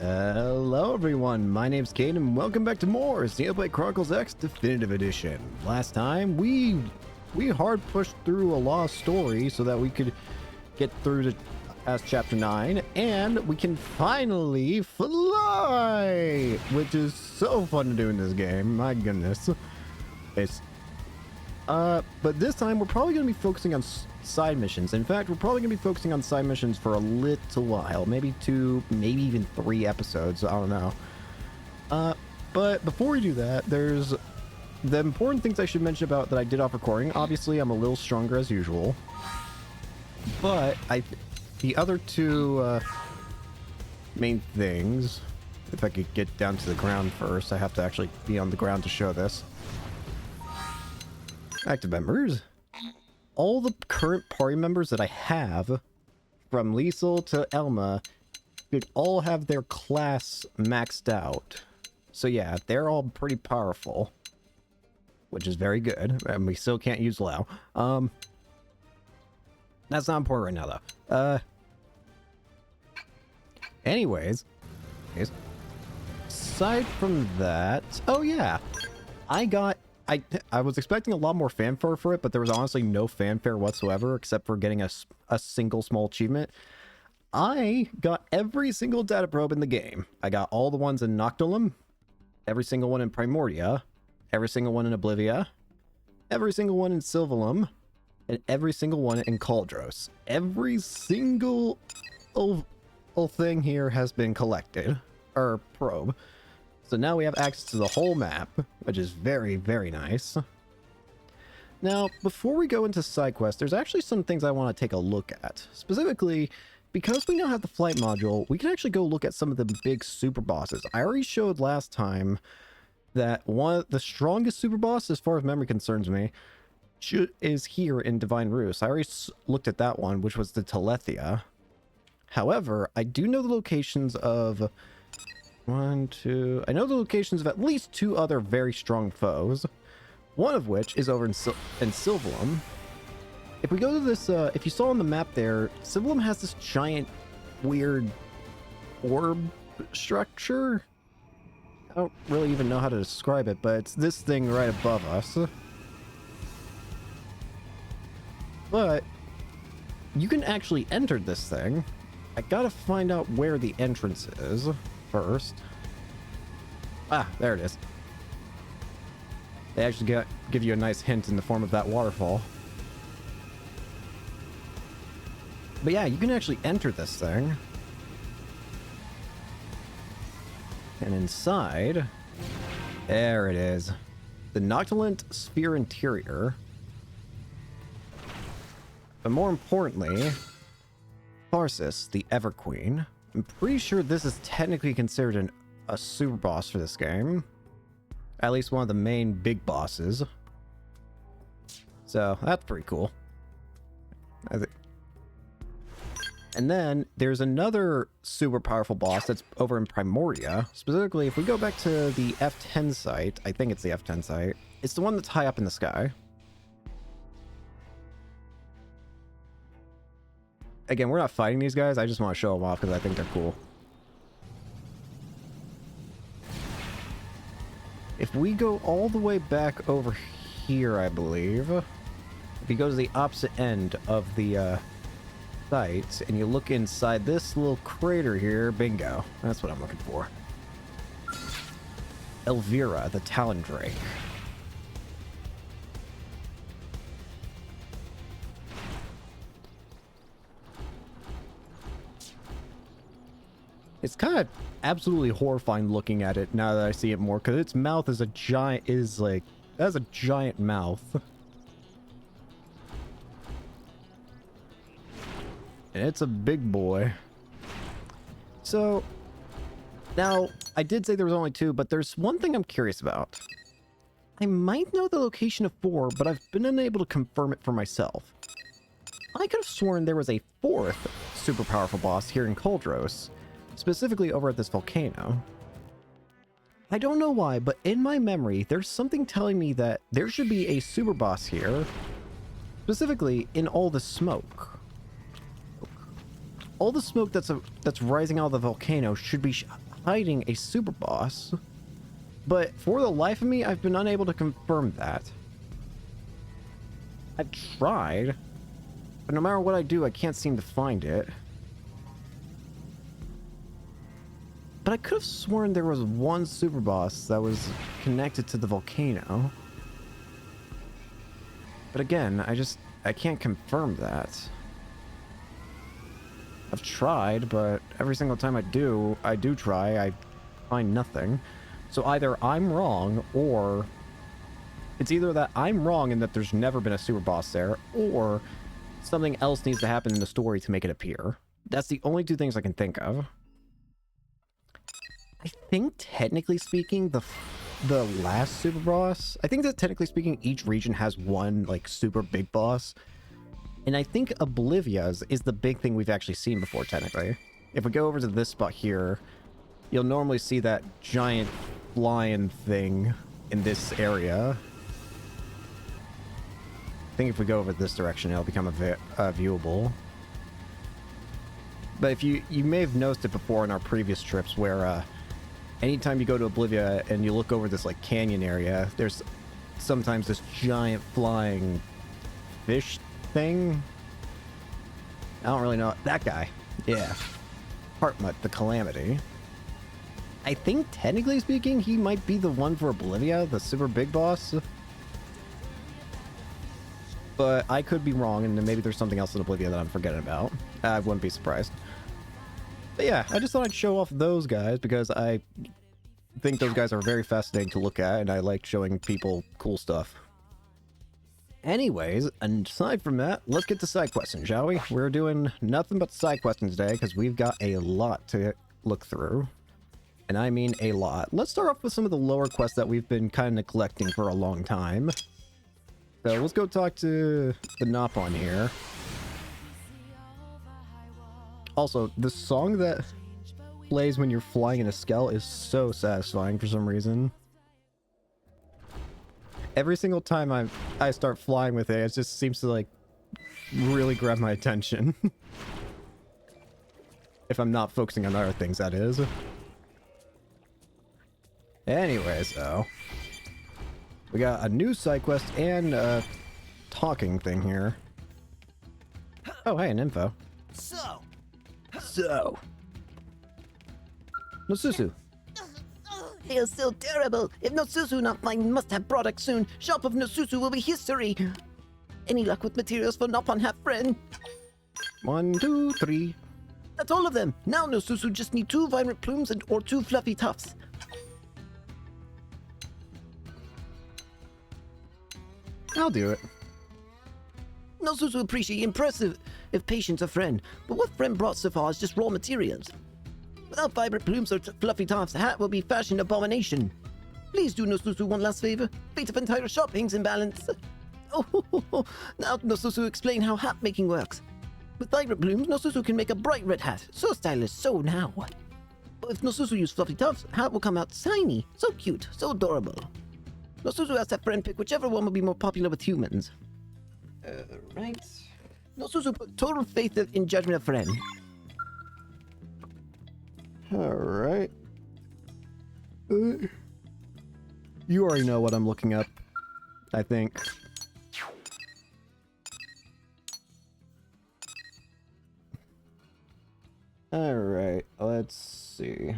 Hello everyone, my name's Caden and welcome back to more Xenoblade Chronicles X Definitive Edition. Last time we hard pushed through a lost story so that we could get through to past chapter 9 and we can finally fly, which is so fun to do in this game. My goodness. But this time we're probably going to be focusing on side missions. In fact, we're probably going to be focusing on side missions for a little while, maybe 2, maybe even 3 episodes. I don't know. But before we do that, there's the important things I should mention about that I did off recording. Obviously, I'm a little stronger as usual, but the other 2 main things, if I could get down to the ground first, I have to actually be on the ground to show this. Active members. All the current party members that I have, from Liesel to Elma, should all have their class maxed out. So yeah, they're all pretty powerful, which is very good, and we still can't use Lao. That's not important right now, though. Anyways, aside from that, oh yeah, I was expecting a lot more fanfare for it, but there was honestly no fanfare whatsoever except for getting a single small achievement. I got every single data probe in the game. I got all the ones in Noctilum, every single one in Primordia, every single one in Oblivia, every single one in Sylvalum, and every single one in Cauldros. Every single thing here has been collected, or probe. So now we have access to the whole map, which is very, very nice. Now, before we go into side quests, there's actually some things I want to take a look at. Specifically, because we now have the flight module, we can actually go look at some of the big super bosses. I already showed last time that one of the strongest super boss, as far as memory concerns me, is here in Divine Roost. I already looked at that one, which was the Telethia. However, I do know the locations of... I know the locations of at least 2 other very strong foes. One of which is over in Sylvalum. If we go to this, if you saw on the map there, Sylvalum has this giant, weird orb structure. I don't really even know how to describe it, but it's this thing right above us. But you can actually enter this thing. I gotta find out where the entrance is first. Ah, there it is. They actually give you a nice hint in the form of that waterfall. But yeah, you can actually enter this thing. And inside, there it is. The Noctilunt Sphere Interior. But more importantly, Tharsis, the Ever Queen. I'm pretty sure this is technically considered a super boss for this game. At least one of the main big bosses. So, that's pretty cool. And then, there's another super powerful boss that's over in Primordia. Specifically, if we go back to the F10 site, I think it's the F10 site. It's the one that's high up in the sky. Again, we're not fighting these guys. I just want to show them off because I think they're cool. If we go all the way back over here, I believe. If you go to the opposite end of the site and you look inside this little crater here, bingo. That's what I'm looking for. Elvira, the Talon Drake. It's kind of absolutely horrifying looking at it now that I see it more, because its mouth is has a giant mouth. And it's a big boy. So, now, I did say there was only 2, but there's one thing I'm curious about. I might know the location of 4, but I've been unable to confirm it for myself. I could have sworn there was a 4th super powerful boss here in Cauldros. Specifically over at this volcano. I don't know why, but in my memory, there's something telling me that there should be a super boss here. Specifically, in all the smoke. All the smoke that's rising out of the volcano should be hiding a super boss, but for the life of me, I've been unable to confirm that. I've tried, but no matter what I do, I can't seem to find it. But I could have sworn there was one super boss that was connected to the volcano. But again, I can't confirm that. I've tried, but every single time I do try, I find nothing. So either I'm wrong, or it's either that I'm wrong and that there's never been a super boss there, or something else needs to happen in the story to make it appear. That's the only two things I can think of. I think, technically speaking, the last super boss, I think that technically speaking, each region has one, like, super big boss. And I think Oblivia's is the big thing we've actually seen before, technically. If we go over to this spot here, you'll normally see that giant flying thing in this area. I think if we go over this direction, it'll become viewable. But if you may have noticed it before in our previous trips where anytime you go to Oblivia and you look over this like canyon area, there's sometimes this giant flying fish thing. I don't really know. That guy. Yeah. Heartmut, the Calamity. I think, technically speaking, he might be the one for Oblivia, the super big boss. But I could be wrong, and then maybe there's something else in Oblivia that I'm forgetting about. I wouldn't be surprised. But yeah, I just thought I'd show off those guys because I think those guys are very fascinating to look at, and I like showing people cool stuff. Anyways, aside from that, let's get to side questions, shall we? We're doing nothing but side questions today because we've got a lot to look through. And I mean a lot. Let's start off with some of the lower quests that we've been kind of neglecting for a long time. So let's go talk to the Nopon here. Also, the song that plays when you're flying in a Skell is so satisfying for some reason. Every single time I start flying with it just seems to like really grab my attention. If I'm not focusing on other things, that is. Anyways, though, we got a new side quest and a talking thing here. Oh, hey, an info. So. Nosusu. They are so terrible. If Nosusu not find must-have product soon, shop of Nosusu will be history. Any luck with materials for Nopon Half Friend? 1, 2, 3. That's all of them. Now Nosusu just need 2 vibrant plumes or 2 fluffy tufts. I'll do it. Nosusu appreciate impressive if patient's a friend, but what friend brought so far is just raw materials. Without vibrant plumes or fluffy tufts, the hat will be fashion abomination. Please do Nosusu one last favor. Fate of entire shop hangs in balance. Oh, now Nosusu explain how hat making works. With vibrant plumes, Nosusu can make a bright red hat. So stylish, so now. But if Nosusu use fluffy tufts, hat will come out tiny. So cute, so adorable. Nosusu has that friend pick whichever one will be more popular with humans. Right. Nosusu put total faith in judgment of friend. Alright. You already know what I'm looking up, I think. Alright, let's see.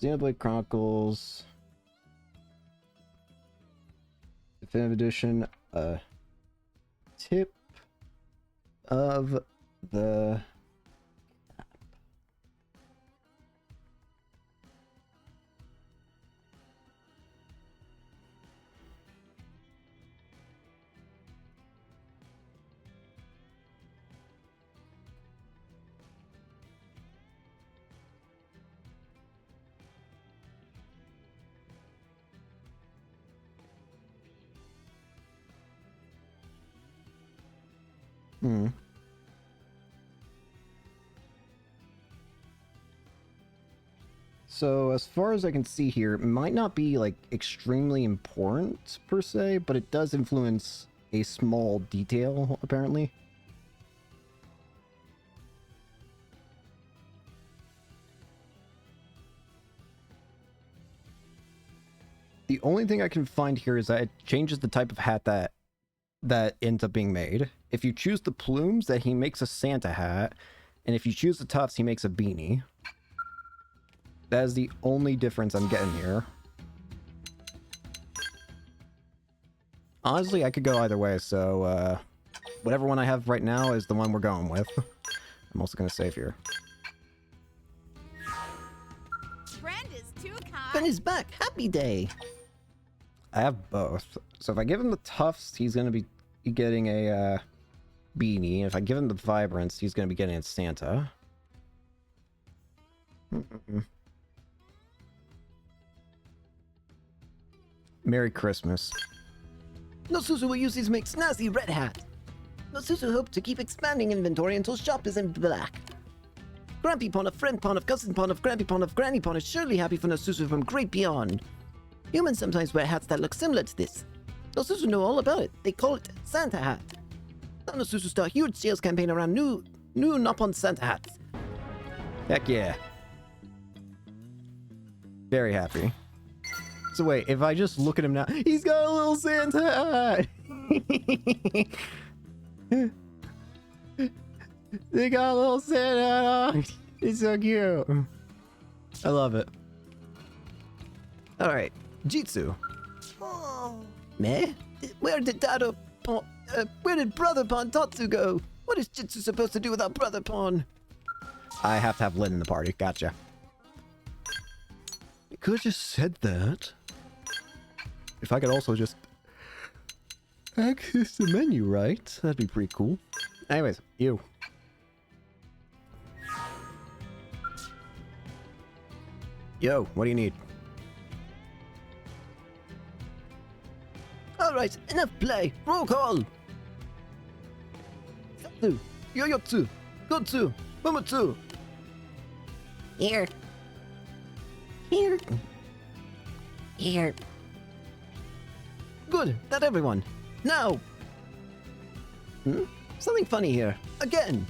Xenoblade Chronicles. Definitive Edition. Tip of the... So as far as I can see here, it might not be like extremely important per se, but it does influence a small detail apparently. The only thing I can find here is that it changes the type of hat that ends up being made. If you choose the plumes, that he makes a Santa hat, and if you choose the tufts, he makes a beanie. That is the only difference I'm getting here. Honestly, I could go either way, so whatever one I have right now is the one we're going with. I'm also going to save here. Friend is too kind. Friend is back. Happy day. I have both. So if I give him the tufts, he's going to be getting a beanie. If I give him the vibrance, he's going to be getting a Santa. Merry Christmas. Nosuzu will use these to make snazzy red hat. Nosuzu hopes to keep expanding inventory until shop is in black. Grampy Pond of Friend Pond of Cousin Pond of Grampy Pond of Granny Pond is surely happy for Nosuzu from great beyond. Humans sometimes wear hats that look similar to this. Nosuzu know all about it. They call it Santa hat. Now Nosuzu start a huge sales campaign around new Nippon Santa hats. Heck yeah. Very happy. So wait, if I just look at him now, he's got a little Santa hat! They got a little Santa hat on! It's so cute! I love it. Alright, Jitsu. Meh? Where did Brother Pon Tatsu go? What is Jitsu supposed to do without Brother Pon? I have to have Lin in the party, gotcha. You could have just said that. If I could also just access the menu, right? That'd be pretty cool. Anyways, you. Yo, what do you need? Alright, enough play. Roll call. Satsu, Yoyotsu, Gotsu, Momotsu. Here. Here. Here. Good, that everyone. Now. Something funny here. Again.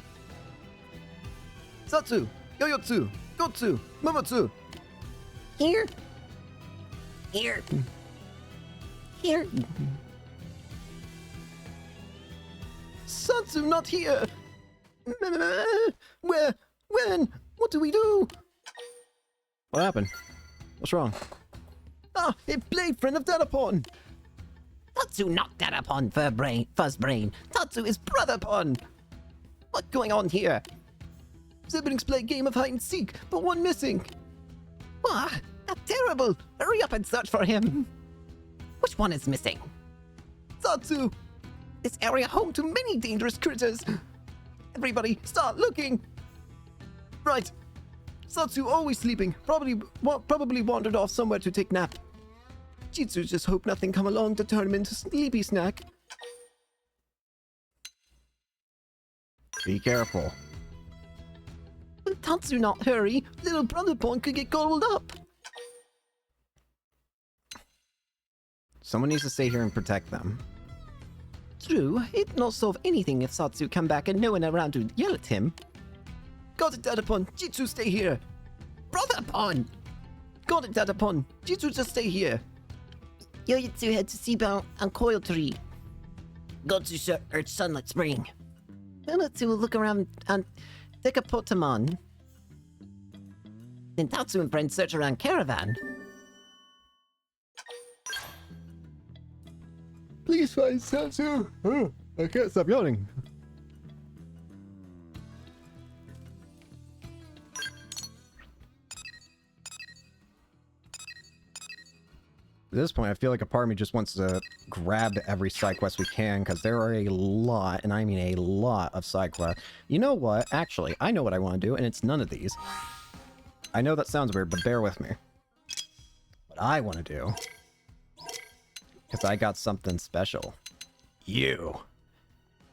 Satsu, Yoyotsu, Gotsu, Momotsu. Here. Here. Here. Satsu not here. Where? When? What do we do? What happened? What's wrong? Ah, it played friend of Datapon. Tatsu not Datapon, fuzz brain. Tatsu is brother Pon. What's going on here? Siblings play game of hide and seek, but one missing. Ah, that's terrible. Hurry up and search for him. Which one is missing? Tatsu. This area home to many dangerous critters. Everybody, start looking. Right. Satsu always sleeping. Probably wandered off somewhere to take nap. Jitsu just hope nothing come along to turn him into sleepy snack. Be careful. Will Tatsu not hurry? Little brother Pon could get gobbled up. Someone needs to stay here and protect them. True, it'd not solve anything if Satsu come back and no one around to yell at him. Got it, Datapon. Jitsu, stay here. Brother Pon! Got it, Datapon. Jitsu, just stay here. Yoyitsu head to Seabound and Coil Tree. Gotsu urge Sunlight Spring. Yoyitsu will look around and take a Potamon. Then Tatsu and friends search around Caravan. Please find Satsu! I can't stop yawning. At this point, I feel like a part of me just wants to grab every side quest we can, because there are a lot, and I mean a lot, of side quests. You know what? Actually, I know what I want to do, and it's none of these. I know that sounds weird, but bear with me. What I want to do, because I got something special. You.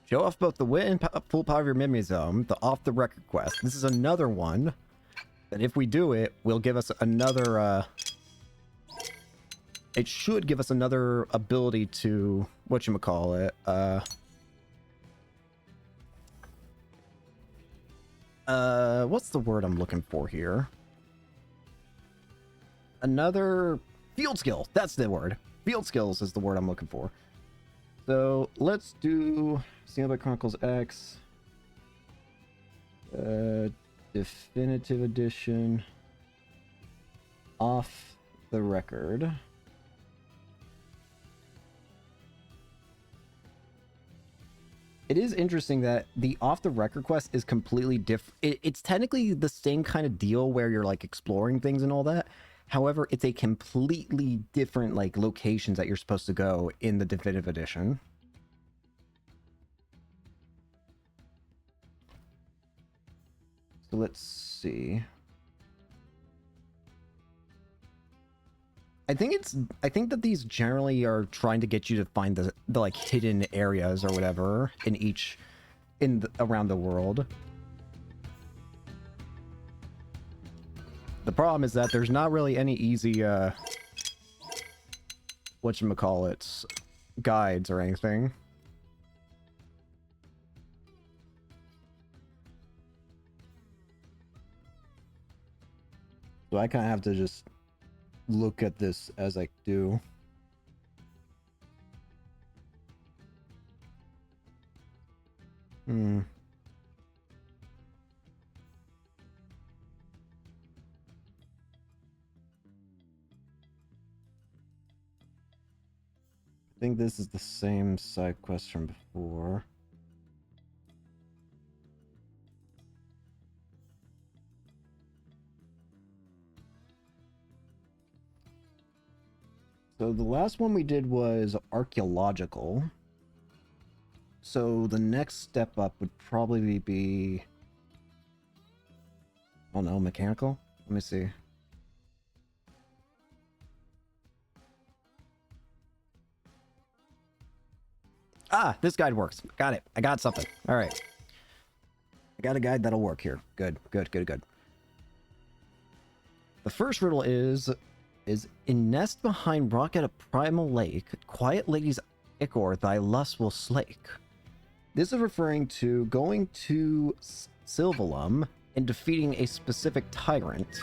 Show off both the wit and full power of your Mimizome, the off-the-record quest. This is another one that if we do it, will give us another, it should give us another ability to, whatchamacallit, what's the word I'm looking for here? Another Field skill. That's the word. Field skills is the word I'm looking for. So let's do Xenoblade Chronicles X. Definitive edition. Off the record. It is interesting that the off the record quest is completely different. It's technically the same kind of deal where you're like exploring things and all that. However, it's a completely different like locations that you're supposed to go in the definitive edition. So let's see. I think that these generally are trying to get you to find the like hidden areas or whatever around the world. The problem is that there's not really any easy whatchamacallits guides or anything. So I kind of have to just look at this as I do. I think this is the same side quest from before. So the last one we did was archaeological. So the next step up would probably be... Oh no, mechanical? Let me see. Ah, this guide works. Got it. I got something. All right. I got a guide that'll work here. Good, good, good, good. The first riddle is in nest behind rock at a primal lake, quiet lady's ichor thy lust will slake. This is referring to going to Sylvalum and defeating a specific tyrant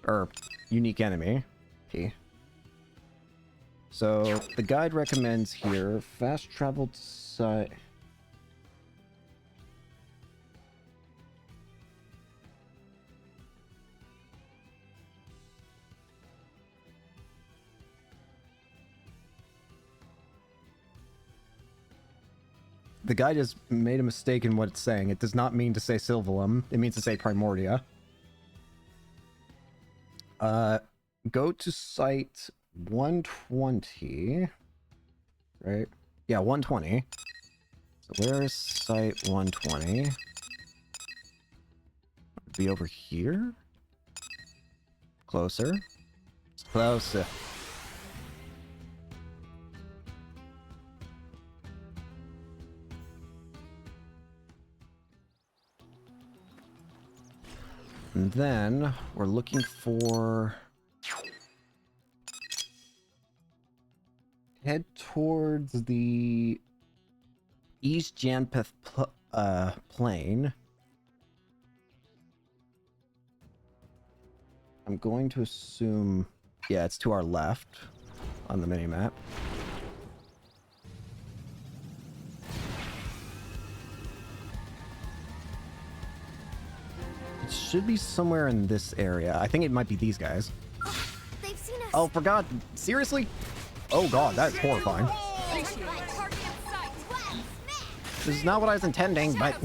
or unique enemy. Okay. So the guide recommends here fast travel to site. The guide has made a mistake in what it's saying. It does not mean to say Sylvalum. It means to say Primordia. Go to site 120. Right? Yeah, 120. So where is site 120? It'd be over here? Closer. It's closer. And then we're looking for... Head towards the East Janpeth plain. I'm going to assume... Yeah, it's to our left on the mini-map. It should be somewhere in this area. I think it might be these guys. They've seen us. Oh, for God. Seriously? Oh, God, that's horrifying. This is not what I was intending, but...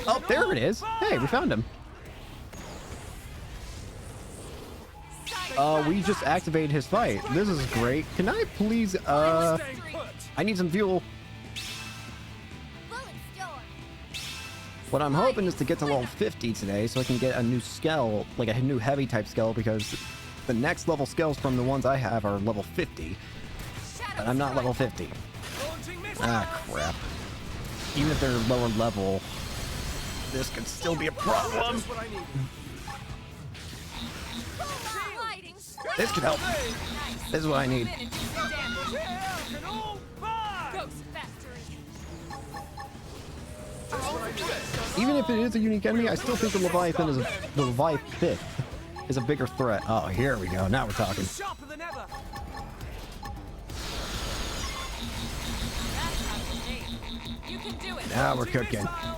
Oh, there it is. Hey, we found him. We just activated his fight. This is great. Can I please, I need some fuel. What I'm hoping is to get to level 50 today so I can get a new skill, like a new heavy type skill, because the next level skills from the ones I have are level 50. And I'm not level 50. Ah, crap. Even if they're lower level, this could still be a problem. This could help. This is what I need. Even if it is a unique enemy, I still think the Leviathan is the Leviathan. is a bigger threat. Oh, here we go. Now we're talking. Sharper than ever. You can do it. Now we're cooking. Now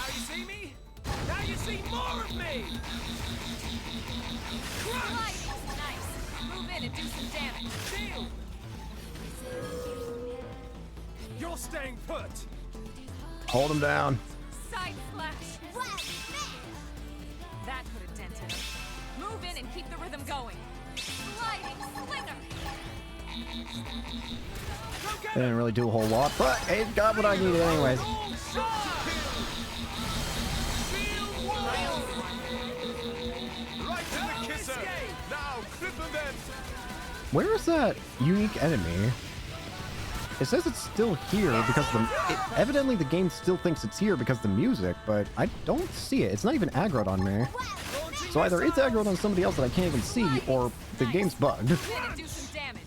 you see me? Now you see more of me. Crunch. Nice. Move in and do some damage. Deal. You're staying put. Hold him down. Side slash. That put a dent in him. Move in and keep the rhythm going. Sliding slinger. Didn't really do a whole lot, but it got what I needed anyways. Right to the kisser. Now clip them. Where is that unique enemy? It says it's still here because evidently the game still thinks it's here because of the music, but I don't see it. It's not even aggroed on me. So either it's aggroed on somebody else that I can't even see, or the game's bugged. Move in and do some damage.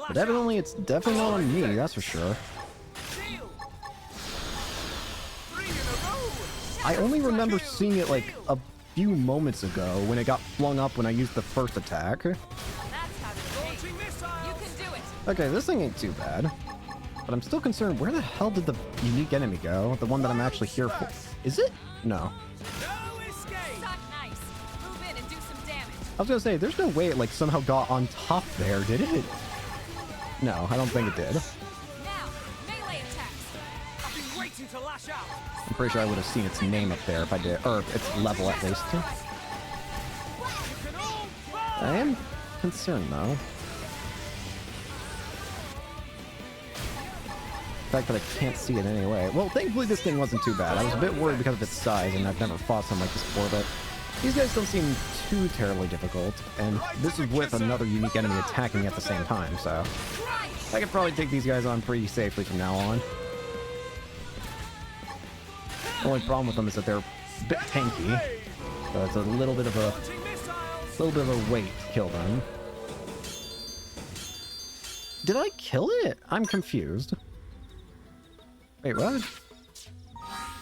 But evidently it's definitely not on me, that's for sure. I only remember seeing it like a few moments ago when it got flung up when I used the first attack. That's how you take. You can do it. Okay, this thing ain't too bad. But I'm still concerned, where the hell did the unique enemy go? The one that I'm actually here for. Is it? No. Suck nice. Move in and do some damage. I was gonna say, there's no way it like somehow got on top there, did it? No, I don't think it did. Now, melee attacks. I've been waiting to lash out. I'm pretty sure I would have seen its name up there if I did, or its level at least. I am concerned though. The fact that I can't see it anyway. Well, thankfully this thing wasn't too bad. I was a bit worried because of its size, and I've never fought something like this before, but these guys don't seem too terribly difficult, and this is with another unique enemy attacking at the same time, so I could probably take these guys on pretty safely from now on. The only problem with them is that they're a bit tanky, so it's a little bit of a wait to kill them. Did I kill it? I'm confused. Wait, what?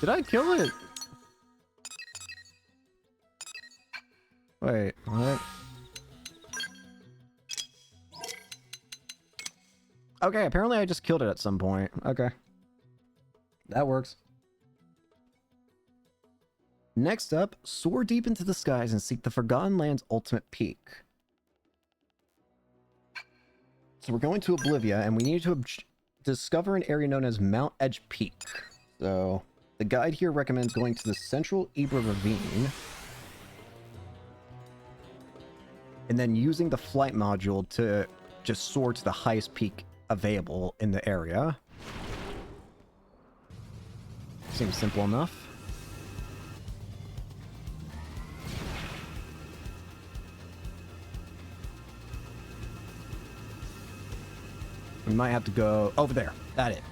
Did I kill it? Wait, what? Okay, apparently I just killed it at some point. Okay. That works. Next up, soar deep into the skies and seek the Forgotten Land's ultimate peak. So we're going to Oblivia, and we need to discover an area known as Mount Edge Peak. So the guide here recommends going to the central Ibra Ravine, and then using the flight module to just soar to the highest peak available in the area. Seems simple enough. We might have to go over there. That it.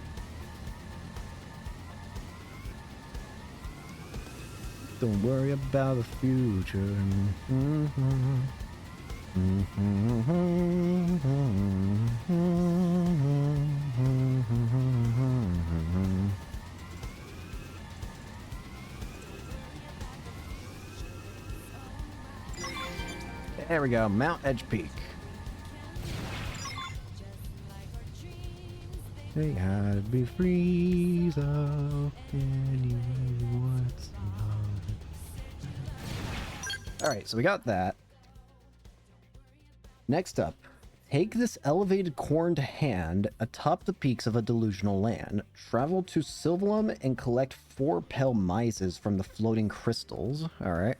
Don't worry about the future. There we go, Mount Edge Peak. They gotta be free, so anyway, what's Alright, so we got that. Next up, take this elevated corn to hand atop the peaks of a delusional land. Travel to Sylvalum and collect 4 pale mises from the floating crystals. Alright.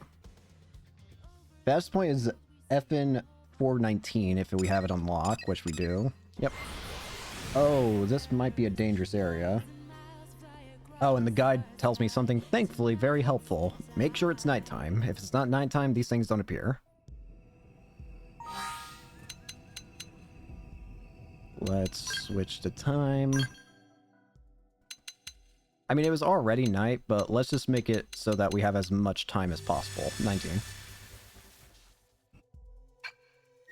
Fastest point is FN 419 if we have it unlocked, which we do. Yep. Oh, this might be a dangerous area. Oh, and the guide tells me something thankfully very helpful. Make sure it's nighttime. If it's not nighttime, these things don't appear. Let's switch to time. I mean, it was already night, but let's just make it so that we have as much time as possible. 19.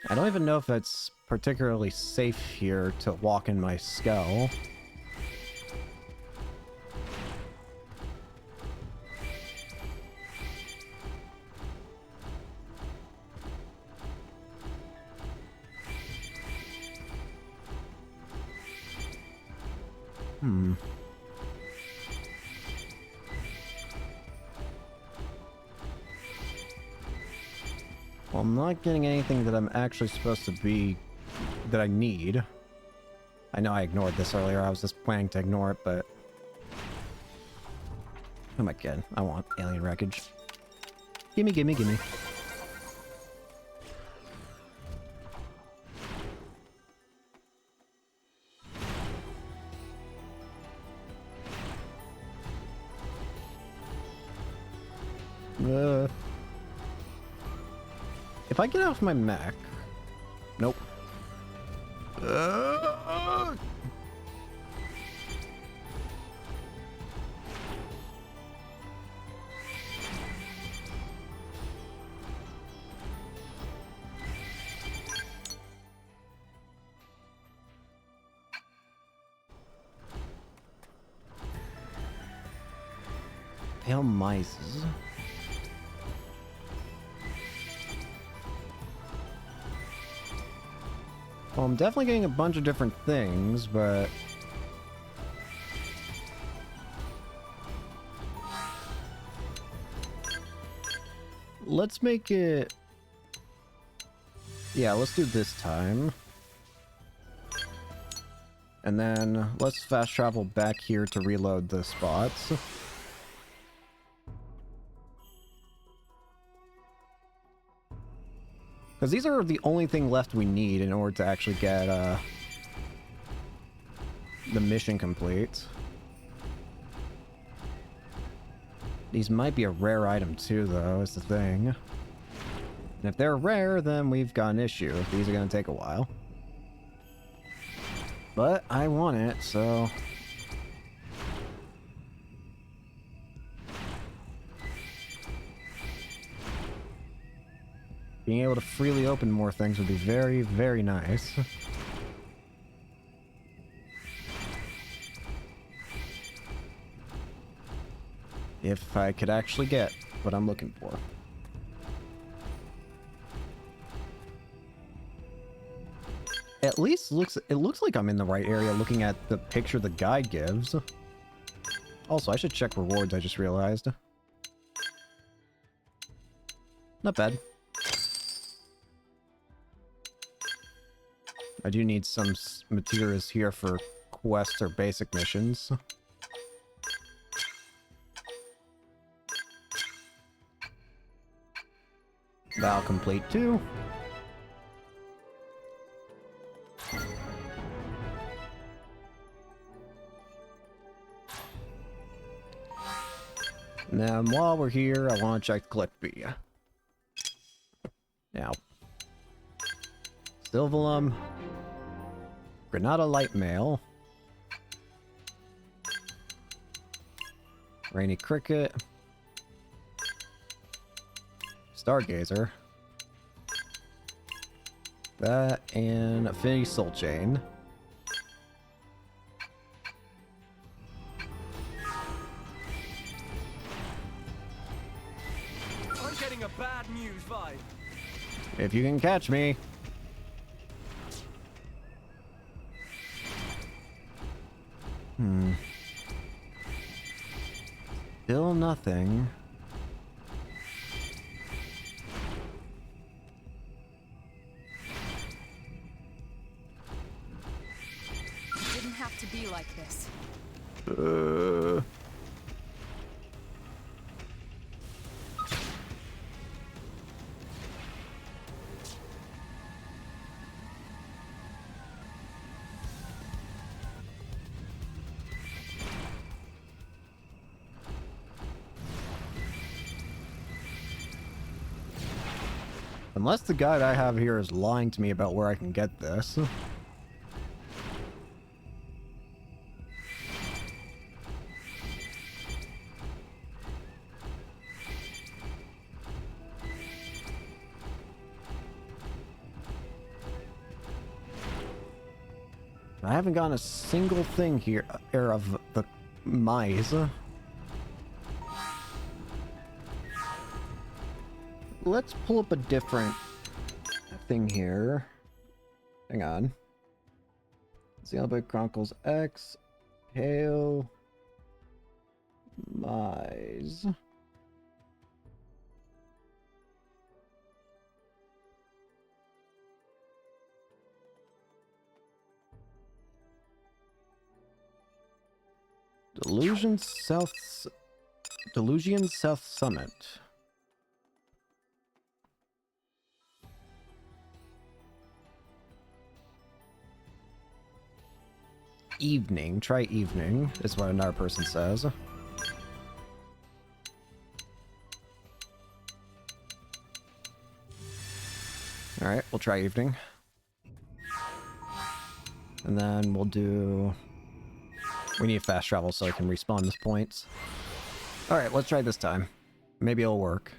I don't even know if it's particularly safe here to walk in my skull. Well, I'm not getting anything that I'm actually supposed to be... that I need. I know I ignored this earlier. I was just planning to ignore it, but... Who am I kidding? I want alien wreckage. Gimme, gimme, gimme. If I get off my mech... Nope. Pale mice. Well, I'm definitely getting a bunch of different things, but... Let's make it... Yeah, let's do this time. And then let's fast travel back here to reload the spots. Because these are the only thing left we need in order to actually get the mission complete. These might be a rare item too, though, is the thing. And if they're rare, then we've got an issue. These are going to take a while. But I want it, so... Being able to freely open more things would be very, very nice. If I could actually get what I'm looking for. At least it looks like I'm in the right area looking at the picture the guide gives. Also, I should check rewards, I just realized. Not bad. I do need some materials here for quests or basic missions. That'll complete too. And then while we're here, I want to check Click B. Now, Sylvalum, Granada Light Mail, Rainy Cricket, Stargazer, that, and Affinity Soul Chain. I'm getting a bad news vibe. If you can catch me. Still nothing. It didn't have to be like this. Unless the guide I have here is lying to me about where I can get this. I haven't gotten a single thing here of the mice. Let's pull up a different thing here. Hang on. Xenoblade Chronicles X, Hail. Mise. Delusion South Summit. Evening. Try evening, is what another person says. Alright, we'll try evening. And then we'll do... We need fast travel so I can respawn this points. Alright, let's try this time. Maybe it'll work.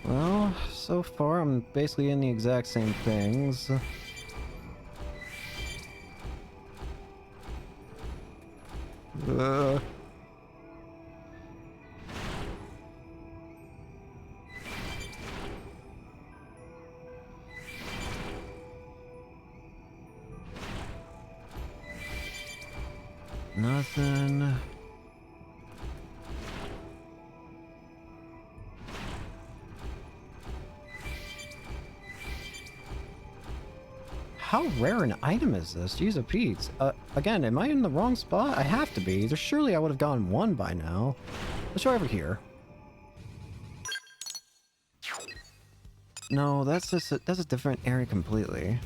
Well, so far I'm basically in the exact same things. Nothing. How rare an item is this? Jeez a Pete. Again, am I in the wrong spot? I have to be. Surely I would have gotten one by now. Let's try over here. No, that's a different area completely.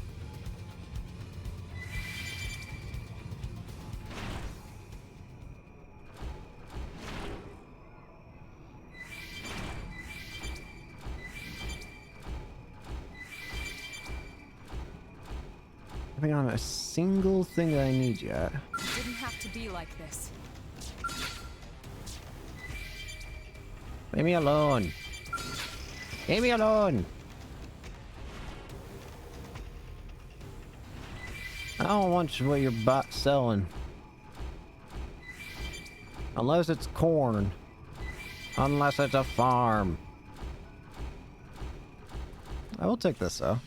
I haven't gotten a single thing that I need yet. It didn't have to be like this. Leave me alone. Leave me alone. I don't want what you're selling. Unless it's corn. Unless it's a farm. I will take this though.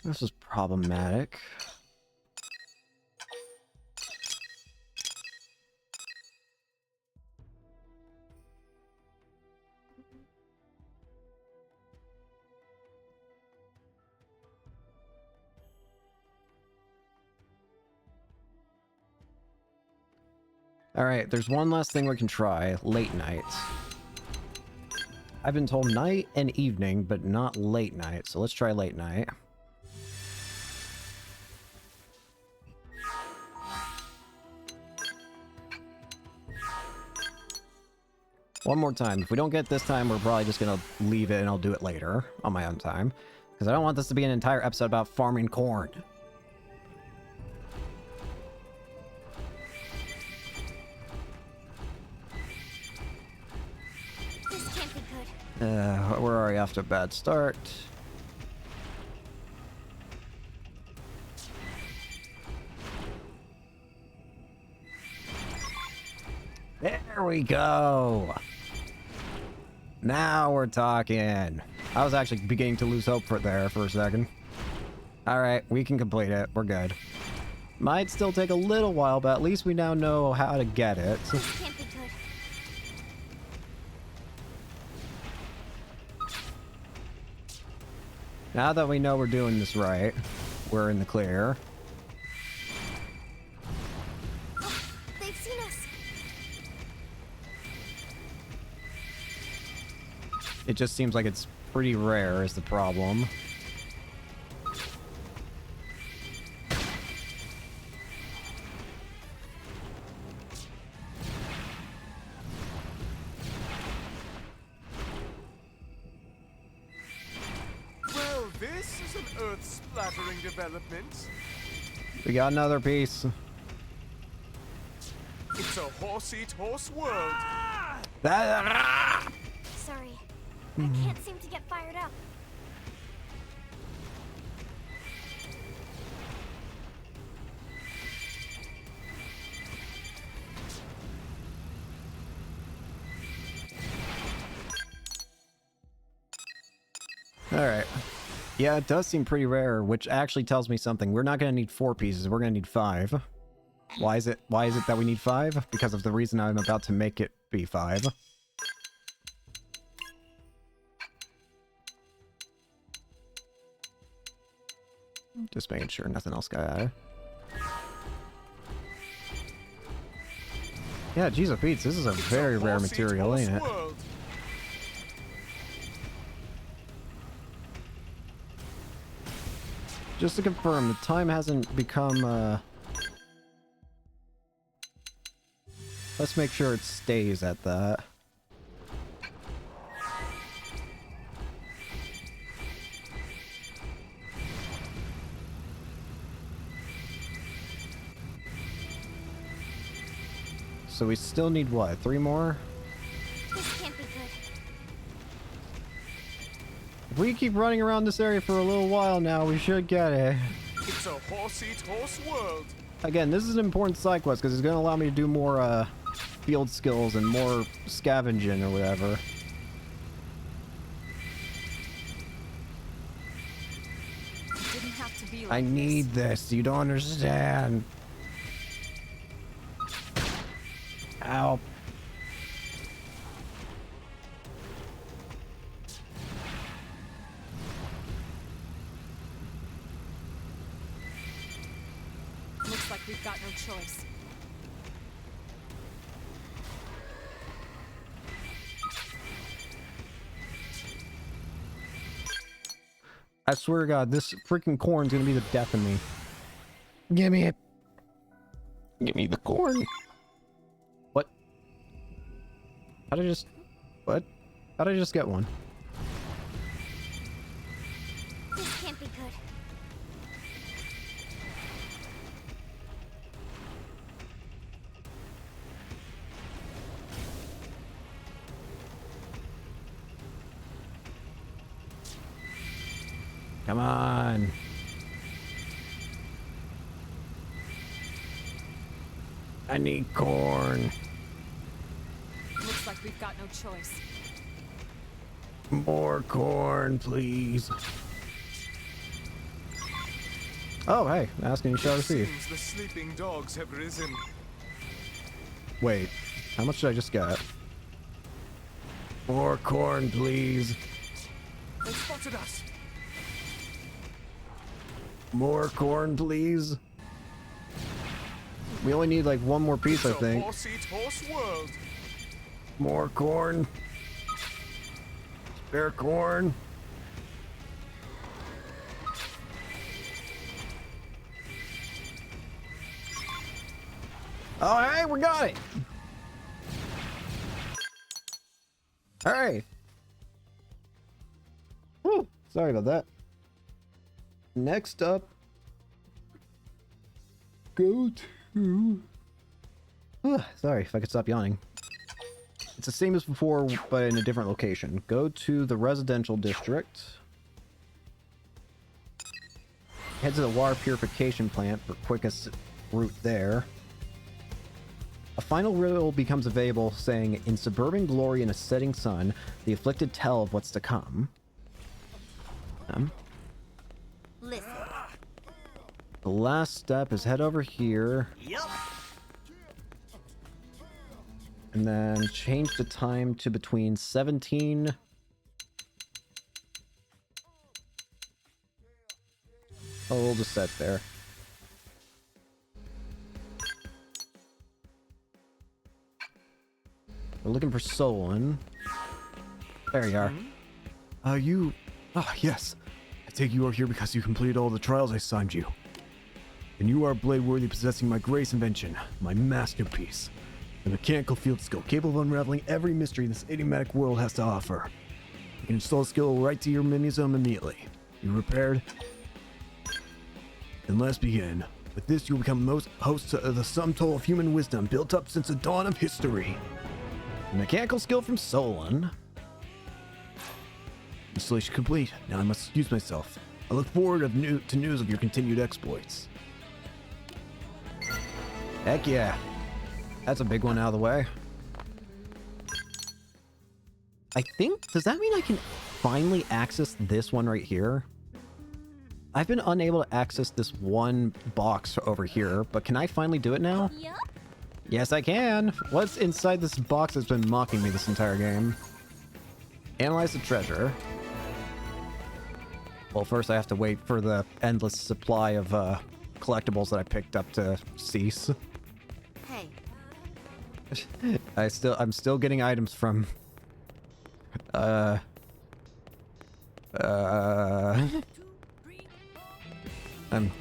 This is problematic. Alright, there's one last thing we can try. Late nights. I've been told night and evening, but not late night, so let's try late night. One more time. If we don't get it this time, we're probably just gonna leave it and I'll do it later on my own time. Because I don't want this to be an entire episode about farming corn. This can't be good. We're already off to a bad start. There we go. Now we're talking. I was actually beginning to lose hope for a second. Alright, we can complete it. We're good. Might still take a little while, but at least we now know how to get it. This can't be good. Now that we know we're doing this right, we're in the clear. Oh, they've seen us. It just seems like it's pretty rare is the problem. Well, this is an earth-splattering development. We got another piece. It's a horse-eat-horse world. That, Sorry. I can't seem to get fired up. Alright. Yeah, it does seem pretty rare, which actually tells me something. We're not going to need 4 pieces, we're going to need 5. Why is it that we need 5? Because of the reason I'm about to make it be 5. Just making sure nothing else got added. Yeah, Jesus Pete's, this is a very rare material, ain't it? World. Just to confirm, the time hasn't become, let's make sure it stays at that. So we still need what? 3 more? This can't be good. If we keep running around this area for a little while now, we should get it. It's a horse-eat-horse world. Again, this is an important side quest because it's going to allow me to do more field skills and more scavenging or whatever. It didn't have to be like I need this. You don't understand. Ow. Looks like we've got no choice. I swear to God, this freaking corn's gonna be the death of me. Give me it. Give me the corn. What? How'd I just... What? How'd I just get one? This can't be good. Come on. I need corn. Looks like we've got no choice. More corn, please. Oh, hey. Asking you shall receive. Seems the sleeping dogs have risen. Wait. How much did I just get? More corn, please. They spotted us. More corn, please. We only need like 1 more piece, I It's a think. horse-eat-horse world. More corn. Spare corn. Oh, hey, we got it. All right. Whew, sorry about that. Next up, go to... sorry if I could stop yawning. It's the same as before, but in a different location. Go to the residential district. Head to the water purification plant for quickest route there. A final riddle becomes available saying, in suburban glory in a setting sun, the afflicted tell of what's to come. Listen. The last step is head over here. Yep. And then change the time to between 17... Oh, we'll just set there. We're looking for Solon. There you are. Yes. I take you are here because you completed all the trials I assigned you. And you are a blade worthy possessing my greatest invention, my masterpiece. A mechanical field skill capable of unraveling every mystery this idiomatic world has to offer. You can install the skill right to your minisome immediately. You prepared? Then let's begin. With this, you will become most hosts of the sum total of human wisdom built up since the dawn of history. Mechanical skill from Solon. Installation complete. Now I must excuse myself. I look forward to news of your continued exploits. Heck yeah. That's a big one out of the way. I think, does that mean I can finally access this one right here? I've been unable to access this one box over here, but can I finally do it now? Yup. Yes, I can! What's inside this box that's been mocking me this entire game? Analyze the treasure. Well, first I have to wait for the endless supply of collectibles that I picked up to cease. Hey, I'm still getting items from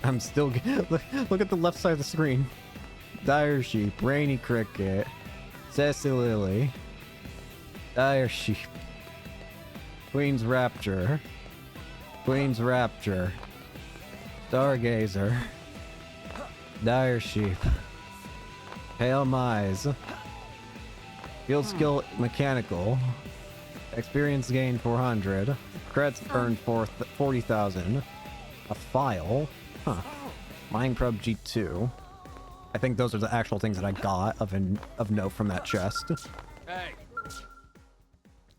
I'm still look at the left side of the screen. Dire Sheep, Rainy Cricket, Sassy Lily, Dire Sheep, Queen's Rapture, Stargazer, Dire Sheep, Pale Mize, Field Skill Mechanical, Experience Gain 400, Creds earned 40,000, a File, Mining Probe G2. I think those are the actual things that I got of note from that chest. Hey,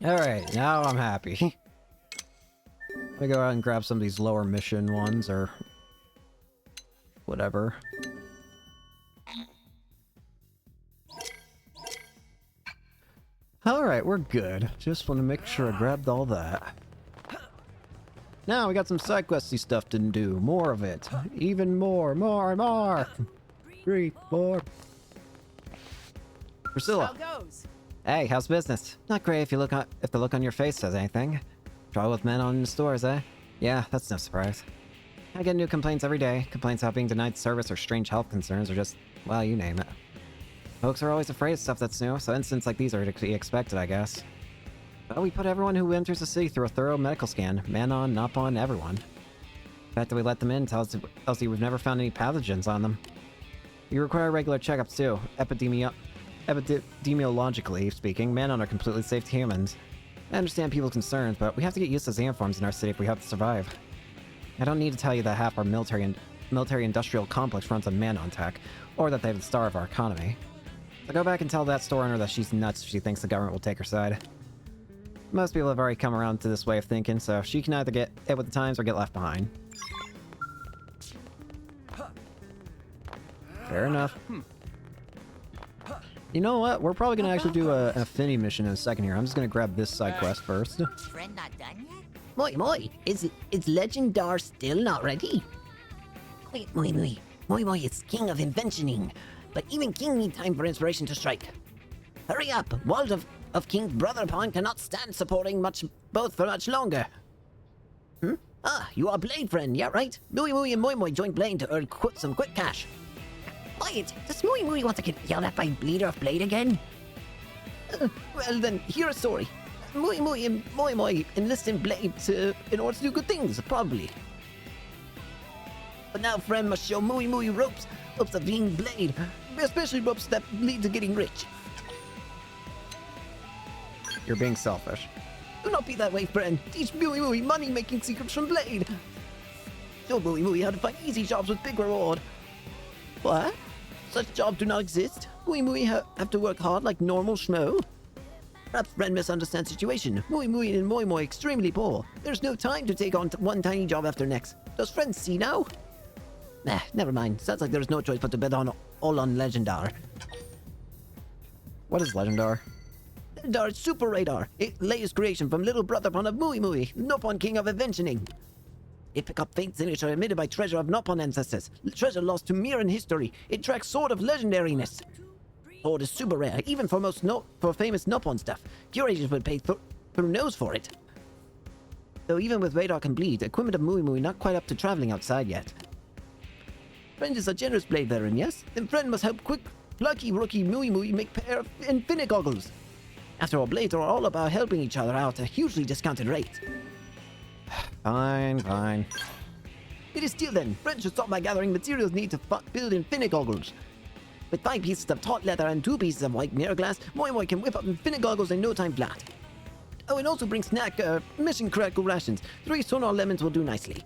Alright, now I'm happy. Let me go out and grab some of these lower mission ones, or whatever. Alright, we're good. Just want to make sure I grabbed all that. Now we got some side questy stuff to do. More of it. Even more. 3, 4. Priscilla. How goes? Hey, how's business? Not great if the look on your face says anything. Trouble with men on in the stores, eh? Yeah, that's no surprise. I get new complaints every day. Complaints about being denied service or strange health concerns or just, well, you name it. Folks are always afraid of stuff that's new, so incidents like these are to be expected, I guess. Well, we put everyone who enters the city through a thorough medical scan. Manon, Nopon, everyone. The fact that we let them in tells you we've never found any pathogens on them. You require regular checkups too. Epidemiologically speaking, Manon are completely safe to humans. I understand people's concerns, but we have to get used to Xenoforms in our city if we have to survive. I don't need to tell you that half our military-industrial complex runs on Manon tech, or that they're the star of our economy. So go back and tell that store owner that she's nuts if she thinks the government will take her side. Most people have already come around to this way of thinking, so she can either get it with the times or get left behind. Fair enough. You know what? We're probably gonna actually do an affinity mission in a second here. I'm just gonna grab this side quest first. Friend not done yet? Moi, is Legendar still not ready? Wait, Moi is king of inventioning, but even king need time for inspiration to strike. Hurry up, Walt of King's brother pawn cannot stand supporting both for much longer. Ah, you are Blade friend, yeah right? Mui and Moi joined Blade to earn some quick cash. Quiet, does Mui want to get yelled at by Bleeder of Blade again? Well then, hear a story. Mui and Moi enlist in Blade in order to do good things, probably. But now friend must show Mui ropes of being Blade, especially ropes that lead to getting rich. You're being selfish. Do not be that way, friend. Teach Mui money-making secrets from Blade. Show Mui how to find easy jobs with big reward. What? Such jobs do not exist? Mui have to work hard like normal schmo? Perhaps friend misunderstands situation. Mui and Moi extremely poor. There's no time to take on one tiny job after next. Does friend see now? Nah, never mind. Sounds like there's no choice but to bet all on Legendar. What is Legendar? Legendar is Super Radar. It latest creation from little brother upon of Mui, Nopon king of inventioning. It pick up faint signature emitted by treasure of Nopon ancestors. Treasure lost to mirror in history. It tracks sword of legendariness. Sword is super rare, even for famous Nopon stuff. Curators would pay through nose for it. Though even with radar complete, equipment of Mui not quite up to traveling outside yet. Friend is a generous blade veteran, yes? Then friend must help quick, plucky rookie Mui make pair of infinite goggles. After all, blades are all about helping each other out at a hugely discounted rate. Fine. It is still then. Friend should stop by gathering materials needed to build infinite goggles. With 5 pieces of taut leather and 2 pieces of white mirror glass, Moi can whip up infinite goggles in no time flat. Oh, and also bring mission critical rations. 3 sonar lemons will do nicely.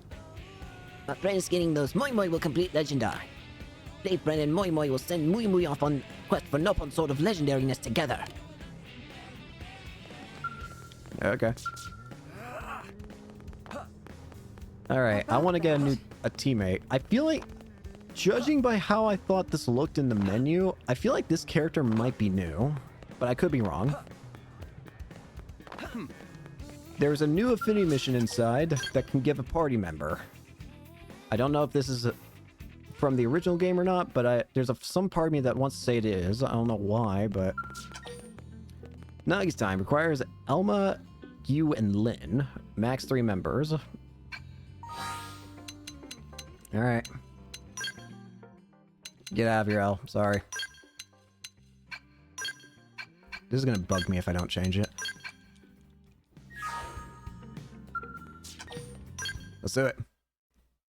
But friend is getting those. Moi will complete Legendar. Blade friend and Moi will send Mui off on quest for Nopon sort of legendariness together. Okay. All right, I want to get a teammate. I feel like, judging by how I thought this looked in the menu, I feel like this character might be new, but I could be wrong. There's a new affinity mission inside that can give a party member. I don't know if this is from the original game or not, but there's some part of me that wants to say it is. I don't know why, but... Nuggies time requires Elma, you, and Lynn. Max 3 members. Alright. Get out of here, El. Sorry. This is gonna bug me if I don't change it. Let's do it.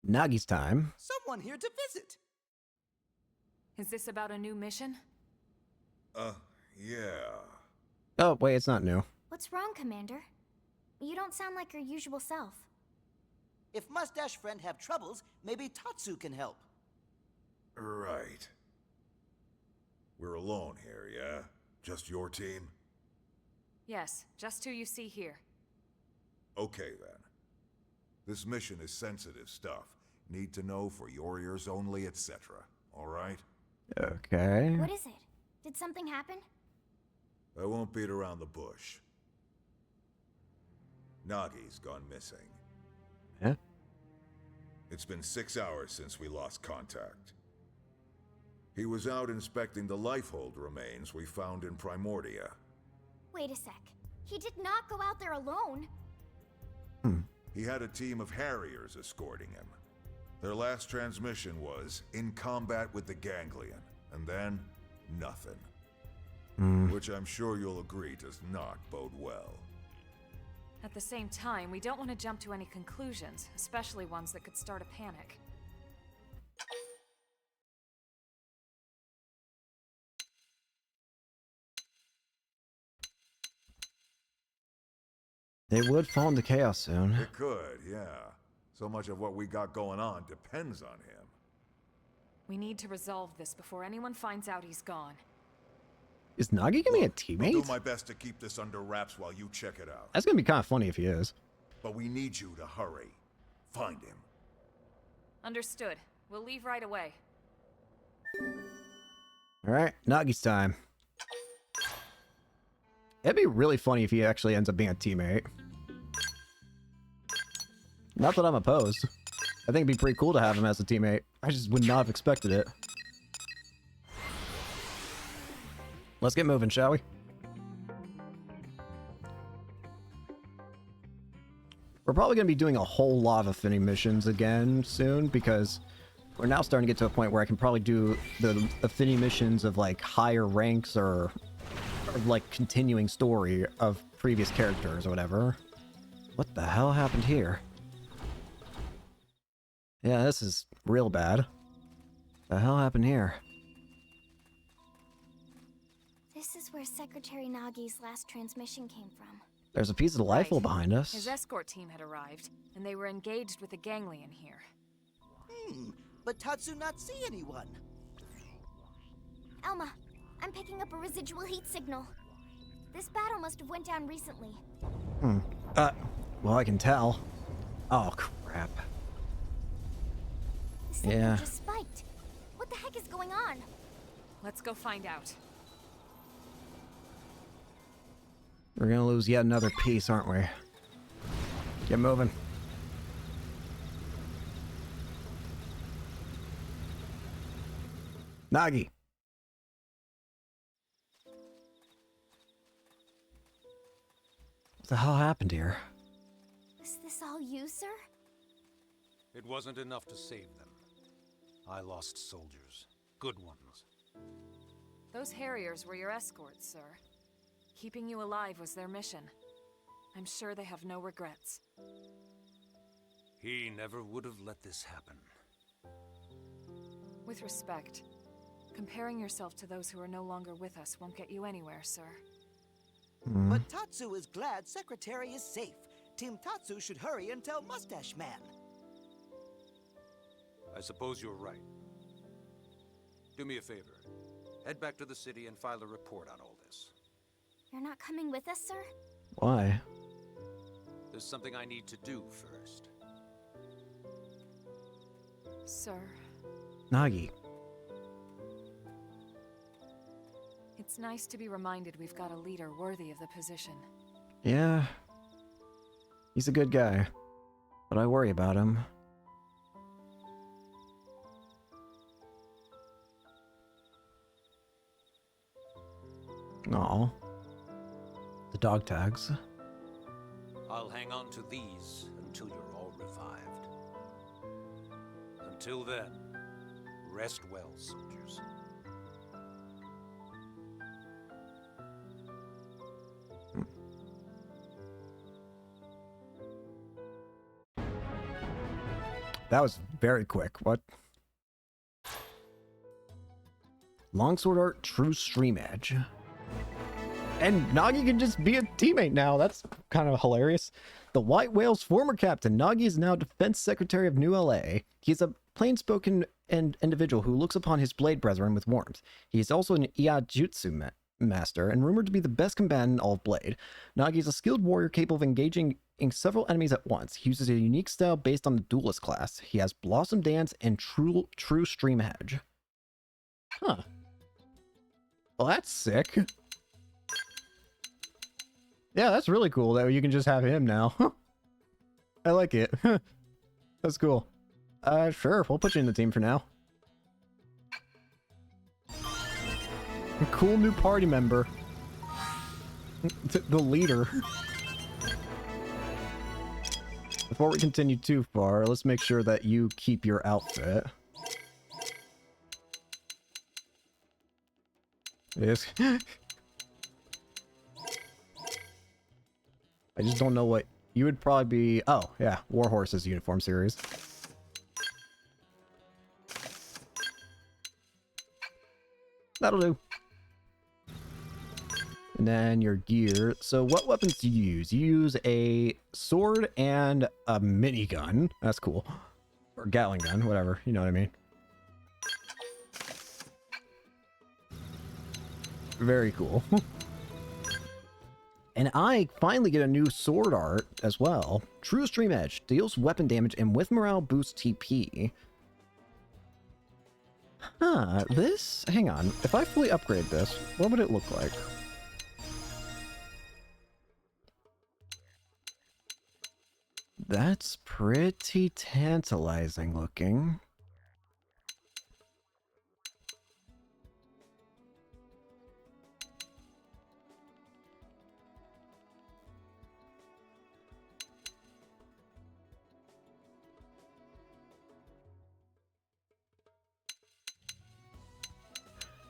Nuggies time. Someone here to visit. Is this about a new mission? Yeah. Oh, wait, it's not new. What's wrong, Commander? You don't sound like your usual self. If Mustache Friend have troubles, maybe Tatsu can help. Right. We're alone here, yeah? Just your team? Yes, just who you see here. Okay, then. This mission is sensitive stuff. Need to know for your ears only, etc. Alright? Okay. What is it? Did something happen? I won't beat around the bush. Nagi's gone missing. Yeah? It's been 6 hours since we lost contact. He was out inspecting the Lifehold remains we found in Primordia. Wait a sec. He did not go out there alone. He had a team of Harriers escorting him. Their last transmission was in combat with the Ganglion, and then nothing. Which I'm sure you'll agree does not bode well. At the same time, we don't want to jump to any conclusions, especially ones that could start a panic. They would fall into chaos soon. It could, yeah. So much of what we got going on depends on him. We need to resolve this before anyone finds out he's gone. Is Nagi gonna be a I'll teammate? do my best to keep this under wraps while you check it out. That's gonna be kind of funny if he is. But we need you to hurry. Find him. Understood. We'll leave right away. Alright, Nagi's time. It'd be really funny if he actually ends up being a teammate. Not that I'm opposed. I think it'd be pretty cool to have him as a teammate. I just would not have expected it. Let's get moving, shall we? We're probably going to be doing a whole lot of affinity missions again soon, because we're now starting to get to a point where I can probably do the affinity missions of like higher ranks or like continuing story of previous characters or whatever. What the hell happened here? Yeah, this is real bad. The hell happened here? This is where Secretary Nagi's last transmission came from. There's a piece of the Lifehold behind us. His escort team had arrived, and they were engaged with the Ganglion here. But Tatsu not see anyone. Elma, I'm picking up a residual heat signal. This battle must have went down recently. Well, I can tell. Oh, crap. The signal Yeah. just spiked. What the heck is going on? Let's go find out. We're gonna lose yet another piece, aren't we? Get moving. Nagi! What the hell happened here? Is this all you, sir? It wasn't enough to save them. I lost soldiers. Good ones. Those Harriers were your escorts, sir. Keeping you alive was their mission. I'm sure they have no regrets. He never would have let this happen. With respect, comparing yourself to those who are no longer with us won't get you anywhere, sir. But Tatsu is glad Secretary is safe. Team Tatsu should hurry and tell Mustache Man. I suppose you're right. Do me a favor. Head back to the city and file a report on all this. You're not coming with us, sir? Why? There's something I need to do first. Sir, Nagi. it's nice to be reminded we've got a leader worthy of the position. Yeah. He's a good guy. But I worry about him. Aw. The dog tags. I'll hang on to these until you're all revived. Until then, rest well, soldiers. That was very quick. What? Longsword art, true stream edge. And Nagi can just be a teammate now. That's kind of hilarious. The White Whale's former captain, Nagi, is now Defense Secretary of New LA. He's a plain-spoken individual who looks upon his blade brethren with warmth. He is also an Iajutsu master and rumored to be the best combatant in all of Blade. Nagi is a skilled warrior capable of engaging in several enemies at once. He uses a unique style based on the duelist class. He has Blossom Dance and True Stream Edge. Huh. Well, that's sick. Yeah, that's really cool that you can just have him now. I like it. That's cool. Sure, we'll put you in the team for now. A cool new party member. The leader. Before we continue too far, let's make sure that you keep your outfit. Yes. I just don't know what you would probably be. Oh, yeah, Warhorse's uniform series. That'll do. And then your gear. So what weapons do you use? You use a sword and a minigun. That's cool. Or Gatling gun, whatever. You know what I mean. Very cool. And I finally get a new sword art as well. True Stream Edge. Deals weapon damage and with morale boosts TP. Huh, this? Hang on. If I fully upgrade this, what would it look like? That's pretty tantalizing looking.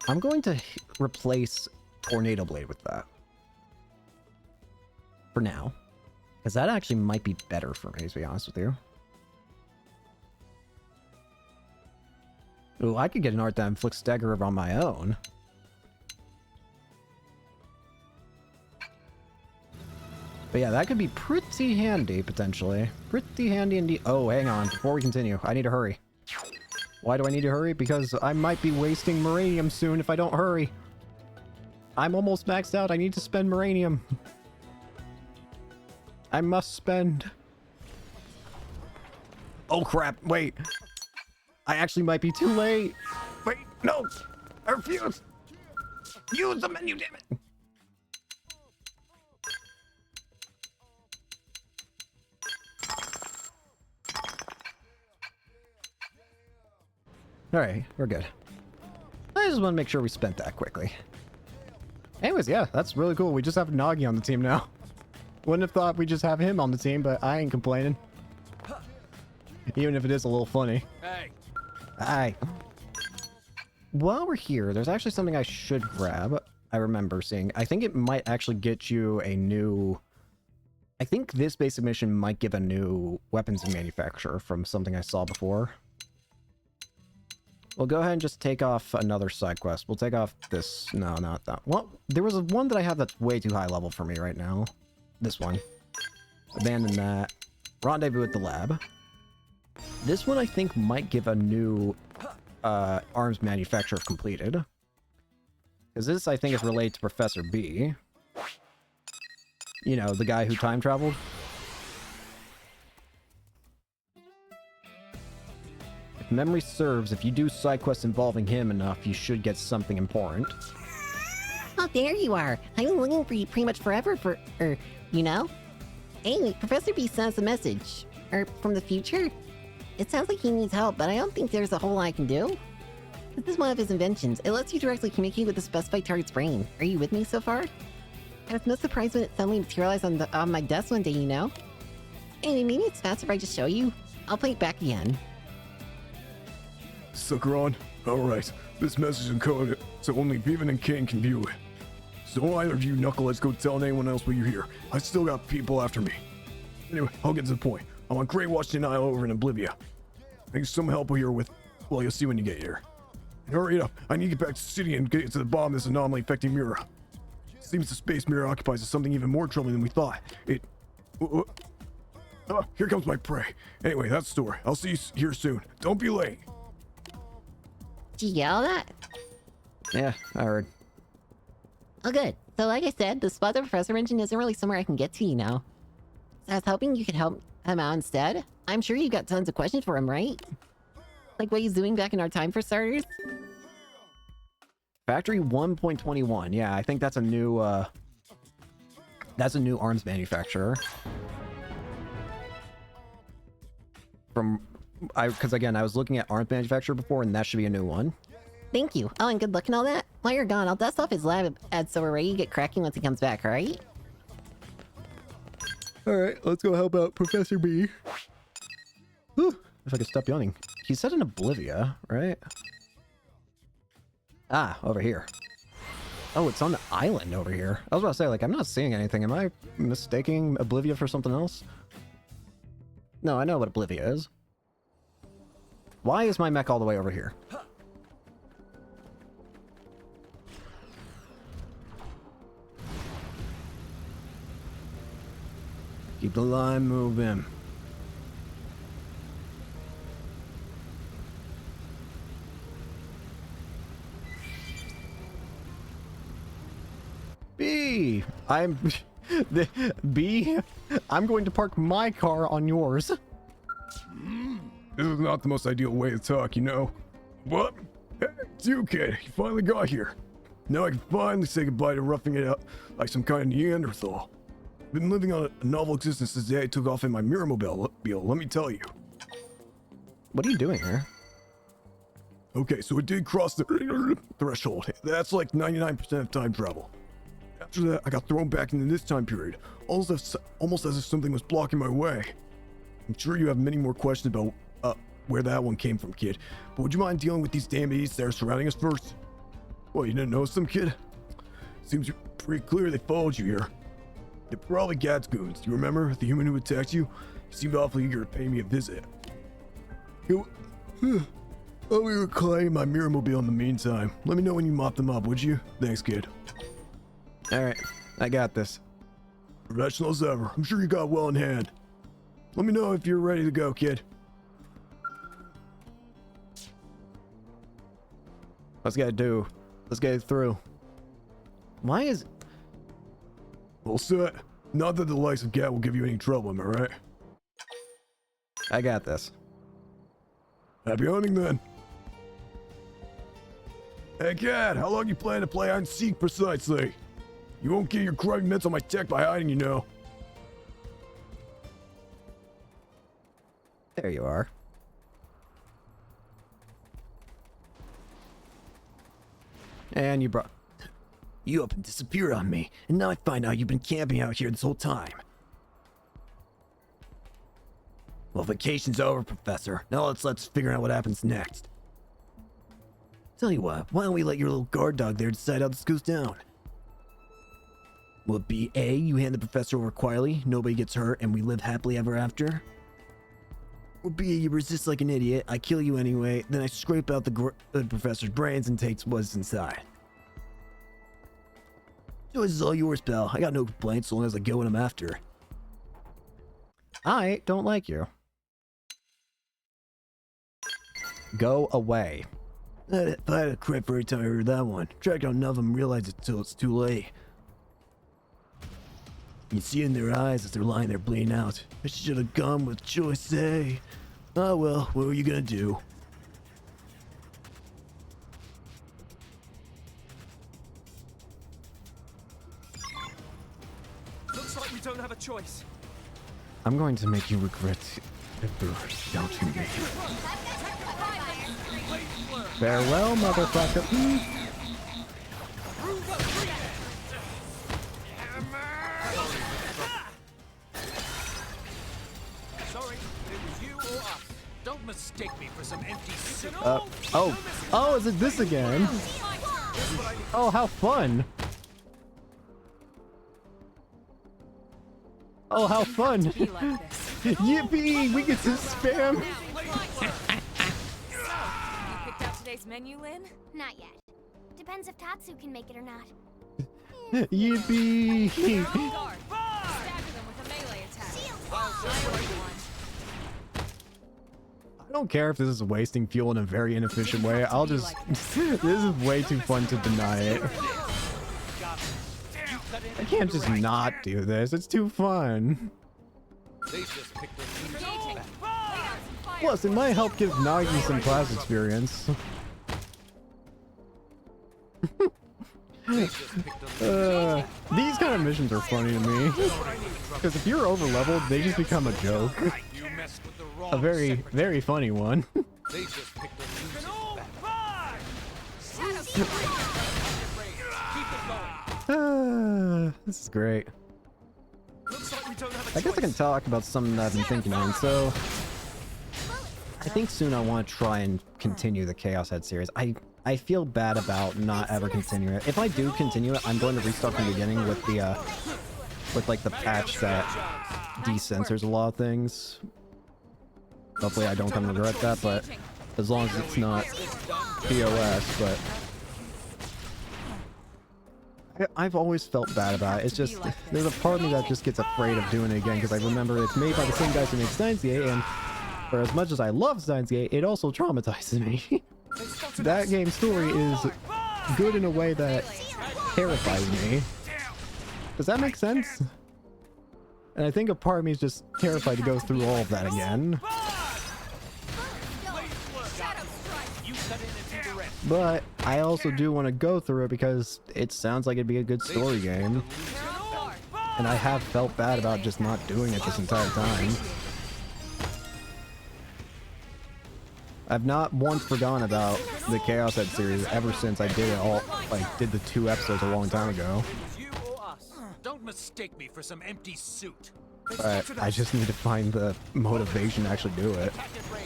I'm going to replace Tornado Blade with that. For now. Because that actually might be better for me, to be honest with you. Ooh, I could get an art that inflicts stagger on my own. But yeah, that could be pretty handy, potentially. Pretty handy indeed. Oh, hang on. Before we continue, I need to hurry. Why do I need to hurry? Because I might be wasting Moranium soon if I don't hurry. I'm almost maxed out. I need to spend Moranium. I must spend. Oh crap, wait. I actually might be too late. Wait, no! I refuse! Use the menu, damn it! Alright, we're good. I just want to make sure we spent that quickly. Anyways, yeah, that's really cool. We just have Nagi on the team now. Wouldn't have thought we just have him on the team, but I ain't complaining. Even if it is a little funny. Hey. Hi. While we're here, there's actually something I should grab. I remember seeing. I think it might actually get you a new... I think this basic mission might give a new weapons manufacturer from something I saw before. We'll go ahead and just take off another side quest. We'll take off this... No, not that. Well, there was one that I have that's way too high level for me right now. This one. Abandon that. Rendezvous at the lab. This one I think might give a new arms manufacturer completed. Because this I think is related to Professor B. You know, the guy who time traveled. If memory serves, if you do side quests involving him enough, you should get something important. Oh, there you are. I've been looking for you pretty much forever you know? Anyway, Professor B sent us a message. From the future? It sounds like he needs help, but I don't think there's a whole lot I can do. This is one of his inventions. It lets you directly communicate with the specified target's brain. Are you with me so far? I was no surprised when it suddenly materialized on my desk one day, you know? Anyway, maybe it's faster if I just show you. I'll play it back again. Sucker on? Alright, this message is encoded, so only Beaven and Kane can view it. So don't either of you knuckleheads go telling anyone else what you hear. I still got people after me. Anyway, I'll get to the point. I'm on Great Washington Isle over in Oblivia. I need some help here with... Well, you'll see when you get here. And hurry it up. I need to get back to the city and get to the bottom of this anomaly affecting Mira. Seems the space Mira occupies is something even more troubling than we thought. Here comes my prey. Anyway, that's the story. I'll see you here soon. Don't be late. Did you get all that? Yeah, I heard. Oh, good. So like I said, the spot the Professor mentioned isn't really somewhere I can get to, you know? So I was hoping you could help him out instead. I'm sure you've got tons of questions for him, right? Like what he's doing back in our time, for starters? Factory 1.21. Yeah, I think that's a new arms manufacturer. Because again, I was looking at arms manufacturer before, and that should be a new one. Thank you. Oh, and good luck and all that. While you're gone, I'll dust off his lab ad so we're ready to get cracking once he comes back, alright? Alright, let's go help out Professor B. Whew, if I could stop yawning. He said in Oblivia, right? Ah, over here. Oh, it's on the island over here. I was about to say, like, I'm not seeing anything. Am I mistaking Oblivia for something else? No, I know what Oblivia is. Why is my mech all the way over here? Keep the line moving. B, I'm going to park my car on yours. This is not the most ideal way to talk, you know. What? Hey, it's you, kid. You finally got here. Now I can finally say goodbye to roughing it out like some kind of Neanderthal. I've been living on a novel existence since the day I took off in my Miramobile, let me tell you. What are you doing here? Okay, so it did cross the threshold. That's like 99% of time travel. After that, I got thrown back into this time period, almost as if something was blocking my way. I'm sure you have many more questions about where that one came from, kid. But would you mind dealing with these damn idiots that are surrounding us first? Well, you didn't notice them, kid? Seems pretty clear they followed you here. They're probably Gad's goons. You remember the human who attacked you? He seemed awfully eager to pay me a visit. I'll be reclining my Miramobile in the meantime. Let me know when you mop them up, would you? Thanks, kid. Alright, I got this. Professional as ever. I'm sure you got well in hand. Let me know if you're ready to go, kid. Let's get it do. Let's get it through. Why is... All set. Not that the likes of Gad will give you any trouble, am I right? I got this. Happy hunting, then. Hey, Gad, how long you plan to play hide and seek precisely? You won't get your grubby mitts on my tech by hiding, you know. There you are. And you brought... You up and disappeared on me, and now I find out you've been camping out here this whole time. Well, vacation's over, Professor. Now let's figure out what happens next. Tell you what, why don't we let your little guard dog there decide how this goes down? Will it be A, you hand the Professor over quietly, nobody gets hurt, and we live happily ever after? Or B, you resist like an idiot, I kill you anyway, then I scrape out the Professor's brains and takes what's inside. Choice is all yours, pal. I got no complaints so long as I get what I'm after. I don't like you. Go away. If I had a crit for every time I heard that one. Track down none of them realize it till it's too late. You see it in their eyes as they're lying there bleeding out. I should have gone with choice A. Oh well, what were you gonna do? we don't have a choice. I'm going to make you regret ever doubting me. Farewell, motherfucker. Sorry, it was you or us. Don't mistake me for some empty suit. Oh, is it this again? Oh, how fun. Oh, how fun. Be like this. Yippee, we get to spam. You picked out today's menu, Lynn? Not yet. Depends if Tatsu can make it or not. Yippee. Guard. Stagger them with a melee attack. I don't care if this is wasting fuel in a very inefficient way. I'll just... This is way too fun to deny it. I can't just not do this. It's too fun. They just picked a Engaging. Lay down some fire. Plus, it might help give Nagi some class experience. These kind of missions are funny to me. Because if you're over leveled, they just become a joke. You messed with the wrong A very, very funny one. They just picked a losing battle. This is great. Looks like we don't have a I guess I can choice. talk about something that I've been thinking on. So, I think soon I want to try and continue the Chaos Head series. I feel bad about not ever continuing it. If I do continue it, I'm going to restart from the beginning with the like the patch that decensors a lot of things. Hopefully I don't come to regret that, but as long as it's not POS, but I've always felt bad about it. It's just, there's a part of me that just gets afraid of doing it again, because I remember it's made by the same guys who made Steins Gate, and for as much as I love Steins Gate, it also traumatizes me. That game's story is good in a way that terrifies me. Does that make sense? And I think a part of me is just terrified to go through all of that again. But I also do want to go through it because it sounds like it'd be a good story game. And I have felt bad about just not doing it this entire time. I've not once forgotten about the Chaos Head series ever since I did it all, like, did the 2 episodes a long time ago. You or us. Don't mistake me for some empty suit. But I just need to find the motivation to actually do it.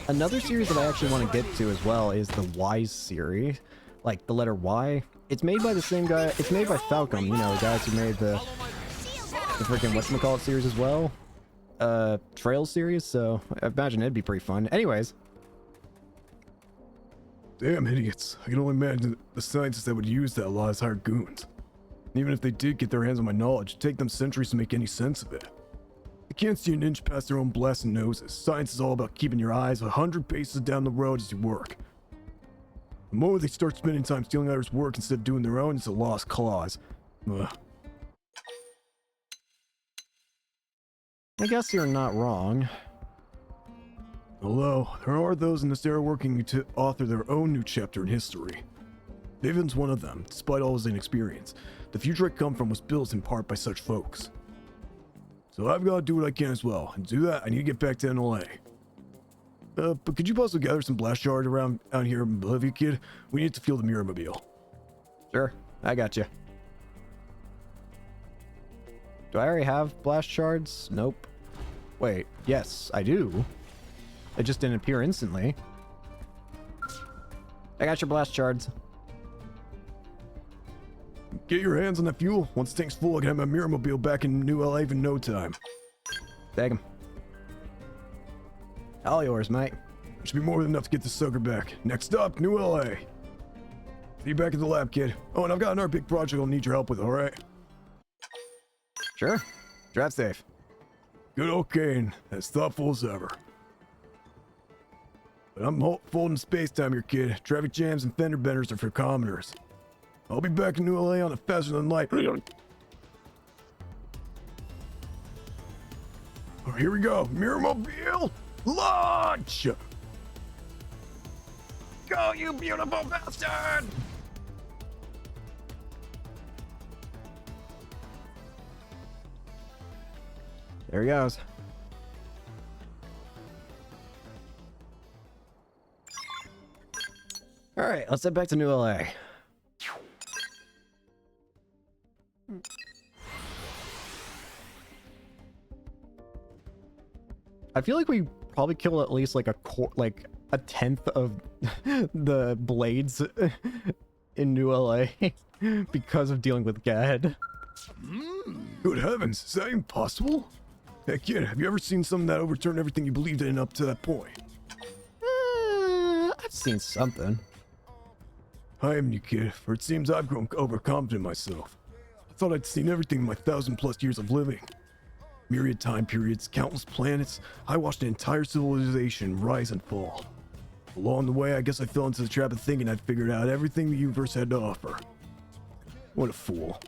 Another series that I actually want to get to as well is the Wise series. Like, the letter Y. It's made by the same guy, it's made by Falcom, you know, the guys who made the freaking whatchamacallit series as well. Trails series, so I imagine it'd be pretty fun. Anyways. Damn idiots. I can only imagine the scientists that would use that law as hired goons. And even if they did get their hands on my knowledge, it'd take them centuries to make any sense of it. They can't see an inch past their own blasted noses. Science is all about keeping your eyes 100 paces down the road as you work. The moment they start spending time stealing others' work instead of doing their own, it's a lost cause. Ugh. I guess you're not wrong. Although, there are those in this era working to author their own new chapter in history. Vivian's one of them, despite all his inexperience. The future I come from was built in part by such folks. So I've got to do what I can as well, and to do that, I need to get back to NLA. But could you possibly gather some blast shards around out here in Bolivia, kid? We need to fuel the Mirrormobile. Sure, I got you. Do I already have blast shards? Nope. Wait, yes, I do. It just didn't appear instantly. I got your blast shards. Get your hands on that fuel. Once the tank's full, I can have my Mirrormobile back in New LA in no time. Take him. All yours, mate. Should be more than enough to get this sucker back. Next up, New LA. See you back at the lab, kid. Oh, and I've got another big project I'll need your help with, alright? Sure. Drive safe. Good old Kane. As thoughtful as ever. But I'm folding space-time here, kid. Traffic jams and fender benders are for commoners. I'll be back in New LA on a faster than light. Oh, here we go. Mirrormobile, launch! Go, you beautiful bastard! There he goes. All right, let's head back to New LA. I feel like we probably killed at least like a tenth of the blades in New LA because of dealing with Gad. Good heavens, is that impossible? Hey kid, have you ever seen something that overturned everything you believed in up to that point? I've seen something. I am new kid, for it seems I've grown overconfident myself. I thought I'd seen everything in my 1,000+ years of living. Myriad time periods, countless planets, I watched an entire civilization rise and fall. Along the way, I guess I fell into the trap of thinking I'd figured out everything the universe had to offer. What a fool.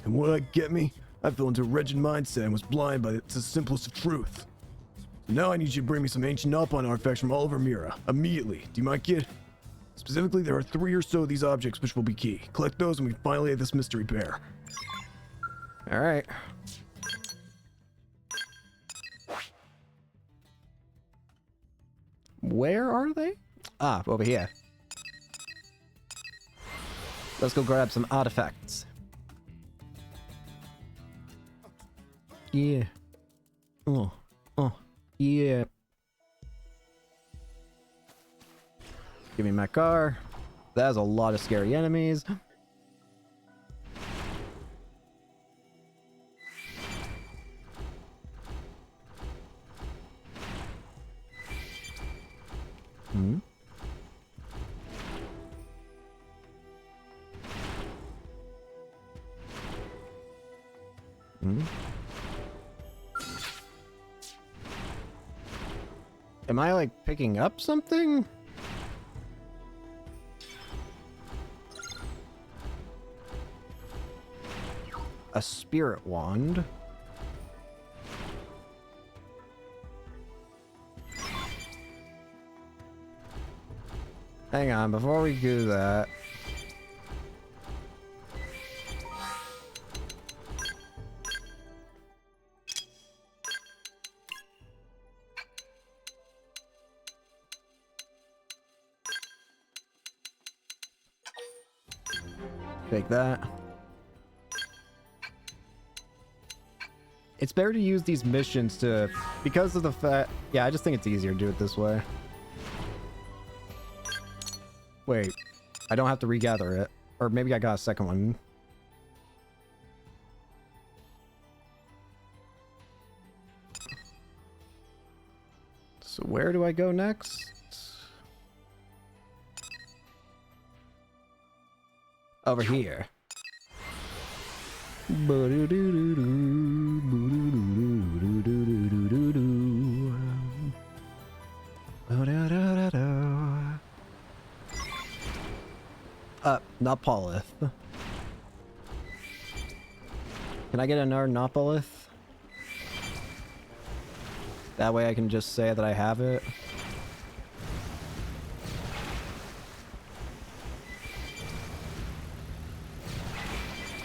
And what did get me? I fell into a wretched mindset and was blind by the simplest of truth. Now I need you to bring me some ancient Nalpon artifacts from Oliver Mira, immediately. Do you mind, kid? Specifically, there are 3 or so of these objects which will be key. Collect those and we finally have this mystery pair. Alright. Where are they? Ah, over here. Let's go grab some artifacts. Yeah. Oh, yeah. Give me my car. That's a lot of scary enemies. Hmm. Hmm. Am I like picking up something? A spirit wand. Hang on, before we do that. Take that. It's better to use these missions to, because of the fact, yeah, I just think it's easier to do it this way. Wait, I don't have to regather it. Or maybe I got a second one. So where do I go next? Over here. Not Paulith. Can I get another Nopolith? That way I can just say that I have it.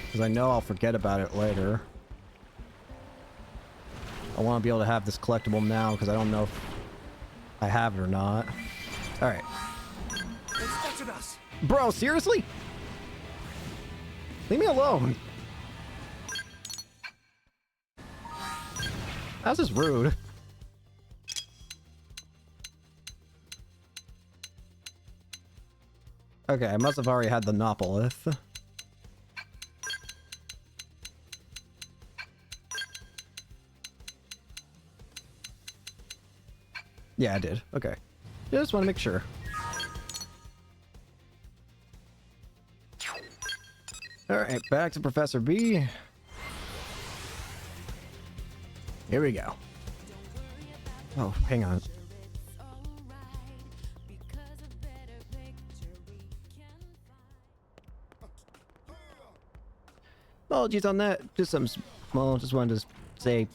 Because I know I'll forget about it later. I want to be able to have this collectible now because I don't know if I have it or not. Alright. Bro, seriously? Leave me alone. That's just rude. Okay, I must have already had the Nopolith. Yeah, I did. Okay. Just want to make sure. Alright, back to Professor B. Here we go. Oh, hang on. Apologies on that. Just some small. Just wanted to say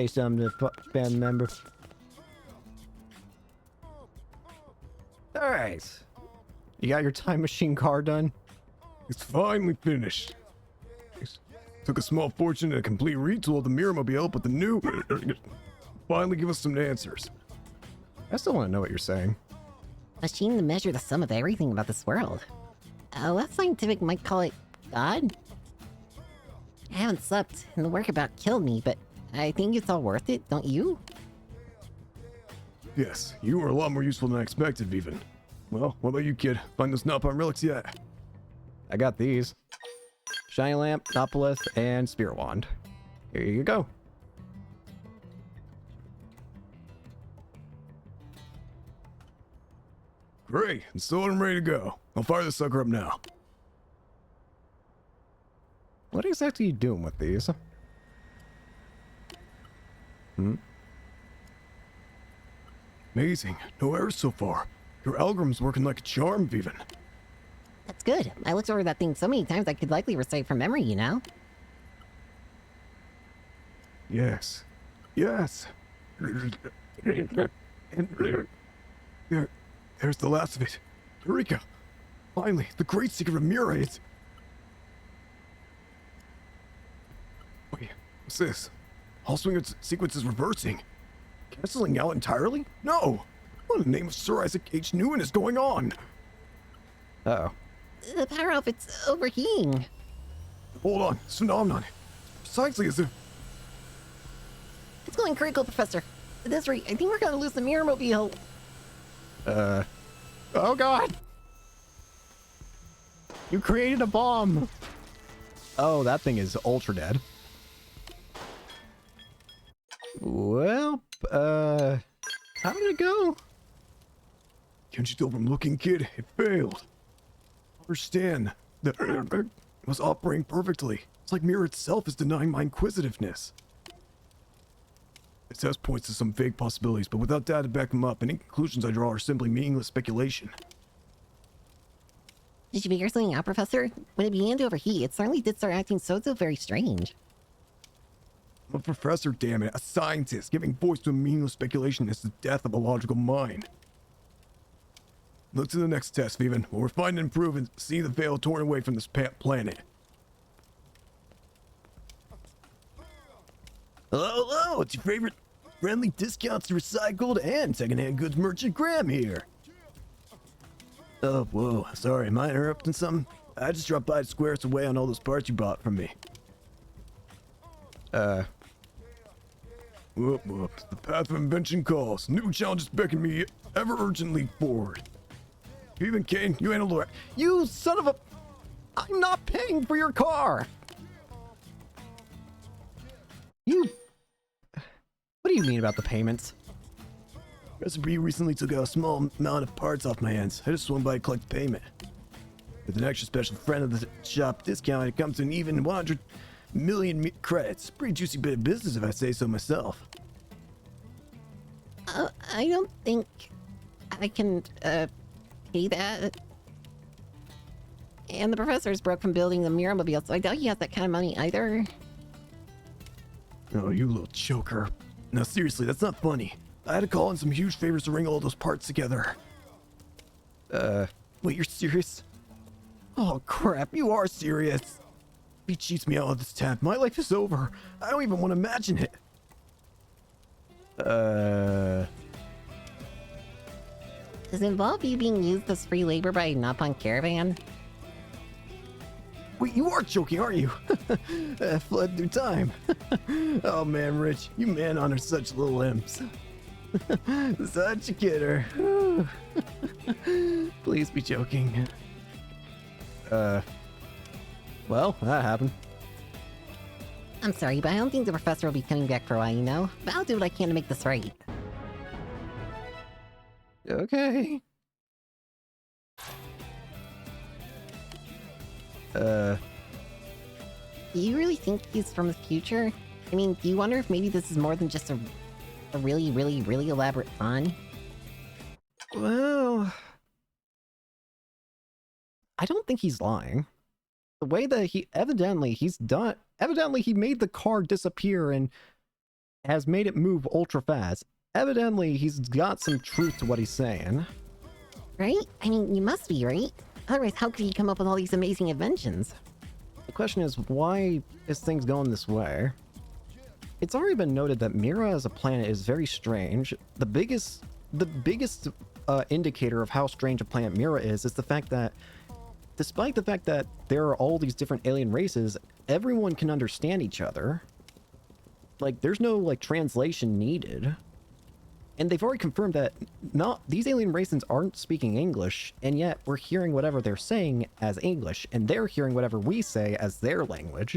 something to family member. All right. You got your time machine car done? It's finally finished. Took a small fortune and a complete retool of the Mirrormobile, but the new finally give us some answers. I still want to know what you're saying. Machine to measure the sum of everything about this world. Less scientific might call it God. I haven't slept, and the work about killed me, but I think it's all worth it, don't you? Yes, you were a lot more useful than I expected, Viven. Well, what about you, kid? Find those Nopon relics yet? I got these. Shiny Lamp, Nautilus, and Spirit Wand. Here you go. Great, and so I'm ready to go. I'll fire the sucker up now. What exactly are you doing with these? Amazing. No errors so far. Your algorithm's working like a charm, Viven. That's good. I looked over that thing so many times I could likely recite from memory, you know? Yes. Yes. There's the last of it. Eureka! Finally, the great secret of Murray's. Wait, what's this? All swing sequence is reversing. Canceling out entirely? No! What in the name of Sir Isaac H. Newton is going on? Uh-oh. The power outfit's overheating. Hold on, this phenomenon. Precisely as if... It's going critical, Professor. At this rate, I think we're gonna lose the Mirrormobile. Oh god! You created a bomb! Oh, that thing is ultra dead. Well, how did it go? Can't you tell from looking, kid? It failed. Understand that it was operating perfectly. It's like Mirror itself is denying my inquisitiveness. This test points to some vague possibilities, but without data to back them up, any conclusions I draw are simply meaningless speculation. Did you figure something out, Professor? When it began to overheat, it certainly did start acting so very strange. I'm a professor, damn it, a scientist. Giving voice to a meaningless speculation is the death of a logical mind. Look to the next test, Viven. We'll refine and improve and see the veil torn away from this planet. Hello, it's your favorite friendly discounts to recycled and secondhand goods merchant Graham here. Oh, whoa, sorry, am I interrupting something? I just dropped by to square us away on all those parts you bought from me. Whoop, whoop. The path of invention calls. New challenges beckon me ever urgently forward. Even Kane, you ain't a lawyer. You son of a... I'm not paying for your car! You... What do you mean about the payments? Recipe recently took a small amount of parts off my hands. I just swung by to collect payment. With an extra special friend of the shop discount, it comes to an even 100 million credits. Pretty juicy bit of business if I say so myself. I don't think I can, pay that. And the professor's broke from building the Mirrormobile, so I doubt he has that kind of money either. Oh, you little choker. Now seriously, that's not funny. I had to call in some huge favors to ring all those parts together. Wait, you're serious? Oh crap, you are serious. If he cheats me out of this tab, my life is over. I don't even want to imagine it. Does it involve you being used as free labor by a Nopon caravan? Wait, you are joking, aren't you? I fled through time. Oh man, Rich, you man honor such little imps. Such a kidder. Please be joking. Well, that happened. I'm sorry, but I don't think the professor will be coming back for a while, you know? But I'll do what I can to make this right. Okay. Do you really think he's from the future? I mean, do you wonder if maybe this is more than just a really, really, really elaborate con? Well... I don't think he's lying. The way that he... Evidently he made the car disappear and has made it move ultra fast. Evidently, he's got some truth to what he's saying. Right? I mean, you must be, right? Otherwise, how could he come up with all these amazing inventions? The question is, why is things going this way? It's already been noted that Mira as a planet is very strange. The biggest indicator of how strange a planet Mira is the fact that, despite the fact that there are all these different alien races, everyone can understand each other. Like, there's no, like, translation needed. And they've already confirmed that these alien races aren't speaking English, and yet we're hearing whatever they're saying as English, and they're hearing whatever we say as their language.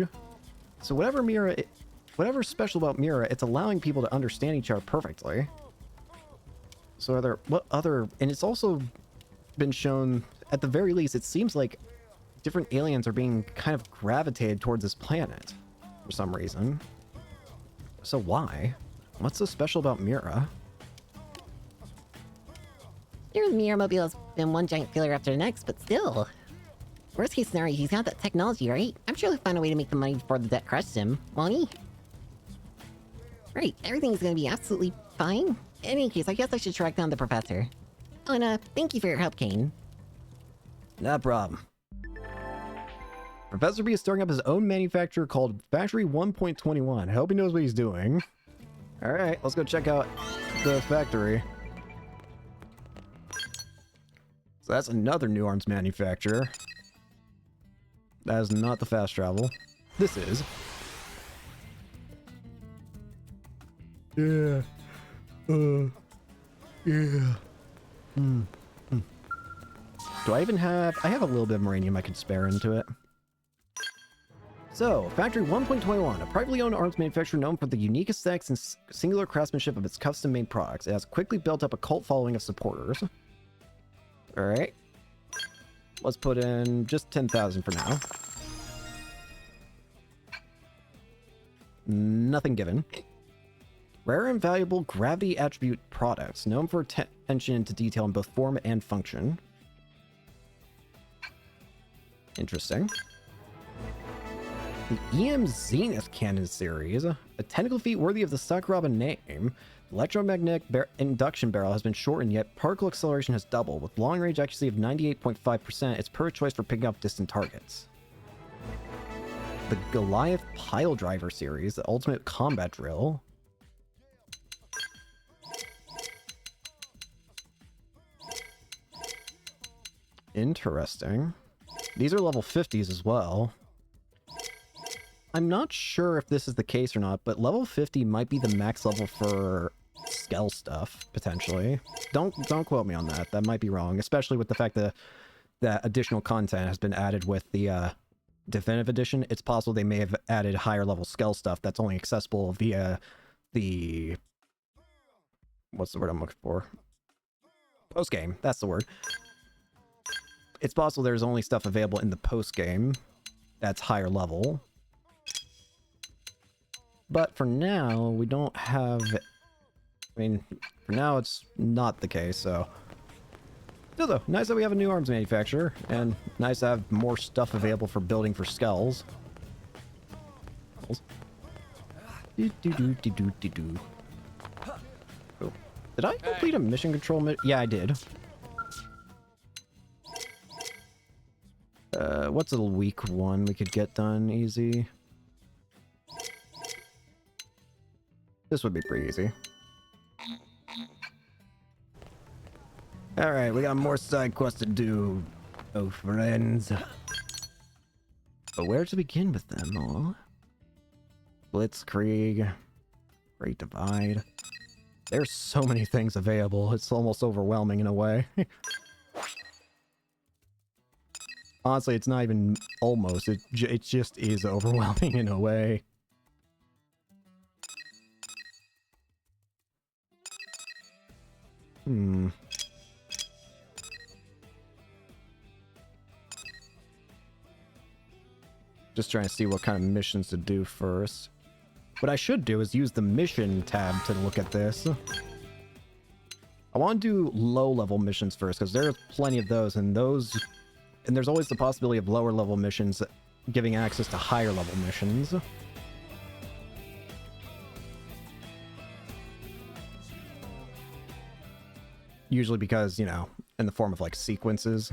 So whatever's special about Mira, it's allowing people to understand each other perfectly. So and it's also been shown, at the very least, it seems like different aliens are being kind of gravitated towards this planet for some reason. So why? What's so special about Mira? Your Miramobile's been one giant failure after the next, but still. Worst case scenario, he's got that technology, right? I'm sure he'll find a way to make the money before the debt crushes him, won't he? Right, everything's gonna be absolutely fine. In any case, I guess I should track down the professor. Oh, and thank you for your help, Kane. No problem. Professor B is starting up his own manufacturer called Factory 1.21. I hope he knows what he's doing. Alright, let's go check out the factory. So that's another new arms manufacturer. That is not the fast travel. This is. Yeah. Yeah. Do I even have... I have a little bit of uranium I can spare into it. So, Factory 1.21, a privately owned arms manufacturer known for the unique aesthetics and singular craftsmanship of its custom-made products. It has quickly built up a cult following of supporters. Alright. Let's put in just 10,000 for now. Nothing given. Rare and valuable gravity attribute products, known for attention to detail in both form and function. Interesting. The EM Zenith Cannon series, a technical feat worthy of the Sakuraba name. The electromagnetic induction barrel has been shortened, yet particle acceleration has doubled. With long-range accuracy of 98.5%, it's per choice for picking up distant targets. The Goliath Pile Driver series, the ultimate combat drill. Interesting. These are level 50s as well. I'm not sure if this is the case or not, but level 50 might be the max level for Skell stuff, potentially. Don't quote me on that. That might be wrong, especially with the fact that additional content has been added with the Definitive Edition. It's possible they may have added higher level Skell stuff that's only accessible via the... What's the word I'm looking for? Post-game, that's the word. It's possible there's only stuff available in the post-game that's higher level. But for now, we don't have... I mean, for now it's not the case, so... Still though, nice that we have a new arms manufacturer, and nice to have more stuff available for building for Skells. Do-do-do-do-do-do-do. Oh. Did I complete a mission control Yeah, I did. What's a weak one we could get done easy? This would be pretty easy. Alright, we got more side quests to do, oh friends. But where to begin with them all? Blitzkrieg, Great Divide. There's so many things available, it's almost overwhelming in a way. Honestly, it's not even almost, it just is overwhelming in a way. Just trying to see what kind of missions to do first. What I should do is use the mission tab to look at this. I want to do low-level missions first, because there are plenty of those, and there's always the possibility of lower-level missions giving access to higher-level missions. Usually because, you know, in the form of, like, sequences.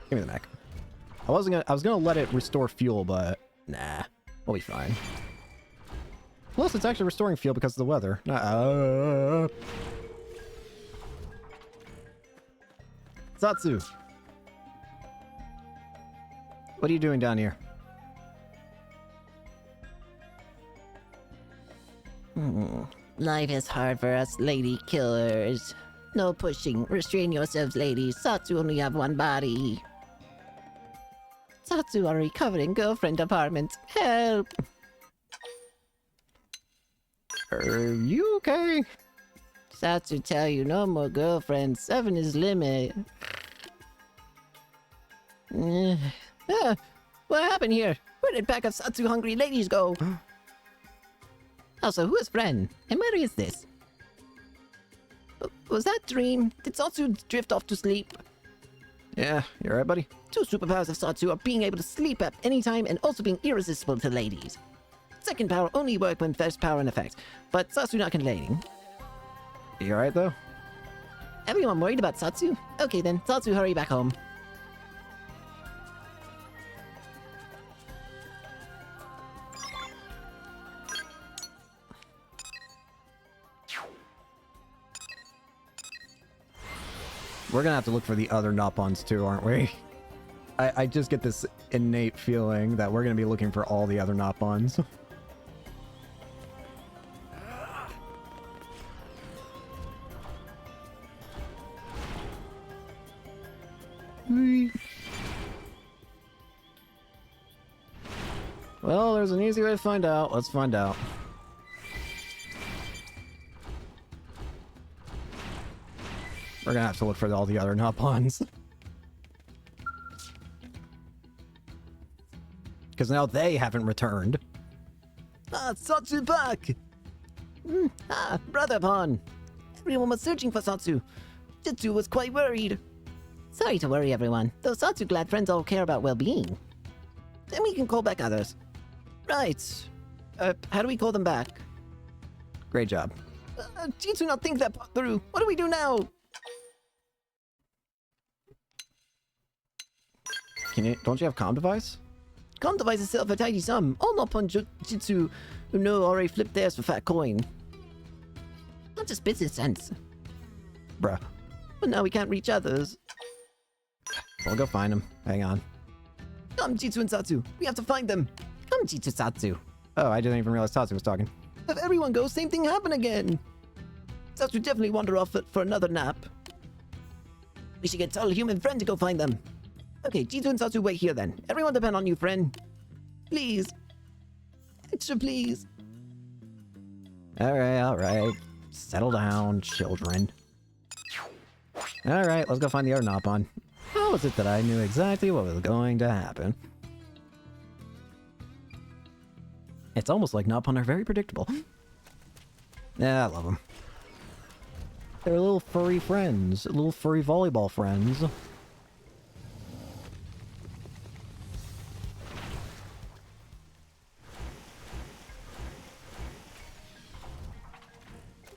Give me the mech. I was gonna let it restore fuel, but nah, we'll be fine. Plus, it's actually restoring fuel because of the weather. Satsu, what are you doing down here? Life is hard for us lady killers. No pushing. Restrain yourselves, ladies. Satsu only have one body. Satsu are recovering girlfriend apartment. Help! Are you okay? Satsu tell you no more girlfriends. 7 is limit. What happened here? Where did pack of Satsu hungry ladies go? Also, who is friend? And where is this? Was that dream? Did Satsu drift off to sleep? Yeah, you alright, buddy? 2 superpowers of Satsu are being able to sleep at any time and also being irresistible to ladies. Second power only work when first power in effect, but Satsu not complaining. You alright, though? Everyone worried about Satsu? Okay then, Satsu hurry back home. We're gonna have to look for the other Nopons too, aren't we? I just get this innate feeling that we're gonna be looking for all the other Nopons. Well, there's an easy way to find out. Let's find out. We're gonna have to look for all the other Nopons. Because now they haven't returned. Ah, Satsu back! Brother Pon. Everyone was searching for Satsu. Jitsu was quite worried. Sorry to worry everyone, though Satsu glad friends all care about well-being. Then we can call back others. Right. How do we call them back? Great job. Jitsu not think that through. What do we do now? Don't you have comm device? Comm device is self a tidy sum. All Nippon Jitsu who know already flipped theirs for fat coin. Not just business sense. Bruh. But now we can't reach others. We'll go find them. Hang on. Come, Jitsu and Satsu. We have to find them. Come, Jitsu Satsu. Oh, I didn't even realize Tatsu was talking. If everyone goes, same thing happen again. Satsu definitely wander off for another nap. We should get tall human friend to go find them. Okay, Jitsu and Satsu wait here then. Everyone depend on you, friend. Please. Extra please. Alright. Settle down, children. Alright, let's go find the other Nopon. How was it that I knew exactly what was going to happen? It's almost like Nopon are very predictable. Yeah, I love them. They're little furry friends. Little furry volleyball friends.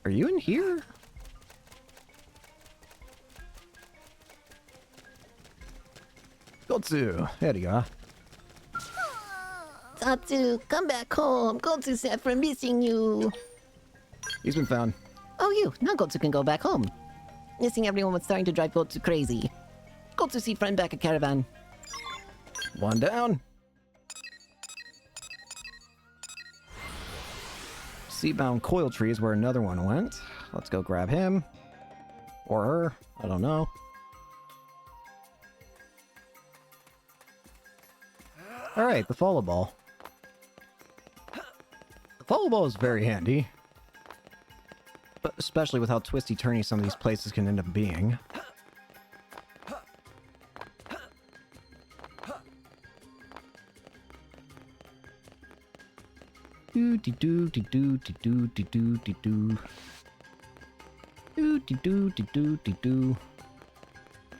Are you in here? Gotsu, there you are. Satsu, come back home. Gotsu said for missing you. He's been found. Oh, you. Now Gotsu can go back home. Missing everyone was starting to drive Gotsu crazy. Gotsu see friend back at caravan. One down. Seabound coil tree is where another one went. Let's go grab him. Or her. I don't know. Alright, the follow ball. The follow ball is very handy. But especially with how twisty-turny some of these places can end up being.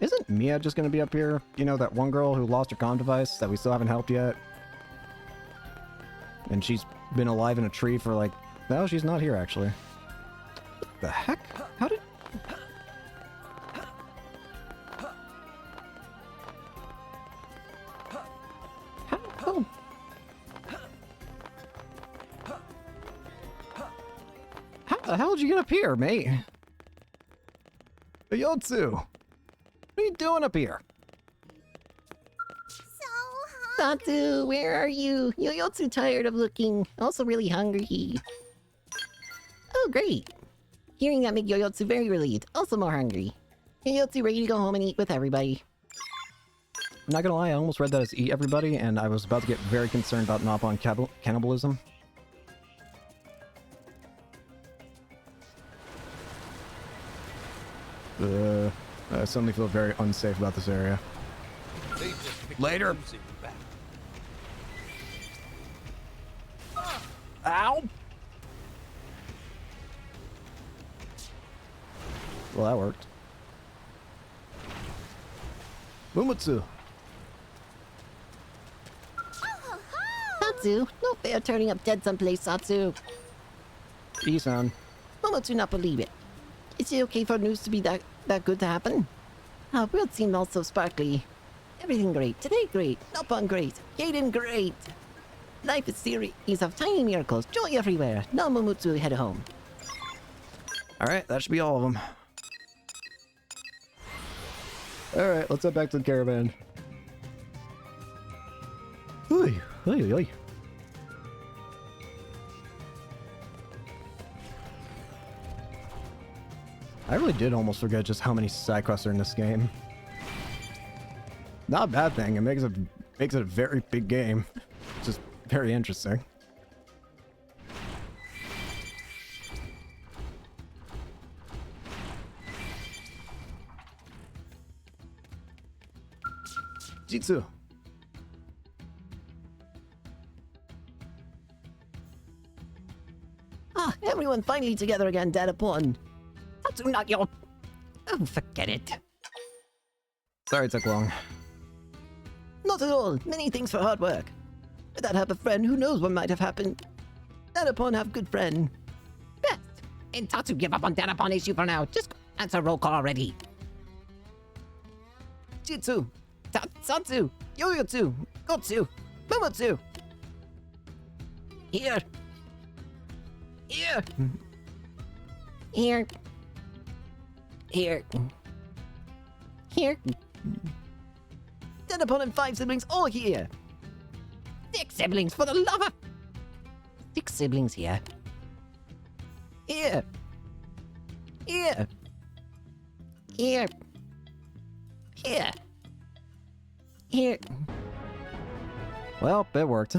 Isn't Mia just gonna be up here? You know, that one girl who lost her comm device that we still haven't helped yet? And she's been alive in a tree for like... No, she's not here actually. What the heck? How did... The hell did you get up here, mate? Yotsu! What are you doing up here? So Tatsu, where are you? Yo-Yotsu tired of looking. Also really hungry. Oh, great. Hearing that make Yo-Yotsu very relieved. Also more hungry. Yo-Yotsu ready to go home and eat with everybody. I'm not gonna lie, I almost read that as eat everybody, and I was about to get very concerned about Nopon cannibalism. I suddenly feel very unsafe about this area. They just picked Later. a losing battle. Ow! Well, that worked. Mumutsu! Tatsu, no fair turning up dead someplace, Tatsu. Isan. Momotsu not believe it. Is it okay for news to be that good to happen? Our world seemed all so sparkly. Everything great. Today great. Nopon great. Caden great. Life is series of tiny miracles. Joy everywhere. Now Momotsu head home. Alright, that should be all of them. Alright, let's head back to the caravan. Oy, oy, oy. I really did almost forget just how many side quests are in this game. Not a bad thing. It makes it a very big game. It's just very interesting. Jitsu! Ah, everyone finally together again, Dad upon. Tatsu not your... Oh, forget it. Sorry it took long. Not at all. Many thanks for hard work. Without help of friend, who knows what might have happened. Dad upon have good friend. Best. And Tatsu give up on Dad upon issue for now. Just answer roll call already. Jitsu. Tatsu. Yo-Yotsu. Gotsu. Momotsu. Here. Here. Here. Here. Here. Dead upon and 5 siblings all here. 6 siblings for the love of... 6 siblings here. Here. Here. Here. Here. Here. Well, it worked.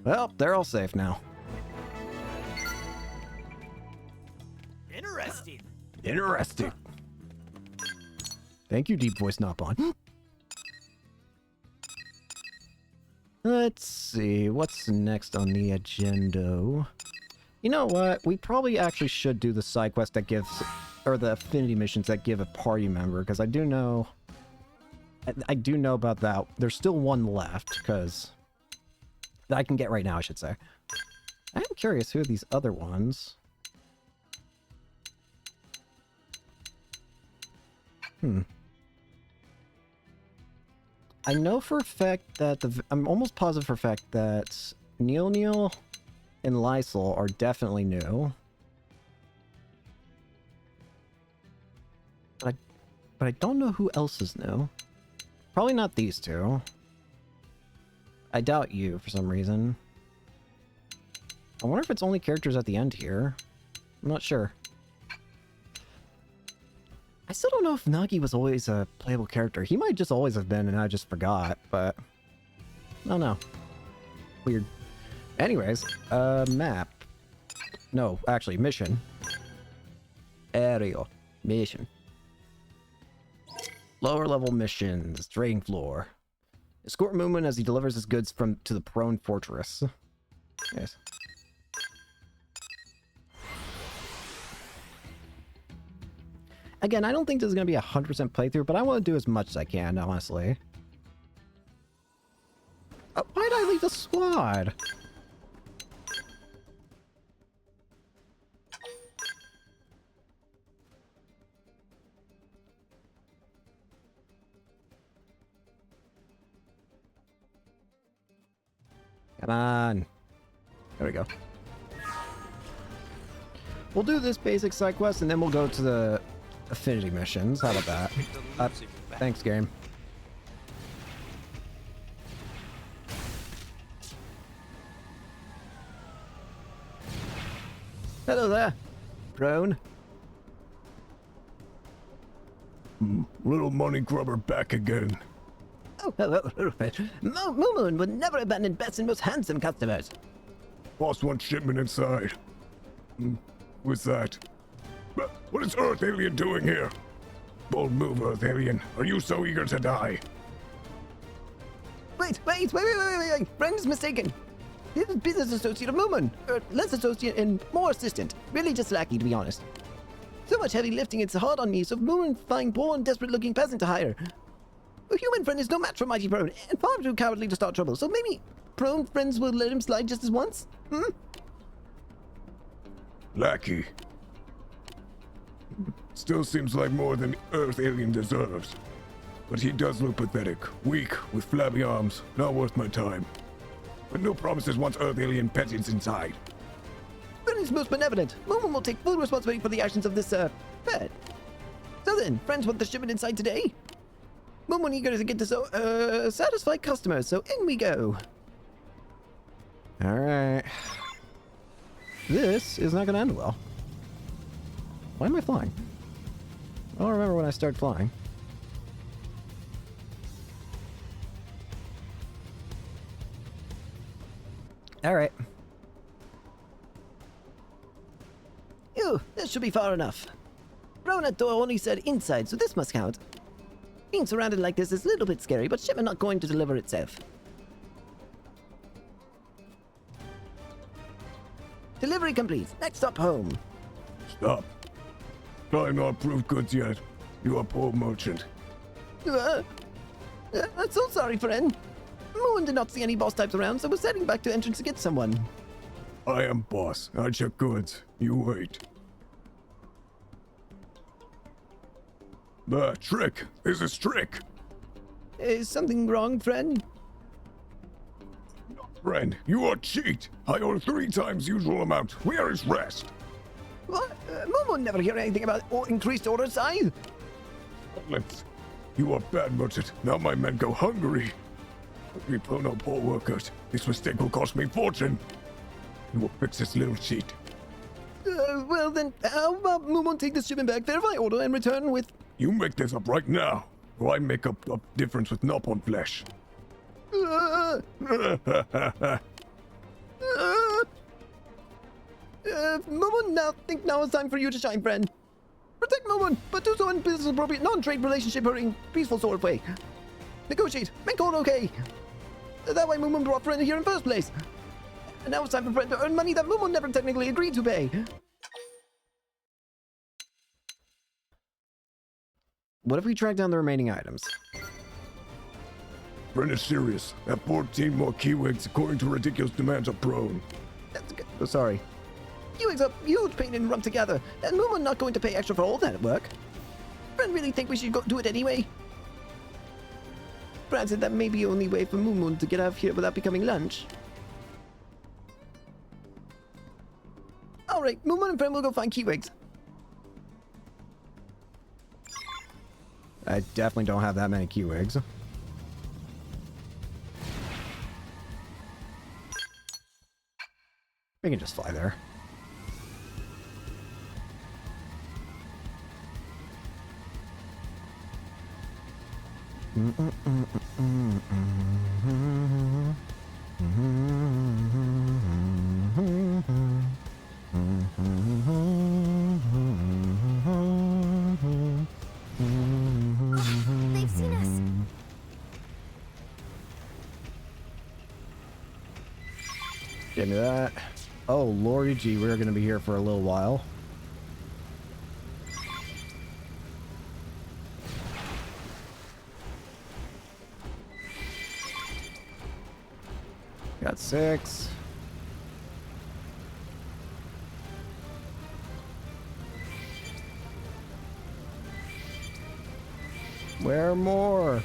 Well, they're all safe now. Interesting. Interesting. Thank you, Deep Voice Nopon. Let's see, what's next on the agenda? You know what? We probably actually should do the side quest that gives, or the affinity missions that give a party member, because I do know about that. There's still one left, because that I can get right now, I should say. I'm curious who are these other ones. I know for a fact that I'm almost positive for a fact that Neil and Lysol are definitely new. But I don't know who else is new. Probably not these two. I doubt you for some reason. I wonder if it's only characters at the end here. I'm not sure. I still don't know if Nagi was always a playable character. He might just always have been and I just forgot, but... I don't know. Weird. Anyways, map. No, actually, mission. Aerial. Mission. Lower level missions. Drain floor. Escort Moomin as he delivers his goods to the prone fortress. Yes. Again, I don't think this is going to be a 100% playthrough, but I want to do as much as I can, honestly. Why did I leave the squad? Come on. There we go. We'll do this basic side quest, and then we'll go to the affinity missions. How about that? Thanks, game. Hello there, Prone. Little money grubber back again. Oh, hello, Moon would never abandon best and most handsome customers. Boss wants shipment inside. What's that? What is Earth Alien doing here? Bold move, Earth Alien. Are you so eager to die? Wait. Friend's mistaken. This is business associate of Moomin. Less associate and more assistant. Really just lackey, to be honest. So much heavy lifting, it's hard on me, so Moomin find poor and desperate-looking peasant to hire. A human friend is no match for mighty Prone, and far too cowardly to start trouble, so maybe Prone friends will let him slide just as once? Lackey. Still seems like more than Earth Alien deserves. But he does look pathetic, weak, with flabby arms, not worth my time. But no promises once Earth Alien peasants inside. Friend is most benevolent. Moomin will take full responsibility for the actions of this, pet. So then, friends want the shipment inside today? Moomin eager to get to satisfy customers, so in we go. Alright. This is not going to end well. Why am I flying? I don't remember when I started flying. Alright. Ew, this should be far enough. Ronut door only said inside, so this must count. Being surrounded like this is a little bit scary, but shipment not going to deliver itself. Delivery complete. Next stop home. Stop. I'm not approved goods yet. You are poor merchant. I'm so sorry, friend. Moon did not see any boss types around, so we're heading back to entrance to get someone. I am boss. I check goods. You wait. Trick. This is trick. Is something wrong, friend? Friend, you are cheat. I owe 3 times usual amount. Where is rest? What? Momo never hear anything about increased order size. You are bad merchant. Now my men go hungry. We no poor workers. This mistake will cost me fortune. You will fix this little cheat. Well then, how about Momo take this shipment back, verify order, and return with... You make this up right now, or I make up the difference with Nopon flesh. Momo, now is time for you to shine, friend. Protect Momo, but do so in business-appropriate, non-trade relationship or in peaceful sort of way. Negotiate, make all okay. That way Momo brought friend here in first place. And now it's time for friend to earn money that Momo never technically agreed to pay. What if we track down the remaining items? Friend is serious. Have 14 more keywigs according to ridiculous demands of Prone. That's good. Oh, sorry. Keywigs are huge pain in rum together, and Momo not going to pay extra for all that work. Friend really think we should go do it anyway? Brad said that may be the only way for Moon to get out of here without becoming lunch. Alright, Moon and friend will go find keywigs. I definitely don't have that many keywigs. We can just fly there. They've seen us. Give me that. Oh, Lori G, we're going to be here for a little while. Got 6. Where more?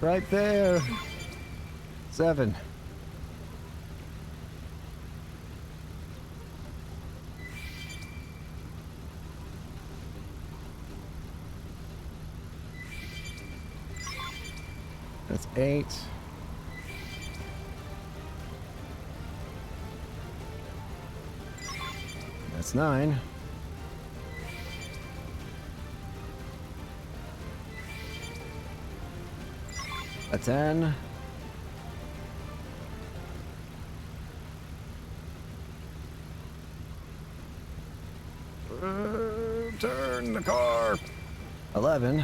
Right there. 7. That's 8. That's 9. A 10. Turn the car. 11.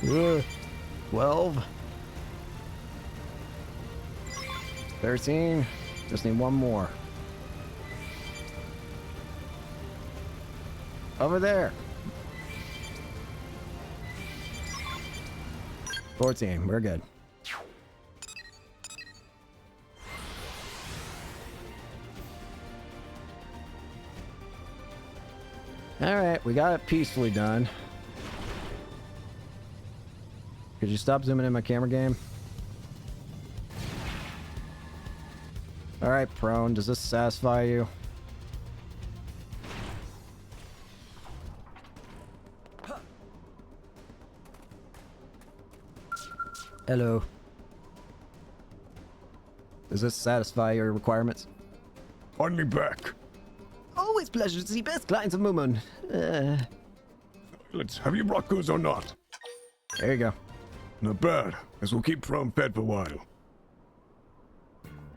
Ugh. 12. 13. Just need one more. Over there. 14. We're good. Alright, we got it peacefully done. Could you stop zooming in my camera game? Alright, prone, does this satisfy you? Hello. Does this satisfy your requirements? Finally back. Always pleasure to see best clients of Mumun. Have you brought goods or not? There you go. Not bad, as we'll keep Prone fed for a while.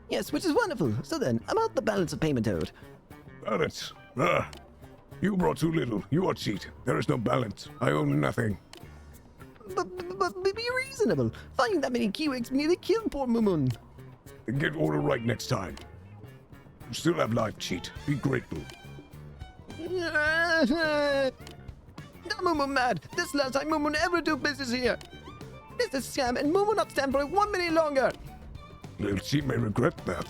Yes, which is wonderful. So then, about the balance of payment owed. Balance? You brought too little. You are cheat. There is no balance. I own nothing. But be reasonable. Finding that many keywigs nearly killed poor Mumun. Get order right next time. You still have life, cheat. Be grateful. Not Mumun mad. This last time Mumun ever do business here. This is a scam and Mumun not stand for it 1 minute longer. Little cheat may regret that.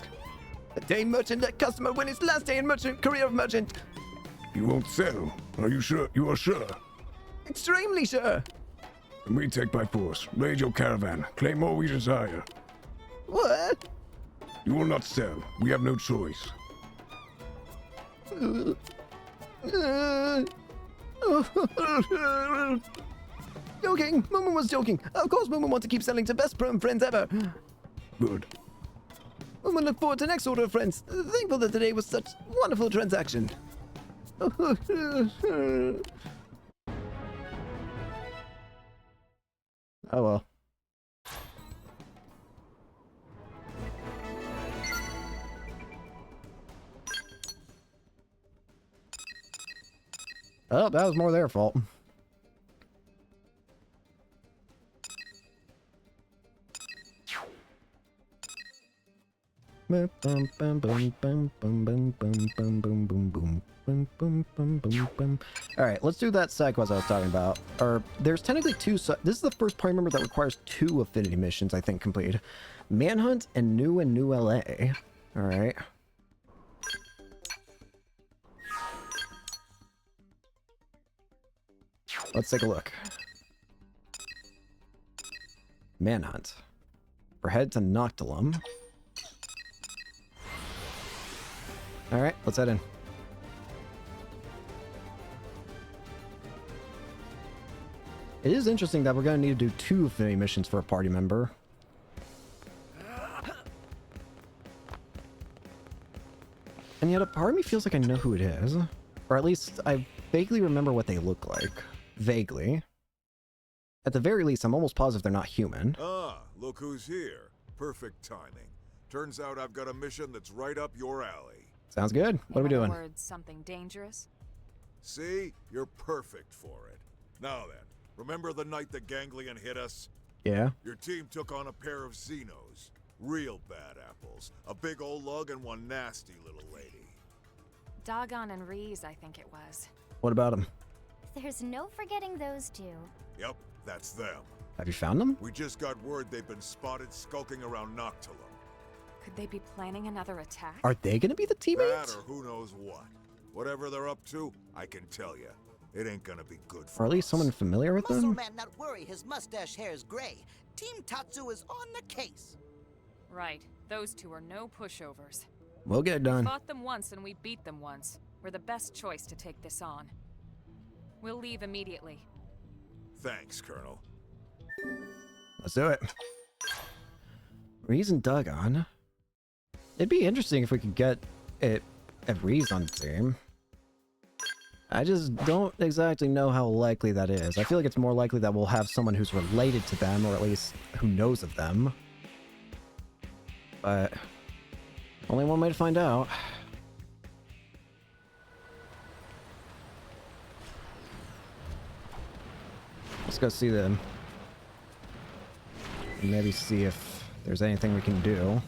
A day merchant let customer win his last day in merchant career of merchant. You won't sell. Are you sure? You are sure? Extremely sure. Then we take by force. Raid your caravan. Claim all we desire. What? You will not sell. We have no choice. Joking. Mumun was joking. Of course Mumun wants to keep selling to best prone friends ever. Good. Mumun look forward to next order of friends. Thankful that today was such wonderful transaction. Oh well. Oh, that was more their fault. Alright, let's do that side quest I was talking about. Or, there's technically two. This is the first party member that requires 2 affinity missions, I think, completed. Manhunt and New LA. Alright. Let's take a look. Manhunt. We're headed to Noctilum. Alright, let's head in. It is interesting that we're going to need to do 2 affinity missions for a party member. And yet a part of me feels like I know who it is. Or at least I vaguely remember what they look like. Vaguely. At the very least, I'm almost positive they're not human. Ah, look who's here. Perfect timing. Turns out I've got a mission that's right up your alley. Sounds good. What are we doing? In other words, something dangerous? See? You're perfect for it. Now then, remember the night the Ganglion hit us? Yeah. Your team took on a pair of Xenos. Real bad apples. A big old lug and one nasty little lady. Doggone and Reese, I think it was. What about them? There's no forgetting those 2. Yep, that's them. Have you found them? We just got word they've been spotted skulking around Noctilum. Could they be planning another attack? Are they going to be the That teammates? or who knows what. Whatever they're up to, I can tell you, it ain't gonna be good for Or at least us. someone familiar with Muscle them? Man not worry, his mustache hair's gray. Team Tatsu is on the case. Right. Those two are no pushovers. We'll get it done. Fought them once and we beat them once. We're the best choice to take this on. We'll leave immediately. Thanks, Colonel. Let's do it. Reese and Dugon. It'd be interesting if we could get it at Reese on the team. I just don't exactly know how likely that is. I feel like it's more likely that we'll have someone who's related to them, or at least who knows of them. But only one way to find out. Let's go see them. And maybe see if there's anything we can do.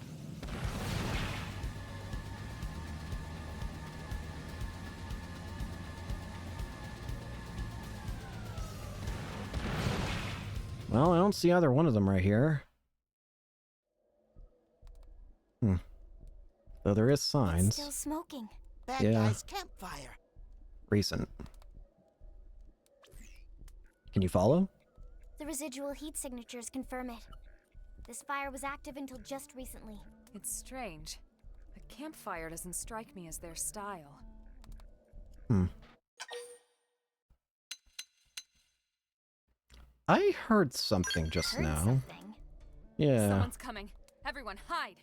Well, I don't see either one of them right here. Though there is signs. Still smoking. Bad Yeah. guy's campfire. Recent. Can you follow? The residual heat signatures confirm it. This fire was active until just recently. It's strange. A campfire doesn't strike me as their style. I heard something just Heard now. something. Yeah. Someone's coming. Everyone, hide!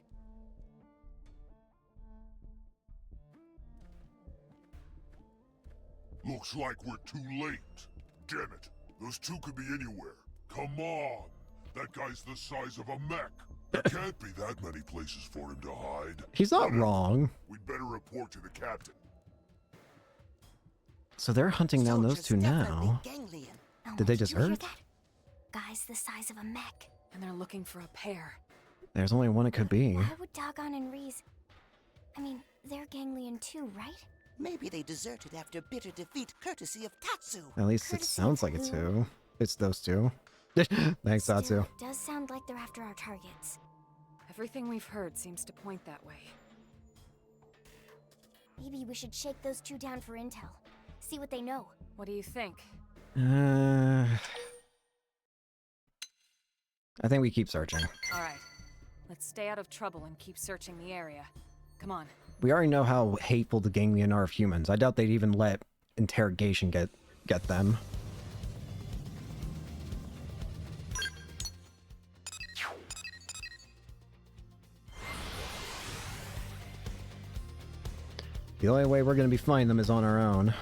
Looks like we're too late. Damn it. Those two could be anywhere. Come on. That guy's the size of a mech. There can't be that many places for him to hide. He's not Whatever. wrong. We'd better report to the captain. So they're hunting down those Soldiers two definitely now. ganglion. Oh, Did they just you hear hurt? that? Guys the size of a mech. And they're looking for a pair. There's only one it could be. Why would Dogon and Reese... I mean, they're ganglion too, right? Maybe they deserted after bitter defeat courtesy of Tatsu. At least it Courtesy sounds of like it who? too. It's those two. Thanks, Still, Tatsu. it does sound like they're after our targets. Everything we've heard seems to point that way. Maybe we should shake those two down for intel. See what they know. What do you think? I think we keep searching. Alright. Let's stay out of trouble and keep searching the area. Come on. We already know how hateful the ganglion are of humans. I doubt they'd even let interrogation get them. The only way we're going to be finding them is on our own.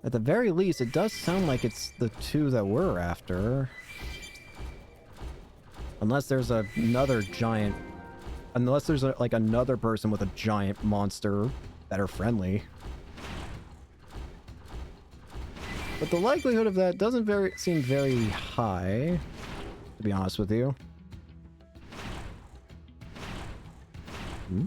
At the very least, it does sound like it's the two that we're after. Unless there's another giant... Unless there's like another person with a giant monster that are friendly. But the likelihood of that doesn't seem very high, to be honest with you. Hmm?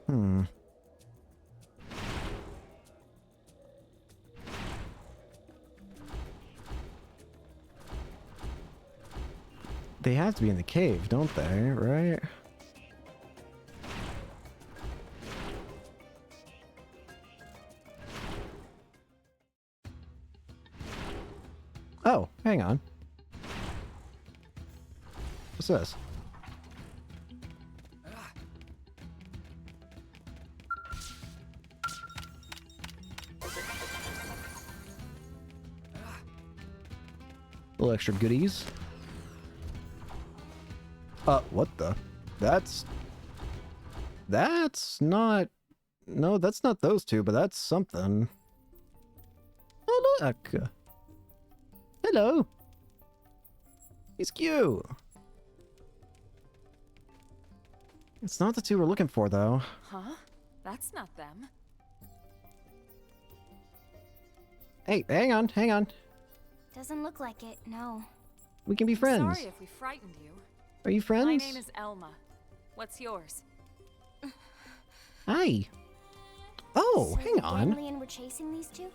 Hmm. They have to be in the cave, don't they? Right? Oh, hang on. What's this? Little extra goodies. What the? That's not... No, that's not those two, but that's something. Oh, look! Hello! He's cute! It's not the two we're looking for, though. Huh? That's not them. Hey, hang on, hang on. Doesn't look like it, no. We can be friends. Sorry if we frightened you. Are you friends? My name is Elma. What's yours? Hi. Oh, So hang the on. Ganglion were chasing these two?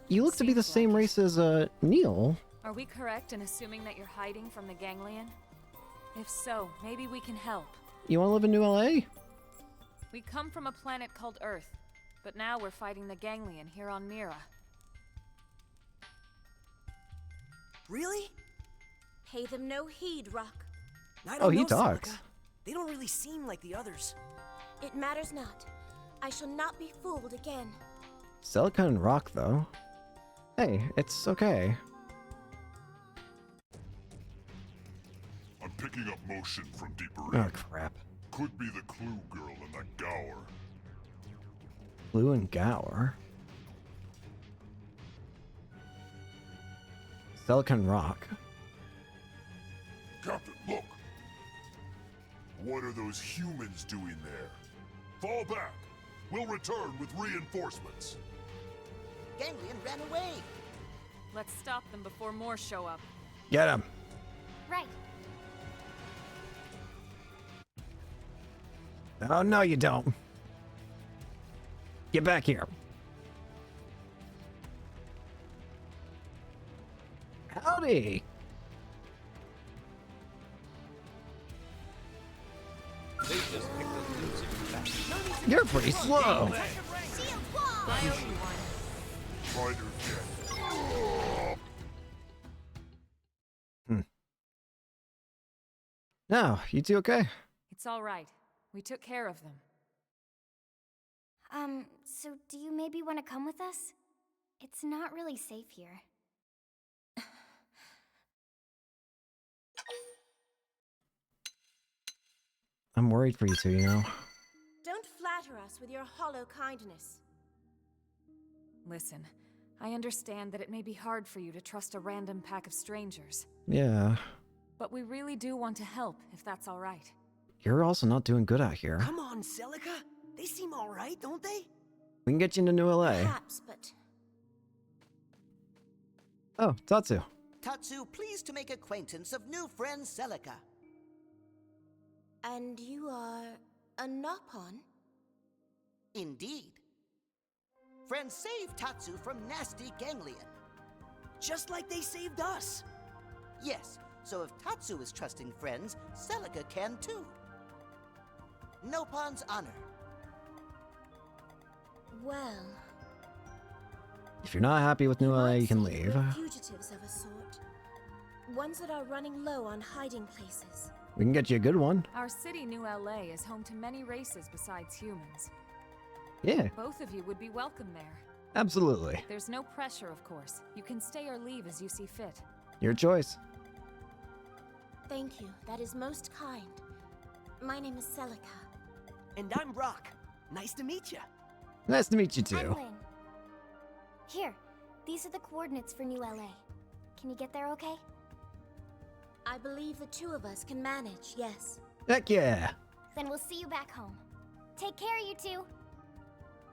You look to be the Seems same like race as, Neil. Are we correct in assuming that you're hiding from the Ganglion? If so, maybe we can help. You wanna live in New LA? We come from a planet called Earth, but now we're fighting the Ganglion here on Mira. Really? Pay them no heed, Rock. I Oh, don't he know, talks. Celica. They don't really seem like the others. It matters not. I shall not be fooled again. Celica and Rock, though. Hey, it's okay. I'm picking up motion from deeper Oh, in. crap. Could be the Clue girl and that Gower. Blue and Gower. Celica and Rock. Captain, look! What are those humans doing there? Fall back! We'll return with reinforcements. Ganglion ran away. Let's stop them before more show up. Get him. Right. Oh, no, you don't. Get back here. Howdy. You're pretty slow. Try to get. No, you two okay? It's all right. We took care of them. So do you maybe want to come with us? It's not really safe here. I'm worried for you two, you know. Don't flatter us with your hollow kindness. Listen, I understand that it may be hard for you to trust a random pack of strangers, Yeah. but we really do want to help, if that's all right. You're also not doing good out here. Come on, Celica. They seem alright, don't they? We can get you into New LA. Perhaps, but Oh, Tatsu. Tatsu, pleased to make acquaintance of new friend Celica. and you are a Nopon? Indeed. Friends saved Tatsu from nasty Ganglion. Just like they saved us. Yes, so if Tatsu is trusting friends, Celica can too. Nopon's honor. Well, If you're not happy with New LA, you can leave. we're fugitives of a sort. Ones that are running low on hiding places. We can get you a good one. Our city, New LA, is home to many races besides humans. Yeah, Both of you would be welcome there. absolutely. There's no pressure, of course. You can stay or leave as you see fit. Your choice. Thank you, that is most kind. My name is Celica. And I'm Rock. Nice to meet you. Nice to meet you I'm too. Lynn. Here, these are the coordinates for New LA. Can you get there okay? I believe the two of us can manage, yes. Heck yeah. Then we'll see you back home. Take care, you two.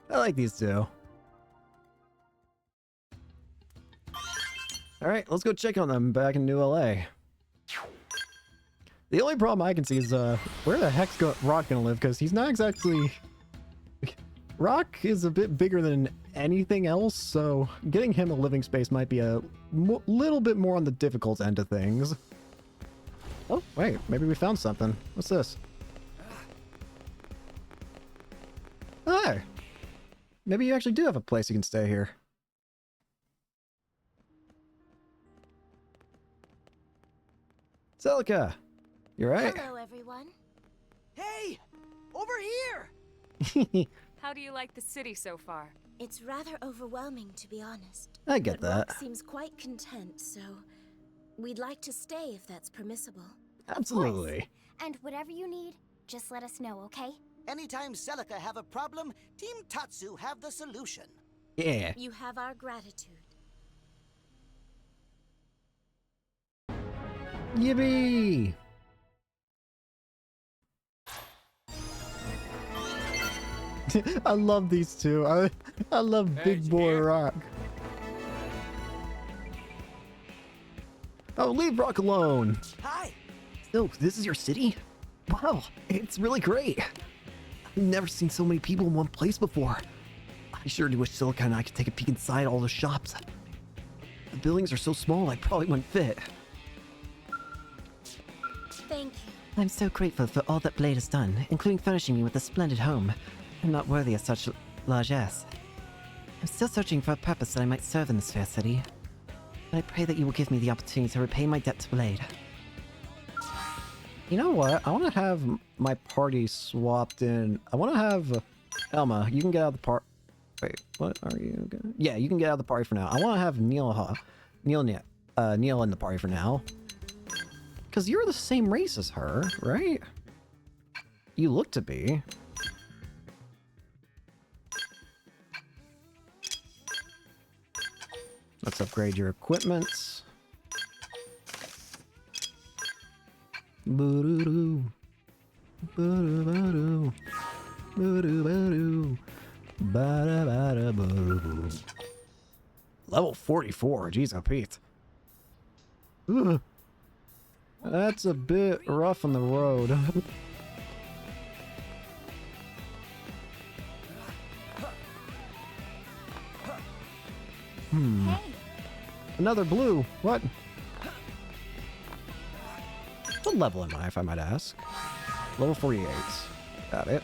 I like these two. Alright, let's go check on them back in New LA. The only problem I can see is, where the heck's Rock gonna live? Because he's not exactly... Rock is a bit bigger than anything else, so getting him a living space might be a little bit more on the difficult end of things. Oh, wait, maybe we found something. What's this? Hi! Maybe you actually do have a place you can stay here. Celica! You right? Hello, everyone. Hey! Over here! How do you like the city so far? It's rather overwhelming, to be honest. I get But that. Rock seems quite content, so we'd like to stay if that's permissible. Absolutely. And whatever you need, just let us know, okay? Anytime Celica have a problem, Team Tatsu have the solution. Yeah. You have our gratitude. Yippee! I love these two. I love Big Boy Rock. Oh, leave Rock alone! Hi. So, this is your city? Wow, it's really great. I've never seen so many people in one place before. I sure do wish Silica and I could take a peek inside all the shops. The buildings are so small I probably wouldn't fit. Thank you. I'm so grateful for all that Blade has done, including furnishing me with a splendid home. I'm not worthy of such largesse. I'm still searching for a purpose that I might serve in this fair city. But I pray that you will give me the opportunity to repay my debt to Blade. You know what? I want to have my party swapped in. I want to have Elma. You can get out of the party. Wait, what are you gonna? Yeah, you can get out of the party for now. I want to have Neil in the party for now. Because you're the same race as her, right? You look to be. Let's upgrade your equipment. Boo-doo-doo. Boo-doo-ba-doo. Boo-doo-ba-doo. Ba-da-ba-da-boo. Level 44, jeez, oh Pete. Ugh. That's a bit rough on the road. Hey, Another blue. What? What level am I, if I might ask? Level 48. Got it.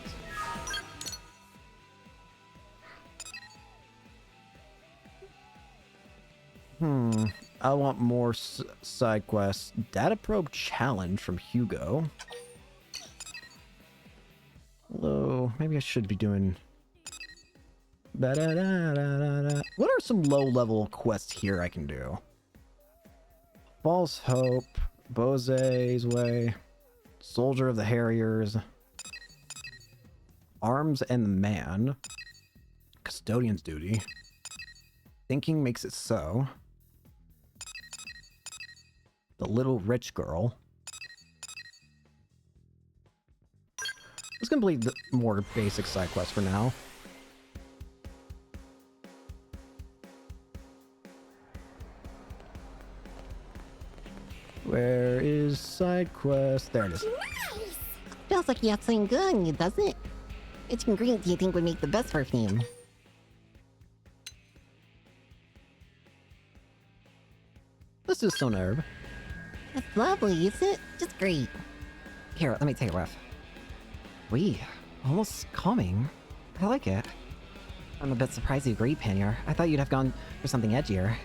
I want more side quests. Data probe challenge from Hugo. Although, maybe I should be doing... Ba-da-da-da-da-da. What are some low-level quests here I can do? False Hope, Bose's Way, Soldier of the Harriers, Arms and the Man, Custodian's Duty, Thinking Makes It So, The Little Rich Girl. Let's complete the more basic side quests for now. Where is side quest? There it is. Nice! Smells like you have something good on you, doesn't it? Which ingredient do you think would make the best perfume? Let's do Stone Herb. That's lovely, isn't it? Just great. Here, let me take a whiff. Wee, almost calming. I like it. I'm a bit surprised you agreed, Panier. I thought you'd have gone for something edgier.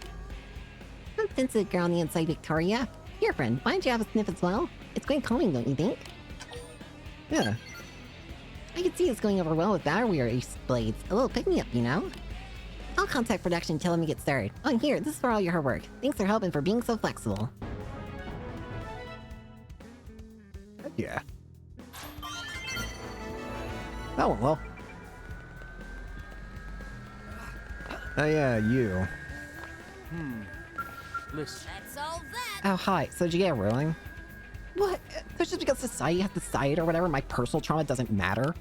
I'm a sensitive girl on the inside, Victoria. Here, friend, why don't you have a sniff as well? It's quite calming, don't you think? Yeah. I can see it's going over well with our weary blades. A little pick-me-up, you know? I'll contact production and tell them to get started. Oh, and here, this is for all your hard work. Thanks for helping for being so flexible. Yeah. That went well. Oh yeah, you. Listen. let's solve that. Oh hi, so did you get a ruling? What? That's just because society has decided or whatever, my personal trauma doesn't matter?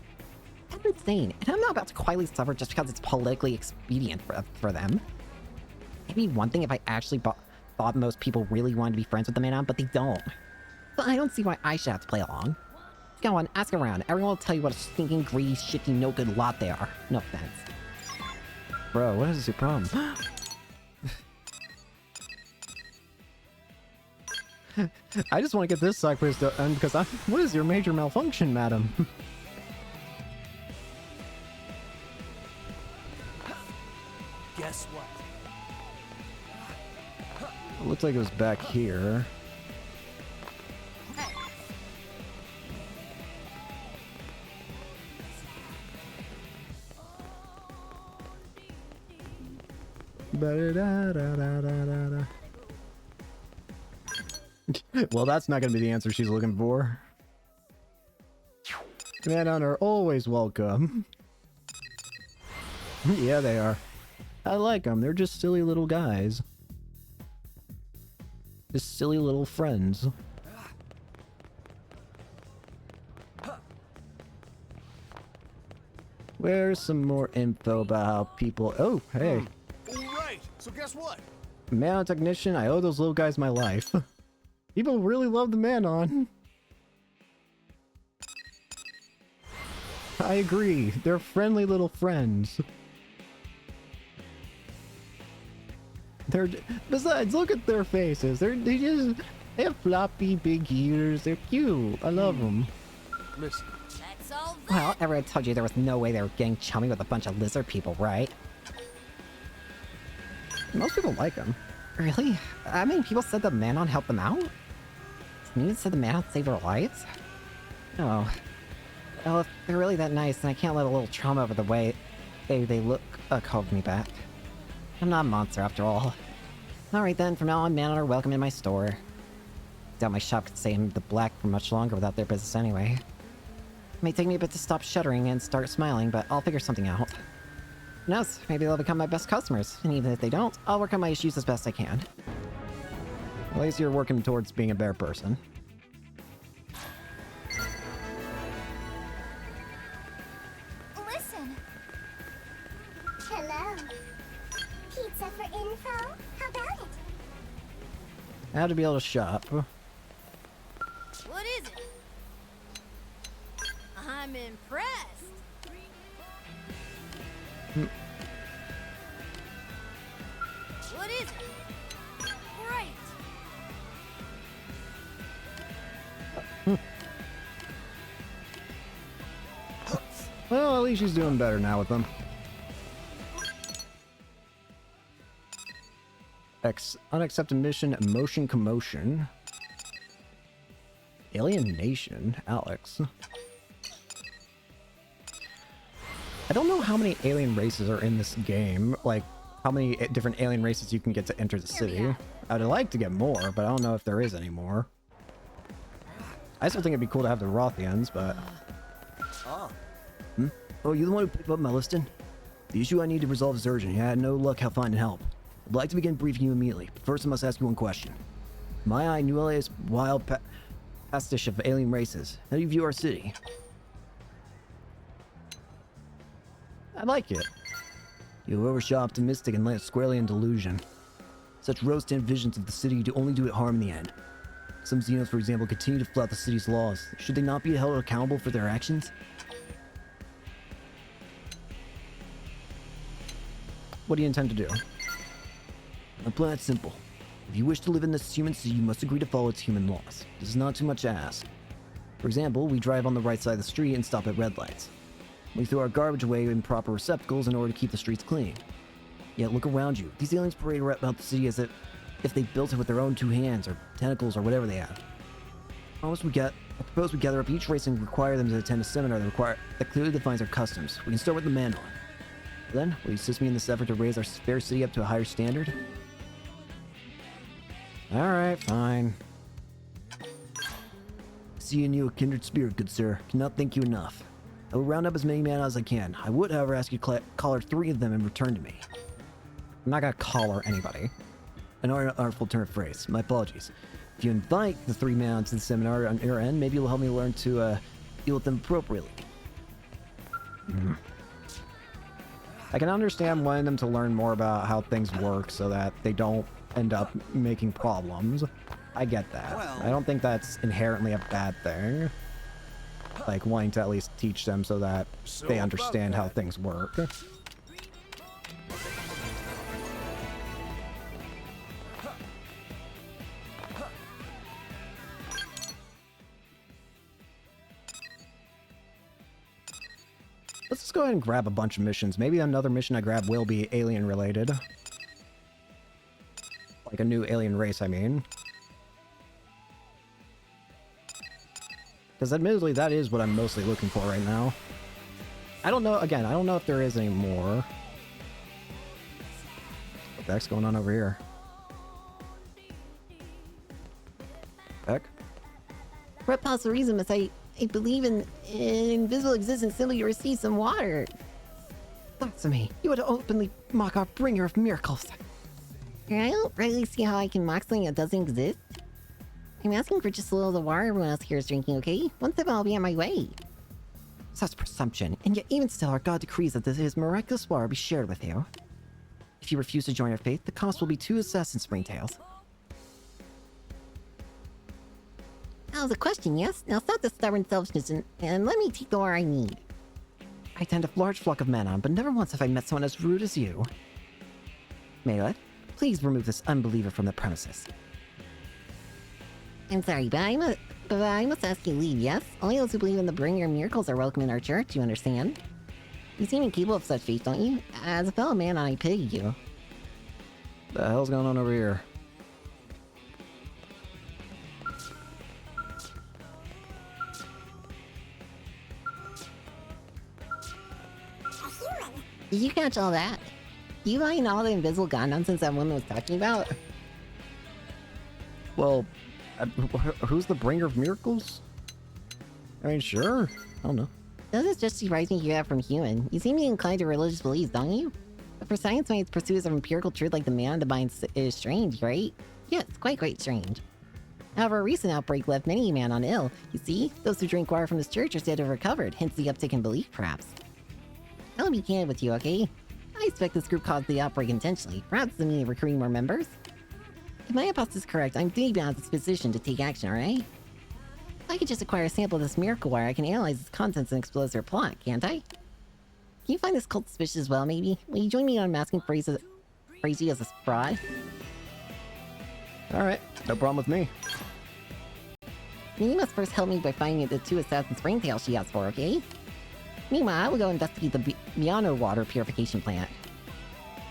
That's insane, and I'm not about to quietly suffer just because it's politically expedient for them. It'd be one thing if I actually thought most people really wanted to be friends with the man, but they don't. So I don't see why I should have to play along. Go on, ask around. Everyone will tell you what a stinking, greedy, shitty, no-good lot they are. No offense. Bro, what is your problem? I just want to get this side quest done because what is your major malfunction, madam? Guess what? It looks like it was back here. Well, that's not going to be the answer she's looking for. Man are always welcome. Yeah, they are. I like them. They're just silly little guys. Just silly little friends. Where's some more info about how people... Oh, hey. All right, so guess what? Man technician, I owe those little guys my life. People really love the Manon. I agree. They're friendly little friends. Besides, look at their faces. They have floppy big ears. They're cute. I love them. Listen. Well, everyone told you there was no way they were getting chummy with a bunch of lizard people, right? Most people like them. Really? I mean, people said the Manon helped them out? You said the Manon saved their lives? Oh. Well, if they're really that nice, then I can't let a little trauma over the way they look hold me back. I'm not a monster after all. Alright then, from now on, Manon are welcome in my store. Doubt my shop could stay in the black for much longer without their business anyway. It may take me a bit to stop shuddering and start smiling, but I'll figure something out. Who knows? Maybe they'll become my best customers, and even if they don't, I'll work on my issues as best I can. At least you're working towards being a better person. Listen. Hello. Pizza for info? How about it? How to be able to shop. What is it? I'm impressed. What is it? Great. Well, at least she's doing better now with them. Unaccepted mission, emotion commotion. Alienation, Alex. I don't know how many alien races are in this game. Like, how many different alien races you can get to enter the city. I'd like to get more, but I don't know if there is any more. I still think it'd be cool to have the Rothians, but... Oh, you the one who picked up my listing? The issue I need to resolve is urgent. I had no luck finding help. I'd like to begin briefing you immediately, but first I must ask you one question. My eye, New LA's wild pastiche of alien races. How do you view our city? I like it. You're overshot optimistic and land squarely in delusion. Such rose-tinted visions of the city do only do it harm in the end. Some Xenos, for example, continue to flout the city's laws. Should they not be held accountable for their actions? What do you intend to do? My plan is simple. If you wish to live in this human city, you must agree to follow its human laws. This is not too much to ask. For example, we drive on the right side of the street and stop at red lights. We throw our garbage away in proper receptacles in order to keep the streets clean. Yet look around you. These aliens parade about the city as if they built it with their own two hands, or tentacles, or whatever they have. I propose we gather up each race and require them to attend a seminar that clearly defines our customs. We can start with the Manon. Then, will you assist me in this effort to raise our fair city up to a higher standard? Alright, fine. See in you a kindred spirit, good sir. Cannot thank you enough. I will round up as many men as I can. I would, however, ask you to collar 3 of them and return to me. I'm not gonna collar anybody. An artful turn of phrase. My apologies. If you invite the 3 men to the seminar on your end, maybe you'll help me learn to deal with them appropriately. I can understand wanting them to learn more about how things work so that they don't end up making problems. I get that. Well, I don't think that's inherently a bad thing. Like, wanting to at least teach them so that they understand how things work. Let's just go ahead and grab a bunch of missions. Maybe another mission I grab will be alien related. Like a new alien race, I mean. Because admittedly, that is what I'm mostly looking for right now. I don't know, again, I don't know if there is any more. What the heck's going on over here? Heck? For possible reason, must I believe in invisible existence simply to receive some water. Blasphemy. You would openly mock our bringer of miracles. I don't really see how I can mock something that doesn't exist. I'm asking for just a little of the water everyone else here is drinking, okay? One sip and I'll be on my way. Such presumption, and yet even still our God decrees that this miraculous water be shared with you. If you refuse to join our faith, the cost will be 2 assassins' springtails. That was a question, yes? Now stop the stubborn selfishness and let me take the ore I need. I tend a large flock of men on, but never once have I met someone as rude as you. Melet, please remove this unbeliever from the premises. I'm sorry, but I must ask you to leave, yes? Only those who believe in the bringer of miracles are welcome in our church, you understand? You seem incapable of such faith, don't you? As a fellow man, I pity you. The hell's going on over here? Did you catch all that? You buying all the invisible god nonsense that woman was talking about? Well, who's the bringer of miracles? I mean, sure. I don't know. Doesn't just surprise me to hear that from human. You seem to be inclined to religious beliefs, don't you? But for science-minded pursuits of empirical truth like the man divine is strange, right? Yes, quite strange. However, a recent outbreak left many men on ill. You see, those who drink water from this church are said to have recovered, hence the uptick in belief, perhaps. I'll be candid with you, okay? I expect this group caused the outbreak intentionally, perhaps the means of recruiting more members. If my hypothesis is correct, I'm deep beyond this position to take action, alright? If I could just acquire a sample of this miracle wire, I can analyze its contents and expose their plot, can't I? Can you find this cult suspicious as well, maybe? Will you join me on masking Frazee as a fraud? Alright, no problem with me. Then you must first help me by finding the 2 assassin springtails she asked for, okay? Meanwhile, I will go investigate the Biano water purification plant.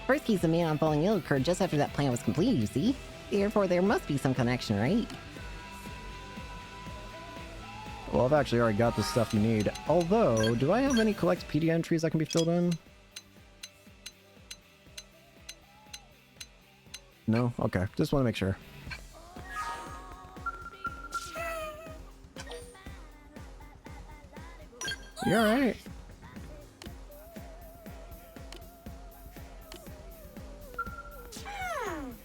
First case of man on falling ill occurred just after that plant was completed, you see? Therefore, there must be some connection, right? Well, I've actually already got the stuff you need. Although, do I have any Collectopedia entries that can be filled in? No? Okay, just want to make sure. You alright?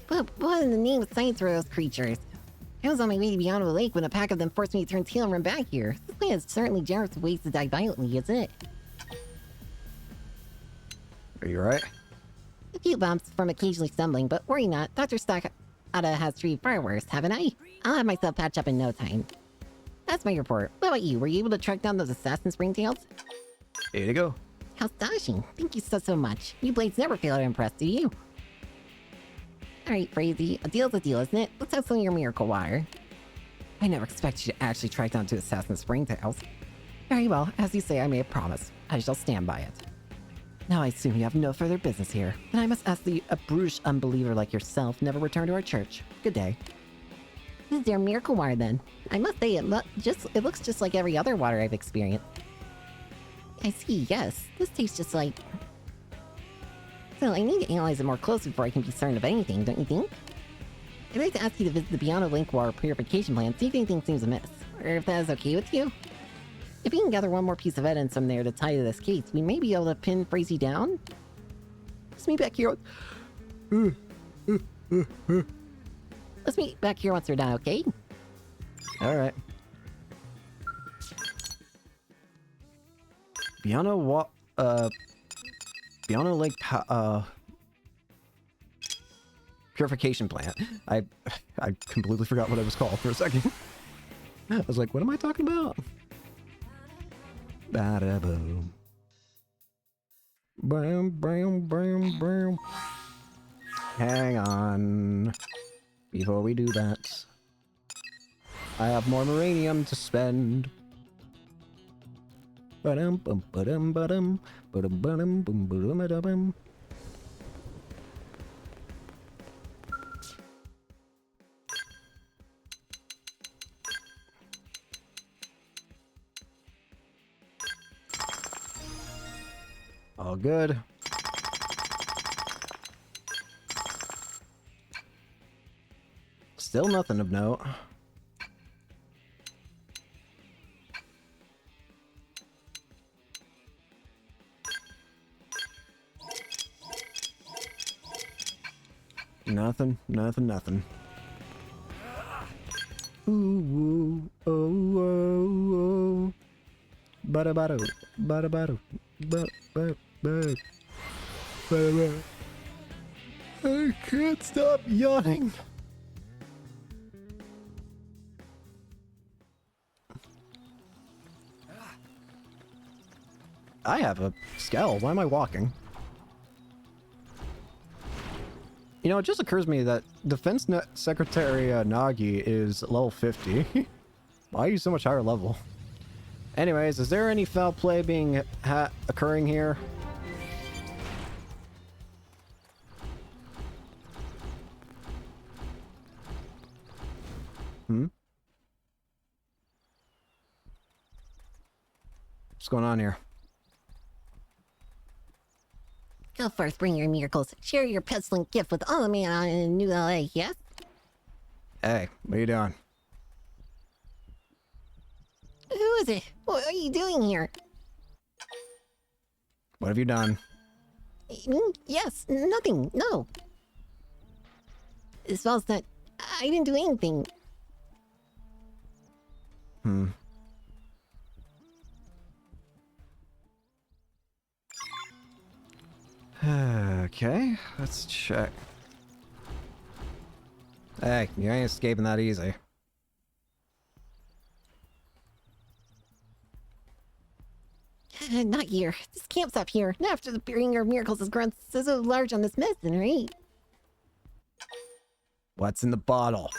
But what in the name of science were those creatures? I was on my way to Biano Lake when a pack of them forced me to turn tail and run back here. This plan is certainly generous with ways to die violently, isn't it? Are you alright? A few bumps from occasionally stumbling, but worry not. Dr. Stockada has treated far worse, haven't I? I'll have myself patched up in no time. That's my report. What about you? Were you able to track down those assassin springtails? Here you go. How astonishing. Thank you so much. You blades never fail to impress, do you? Alright, Frazee. A deal's a deal, isn't it? Let's have some of your miracle wire. I never expected you to actually track down 2 assassin springtails. Very well. As you say, I made a promise. I shall stand by it. Now I assume you have no further business here. Then I must ask that a brutish unbeliever like yourself never return to our church. Good day. This is your miracle wire, then. I must say, it looks just like every other water I've experienced. I see, yes. This tastes just like... Still, I need to analyze it more closely before I can be certain of anything, don't you think? I'd like to ask you to visit the Biano Link water purification plant, see if anything seems amiss. Or if that is okay with you? If we can gather one more piece of evidence from there to tie to this case, we may be able to pin Frazee down? Let's meet back here... Let's meet back here once we're done, okay? Alright. Biano Lake purification plant. I completely forgot what it was called for a second. I was like, what am I talking about? Ba-da-boom. Bam, bam, bam, bam. Hang on. Before we do that, I have more uranium to spend. Ba-dum, bum, ba-dum, ba-dum, ba-dum, ba-dum, bum, ba-dum, ba-dum. All good. Still nothing of note. Nothing. Ooh, ooh, oh, oh, oh. Ba-da-ba-do, ba-da-ba-do, ba-ba-ba. Ba-da-ba. I can't stop yawning. I have a scale. Why am I walking? You know, it just occurs to me that Defense Secretary Nagi is level 50. Why are you so much higher level? Anyways, is there any foul play being occurring here? What's going on here? Go forth, bring your miracles. Share your pestilent gift with all the man in New LA, yes? Hey, what are you doing? Who is it? What are you doing here? What have you done? Yes, nothing, no. As well as that, I didn't do anything. Okay, let's check. Hey, you ain't escaping that easy. Not here. This camp's up here. Not after the bringer of miracles has grown so large on this medicine, right? What's in the bottle?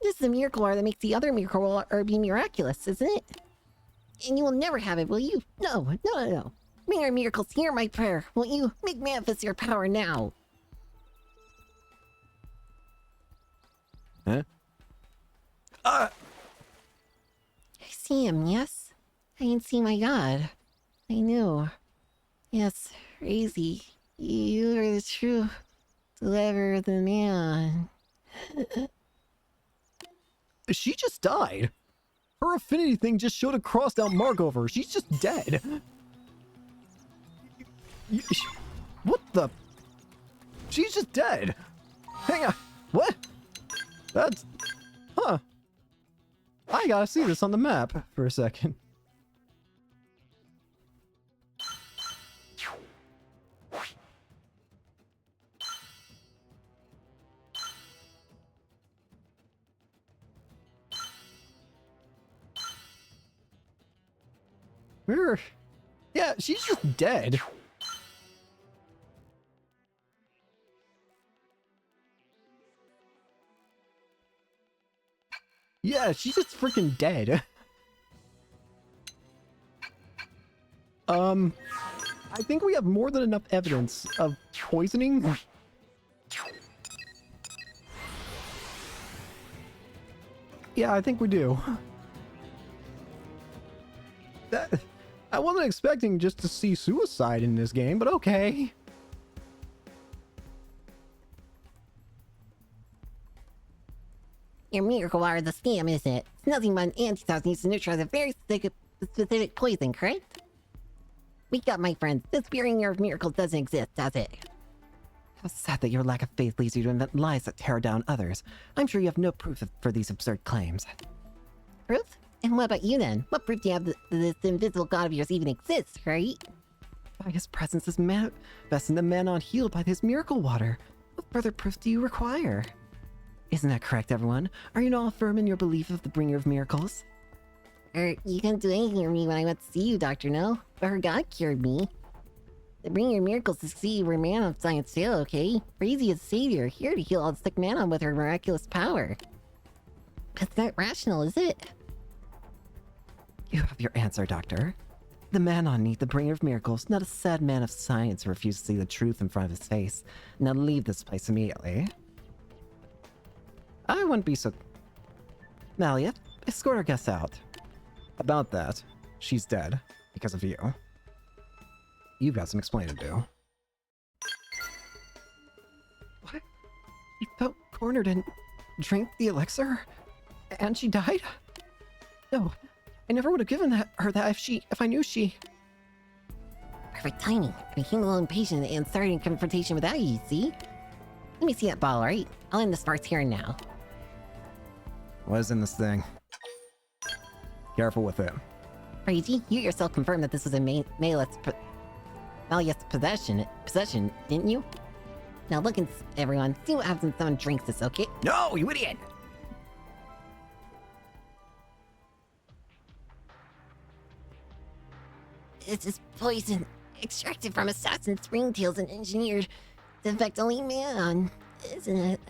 This is a miracle water that makes the other miracle water be miraculous, isn't it? And you will never have it, will you? No. Bringer of miracles, hear my prayer. Won't you make manifest your power now? Huh? I see him, yes? I can see my God. I knew. Yes, crazy. You are the true deliverer of the man. She just died. Her affinity thing just showed a crossed out mark over her. She's just dead. What the? She's just dead. Hang on. What? That's... Huh. I gotta see this on the map for a second. Where? Yeah, she's just dead. Yeah, she's just freaking dead. I think we have more than enough evidence of poisoning. Yeah, I think we do. I wasn't expecting just to see suicide in this game, but okay. Your miracle water is a scam, isn't it? It's nothing but an antidote used to neutralize a very specific poison, correct? Wake up, my friends. This bringer of miracles doesn't exist, does it? How sad that your lack of faith leads you to invent lies that tear down others. I'm sure you have no proof for these absurd claims. Proof? And what about you then? What proof do you have that this invisible god of yours even exists, right? By his presence is manifesting the man unhealed by this miracle water. What further proof do you require? Isn't that correct, everyone? Are you not firm in your belief of the bringer of miracles? You couldn't do anything for me when I went to see you, Doctor No. But her god cured me. The bringer of miracles to see where man of science fail, okay? Crazy is savior, here to heal all the sick man with her miraculous power. That's not rational, is it? You have your answer, Doctor. The man on need the bringer of miracles, not a sad man of science who refuses to see the truth in front of his face. Now leave this place immediately. I wouldn't be so... Malia, escort our guests out. About that, she's dead because of you. You've got some explaining to do. What? You felt cornered and drank the elixir? And she died? No, I never would have given her that if I knew she... Perfect timing. I became a little impatient and started in confrontation without you, see? Let me see that ball, right? I'll end the sparks here and now. What is in this thing? Careful with it. Crazy, you yourself confirmed that this was a Maleth's possession, didn't you? Now look and everyone, see what happens when someone drinks this, okay? No, you idiot! This is poison, extracted from assassin springtails and engineered to affect only man, isn't it?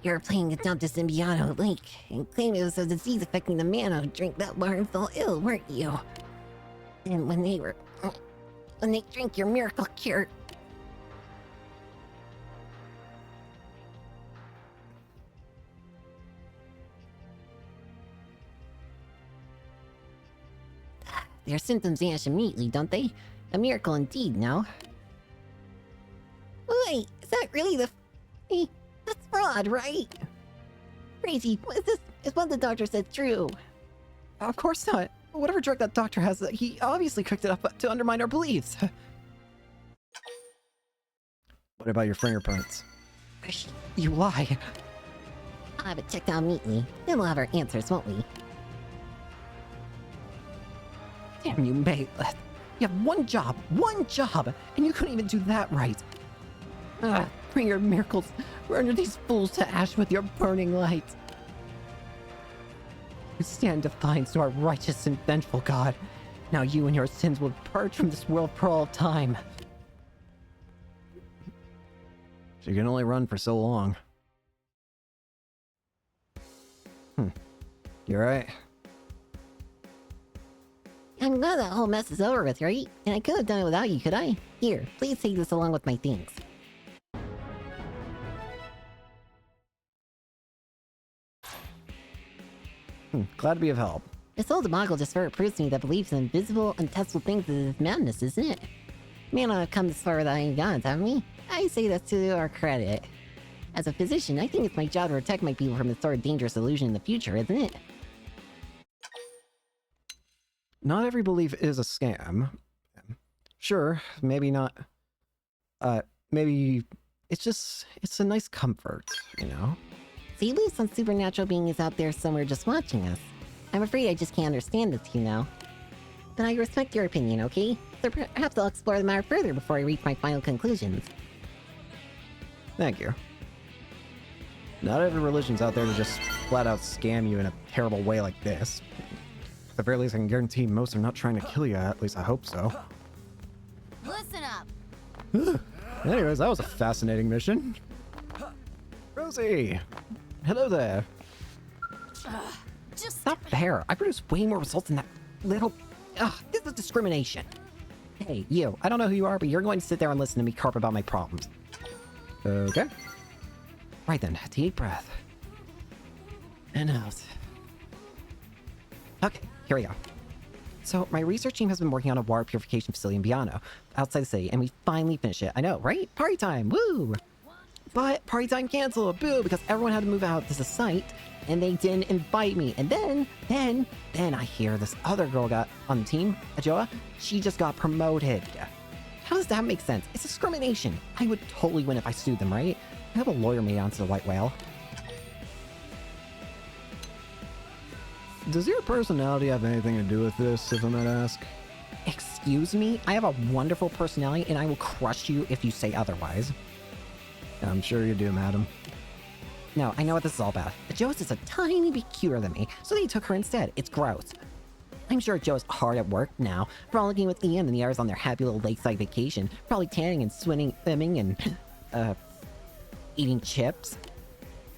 You were playing attempt to Symbiano Lake and claimed it was a disease affecting the man who drank that water and fell ill, weren't you? And when they drink your miracle cure, their symptoms vanish immediately, don't they? A miracle indeed, no? Wait, is that really the... Hey, that's fraud, right? Crazy, is what the doctor said true? Of course not. Whatever drug that doctor has, he obviously cooked it up to undermine our beliefs. What about your fingerprints? You lie. I'll have it checked out immediately. Then we'll have our answers, won't we? Damn you, mate. You have one job, and you couldn't even do that right. Bring your miracles. Burn these fools to ash with your burning light. You stand defiance to our righteous and vengeful God. Now you and your sins will purge from this world for all time. You can only run for so long. You're right. I'm glad that whole mess is over with, right? And I could have done it without you, could I? Here, please take this along with my things. Glad to be of help. This whole debacle just further proves to me that beliefs in invisible, untestable things is madness, isn't it? Man, I've come this far without any guns, haven't we? I say that's to our credit. As a physician, I think it's my job to protect my people from this sort of dangerous illusion in the future, isn't it? Not every belief is a scam. Sure, maybe not. Maybe it's a nice comfort, you know? See, at least some supernatural being is out there somewhere just watching us. I'm afraid I just can't understand this, you know. But I respect your opinion, okay? So perhaps I'll explore the matter further before I reach my final conclusions. Thank you. Not every religion's out there to just flat out scam you in a terrible way like this. At the very least, I can guarantee most are not trying to kill you, at least I hope so. Listen up. Anyways, that was a fascinating mission. Rosie! Hello there. Just Not fair. I produced way more results than that little... this is discrimination. Hey, you. I don't know who you are, but you're going to sit there and listen to me carp about my problems. Okay. Right then, deep breath. And out. Okay, here we go. So, my research team has been working on a water purification facility in Biano, outside the city, and we finally finished it. I know, right? Party time! Woo! But party time canceled, boo, because everyone had to move out to the site, and they didn't invite me. And then I hear this other girl got on the team, Ajoa. She just got promoted. How does that make sense? It's discrimination. I would totally win if I sued them, right? I have a lawyer made onto the White Whale. Does your personality have anything to do with this, if I might ask? Excuse me? I have a wonderful personality, and I will crush you if you say otherwise. I'm sure you do, madam. No, I know what this is all about. Joe's is a tiny bit cuter than me, so they took her instead. It's gross. I'm sure Joe's hard at work now, frolicking with Ian and the others on their happy little lakeside vacation, probably tanning and swimming and, eating chips.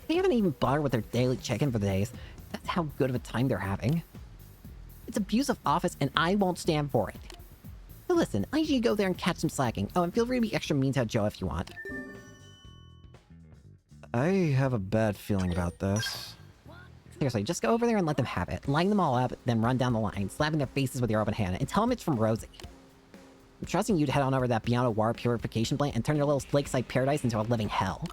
They haven't even bothered with their daily check-in for the days. That's how good of a time they're having. It's abuse of office, and I won't stand for it. But listen, I need you to go there and catch some slacking. Oh, and feel free to be extra mean to Joe if you want. I have a bad feeling about this. Seriously, just go over there and let them have it. Line them all up, then run down the line, slapping their faces with your open hand, and tell them it's from Rosie. I'm trusting you to head on over to that Biano water purification plant and turn your little lakeside paradise into a living hell.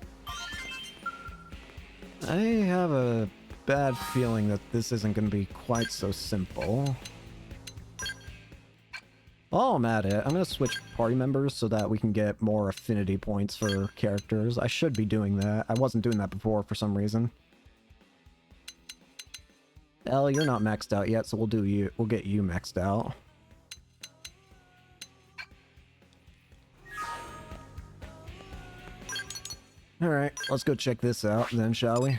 I have a bad feeling that this isn't going to be quite so simple. While I'm at it, I'm going to switch party members so that we can get more affinity points for characters. I should be doing that. I wasn't doing that before for some reason. Elle, you're not maxed out yet, so we'll get you maxed out. Alright, let's go check this out then, shall we?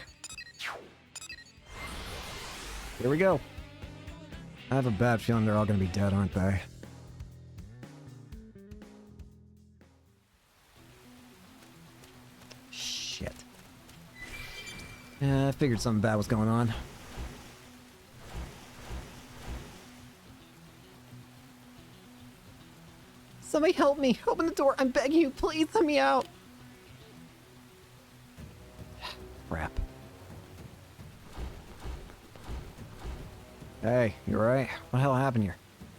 Here we go. I have a bad feeling they're all gonna be dead, aren't they? I figured something bad was going on. Somebody help me! Open the door! I'm begging you! Please let me out! Crap. Hey, you alright? What the hell happened here?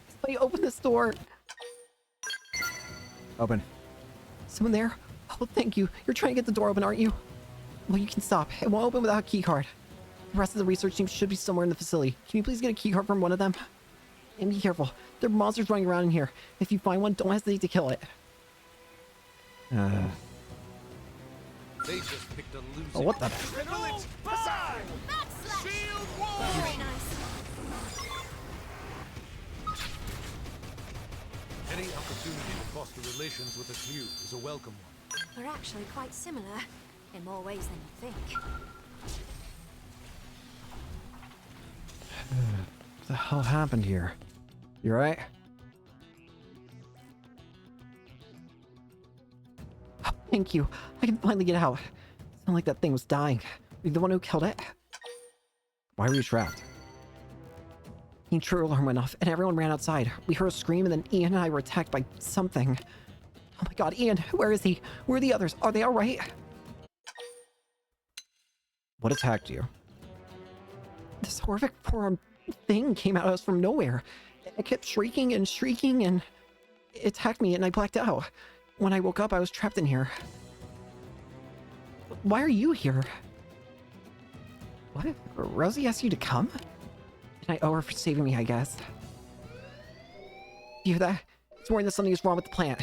Somebody open this door! Open. Someone there? Oh, thank you. You're trying to get the door open, aren't you? Well, you can stop. It won't open without a keycard. The rest of the research team should be somewhere in the facility. Can you please get a keycard from one of them? And be careful. There are monsters running around in here. If you find one, don't hesitate to kill it. They just picked a losing. Oh, what the? Very nice. Any opportunity to foster relations with a few is a welcome one. We're actually quite similar, in more ways than you think. What the hell happened here? You right? Oh, thank you. I can finally get out. It sounded like that thing was dying. Were you the one who killed it? Why were you trapped? The intruder alarm went off, and everyone ran outside. We heard a scream, and then Ian and I were attacked by something. Oh my god, Ian, where is he? Where are the others? Are they alright? What attacked you? This horrific four-armed thing came out of us from nowhere. It kept shrieking and shrieking, and it attacked me, and I blacked out. When I woke up, I was trapped in here. Why are you here? What? Rosie asked you to come? And I owe her for saving me, I guess. You hear that? It's worrying that something is wrong with the plant.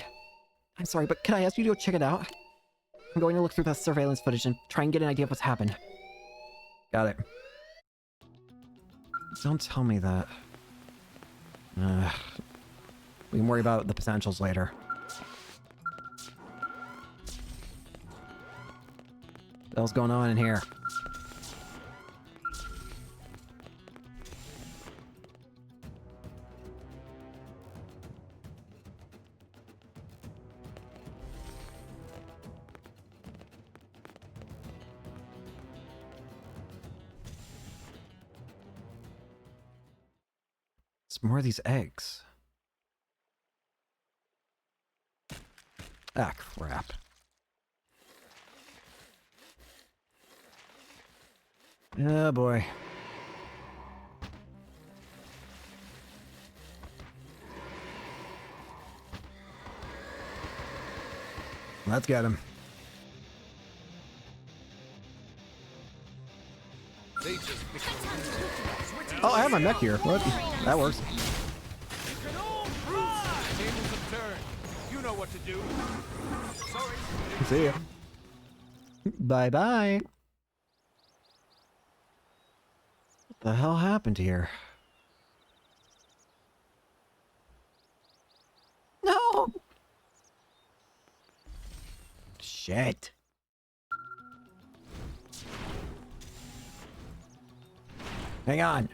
I'm sorry, but can I ask you to go check it out? I'm going to look through the surveillance footage and try and get an idea of what's happened. Got it. Don't tell me that. We can worry about the potentials later. What the hell's going on in here? It's more of these eggs. Ah, crap. Oh boy. Let's get him. Oh, I have my mech here. What? That works. Tables have turned. You know what to do. Sorry. See ya. Bye-bye. What the hell happened here? No! Shit. Hang on.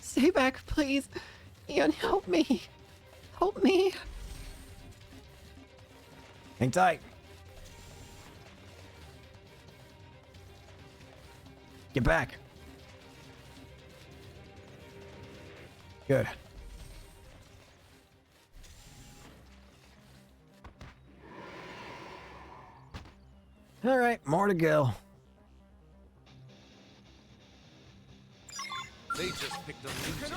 Stay back, please. Ian, help me. Help me. Hang tight. Get back. Good. All right, more to go. They just picked a losing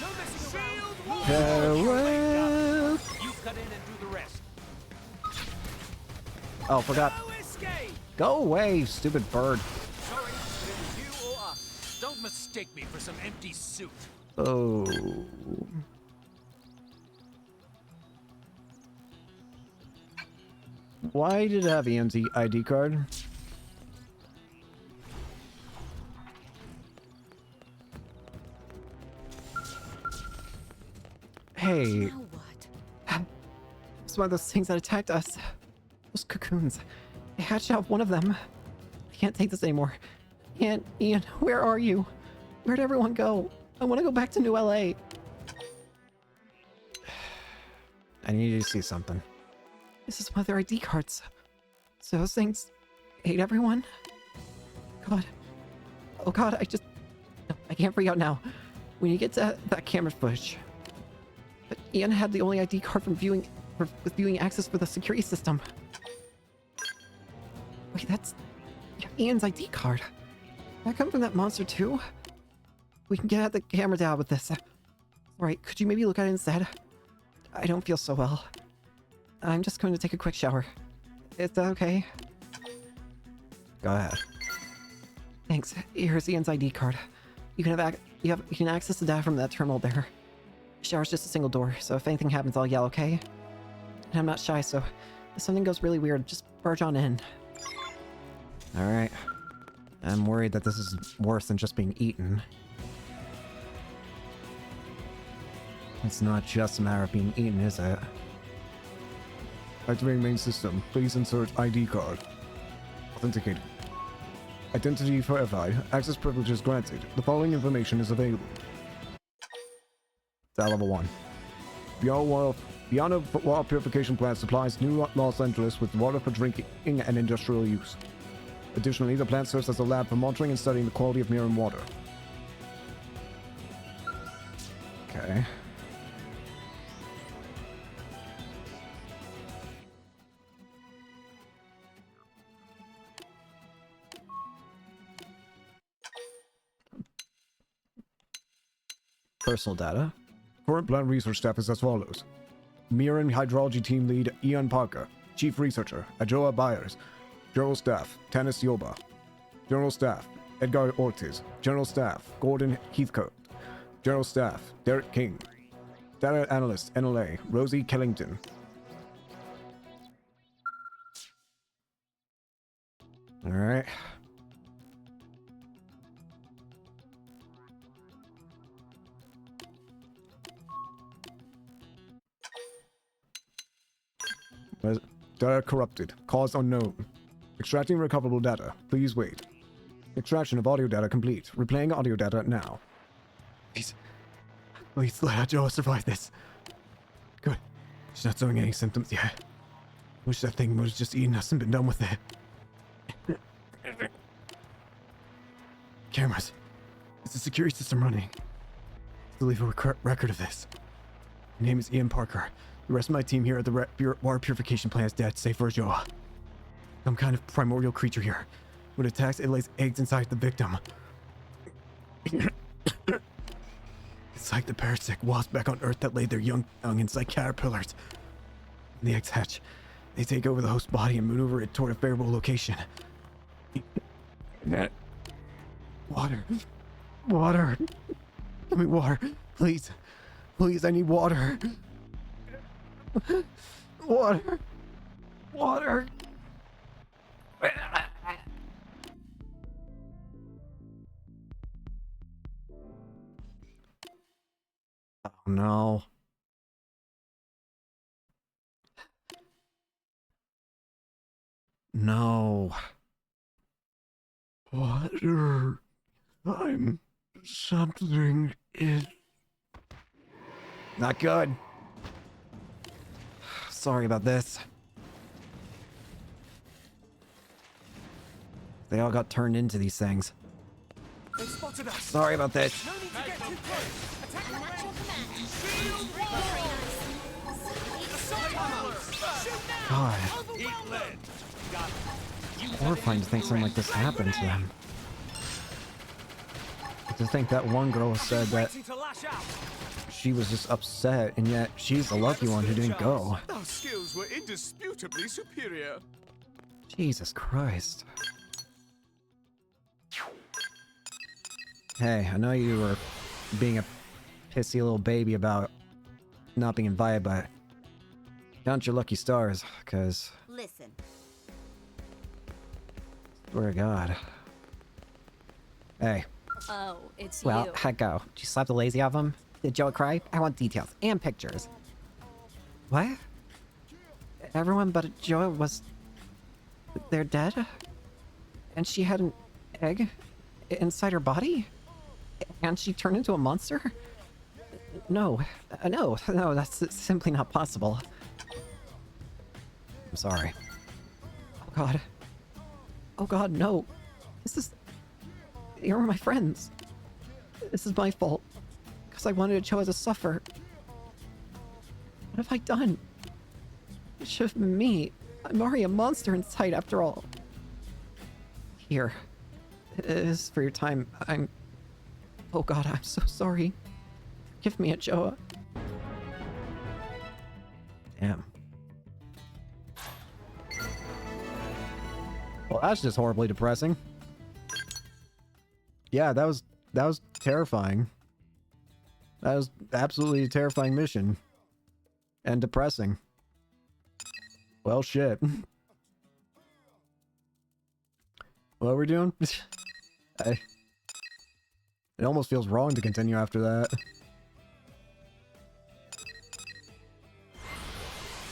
No messing around. Hello. You cut in and do the rest. Oh, forgot. No escape. Go away, stupid bird. Sorry, but it was you or us. Don't mistake me for some empty suit. Oh. Why did it have Ian's ID card? Hey. Now what? It's one of those things that attacked us. Those cocoons. I hatched out one of them. I can't take this anymore. Ian, where are you? Where'd everyone go? I want to go back to New LA. I need you to see something. This is one of their ID cards. So those things hate everyone? God. Oh God, no, I can't freak out now. We need to get to that camera footage. But Ian had the only ID card with viewing access for the security system. Wait, that's Ian's ID card. Did that come from that monster too? We can get at the camera data with this. Alright, could you maybe look at it instead? I don't feel so well. I'm just going to take a quick shower. Is that okay? Go ahead. Thanks. Here's Ian's ID card. You can you can access the data from that terminal there. Shower's just a single door, so if anything happens, I'll yell, okay? And I'm not shy, so if something goes really weird, just barge on in. Alright. I'm worried that this is worse than just being eaten. It's not just a matter of being eaten, is it? Activating main system. Please insert ID card. Authenticated. Identity verified. Access privileges granted. The following information is available. It's at level 1. Beyond a water purification plant supplies New Los Angeles with water for drinking and industrial use. Additionally, the plant serves as a lab for monitoring and studying the quality of Mirren water. Okay. Personal data. Current plant research staff is as follows. Mirren Hydrology Team Lead Ian Parker. Chief Researcher Ajoa Byers. General Staff Tanis Yoba. General Staff Edgar Ortiz. General Staff Gordon Heathcote. General Staff Derek King. Data Analyst NLA Rosie Kellington. Alright. Data corrupted. Cause unknown. Extracting recoverable data. Please wait. Extraction of audio data complete. Replaying audio data now. Please let Joe survive this. Good. She's not showing any symptoms yet. Wish that thing was just eaten us and been done with it. Cameras. Is the security system running? To leave a record of this. My name is Ian Parker. The rest of my team here at the water purification plant is dead, save for Joa. Some kind of primordial creature here. When it attacks, it lays eggs inside the victim. It's like the parasitic wasp back on Earth that laid their young inside caterpillars. When the eggs hatch, they take over the host body and maneuver it toward a favorable location. Water. Water. Give me water. Please. Please, I need water. Water. Water. Oh no. No. Water. I'm something is not good. Sorry about this. They all got turned into these things. They spotted us. Sorry about this. No need to get too close. Attack the God. Horrifying to think something like this happened to them. To think that one girl said that she was just upset, and yet she's the lucky one who didn't go. Our skills were indisputably superior. Jesus Christ. Hey, I know you were being a pissy little baby about not being invited, but count your lucky stars, because... Listen. Swear to God. Hey. Oh, it's Well, you. heck go. Did you slap the lazy out of him? Did Joe cry? I want details and pictures. What? Everyone but Joe was... They're dead? And she had an egg inside her body? And she turned into a monster? No, no, that's simply not possible. I'm sorry. Oh god. Oh god, no. You're my friends. This is my fault. Because I wanted Choa to suffer. What have I done? It should have been me. I'm already a monster inside after all. Here. It is for your time. Oh god, I'm so sorry. Give me a Choa. Damn. Well, that's just horribly depressing. Yeah, that was terrifying. That was absolutely a terrifying mission. And depressing. Well, shit. What are we doing? It almost feels wrong to continue after that.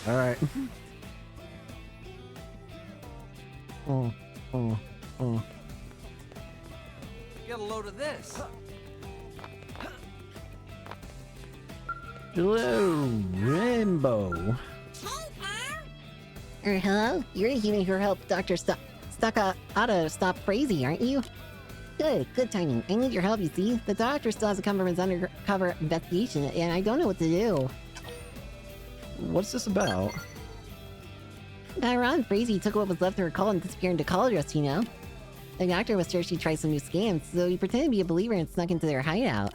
Alright. Get a load of this. Hello, Rainbow. Hello? You're the human who helped Dr. Otto stop Crazy, aren't you? Good timing. I need your help, you see? The doctor still has to come from his undercover investigation, and I don't know what to do. What's this about? Ron Crazy took what was left of her call and disappeared into college, you know? The doctor was sure she'd try some new scams, so he pretended to be a believer and snuck into their hideout.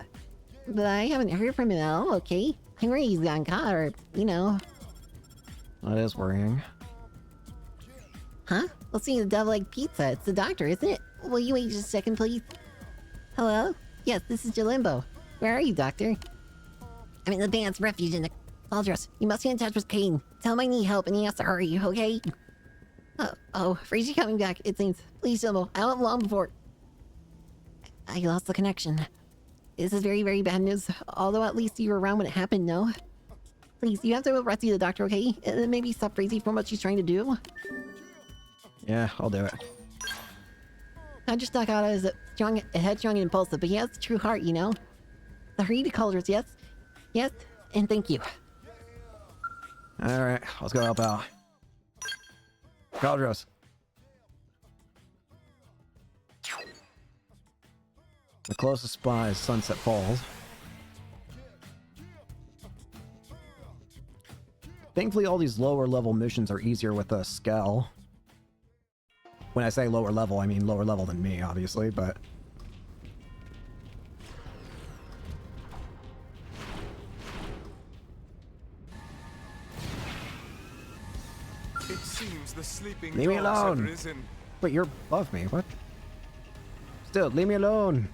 But I haven't heard from him at all, okay? I'm worried he's gotten caught, or, you know... That is worrying. Huh? Let's see the devil-egg pizza. It's the doctor, isn't it? Will you wait just a second, please? Hello? Yes, this is Jalimbo. Where are you, doctor? I'm in the band's refuge in the Cauldress. You must get in touch with Caden. Tell him I need help and he has to hurry, okay? Oh, Freezy coming back, it seems. Please, Jimbo, I went long before. I lost the connection. This is very, very bad news. Although at least you were around when it happened, no? Please, you have to rescue the doctor, okay? And maybe stop Freezy from what she's trying to do. Yeah, I'll do it. Dr. Stockada is headstrong and impulsive, but he has a true heart, you know? The hurry to Cauldress, yes? Yes, and thank you. Alright, let's go help out. Cauldress. The closest spot is Sunset Falls. Thankfully, all these lower level missions are easier with a Skell. When I say lower level, I mean lower level than me, obviously, but... It seems the sleeping Leave me dogs have alone! risen. Wait, you're above me, what? Still, leave me alone!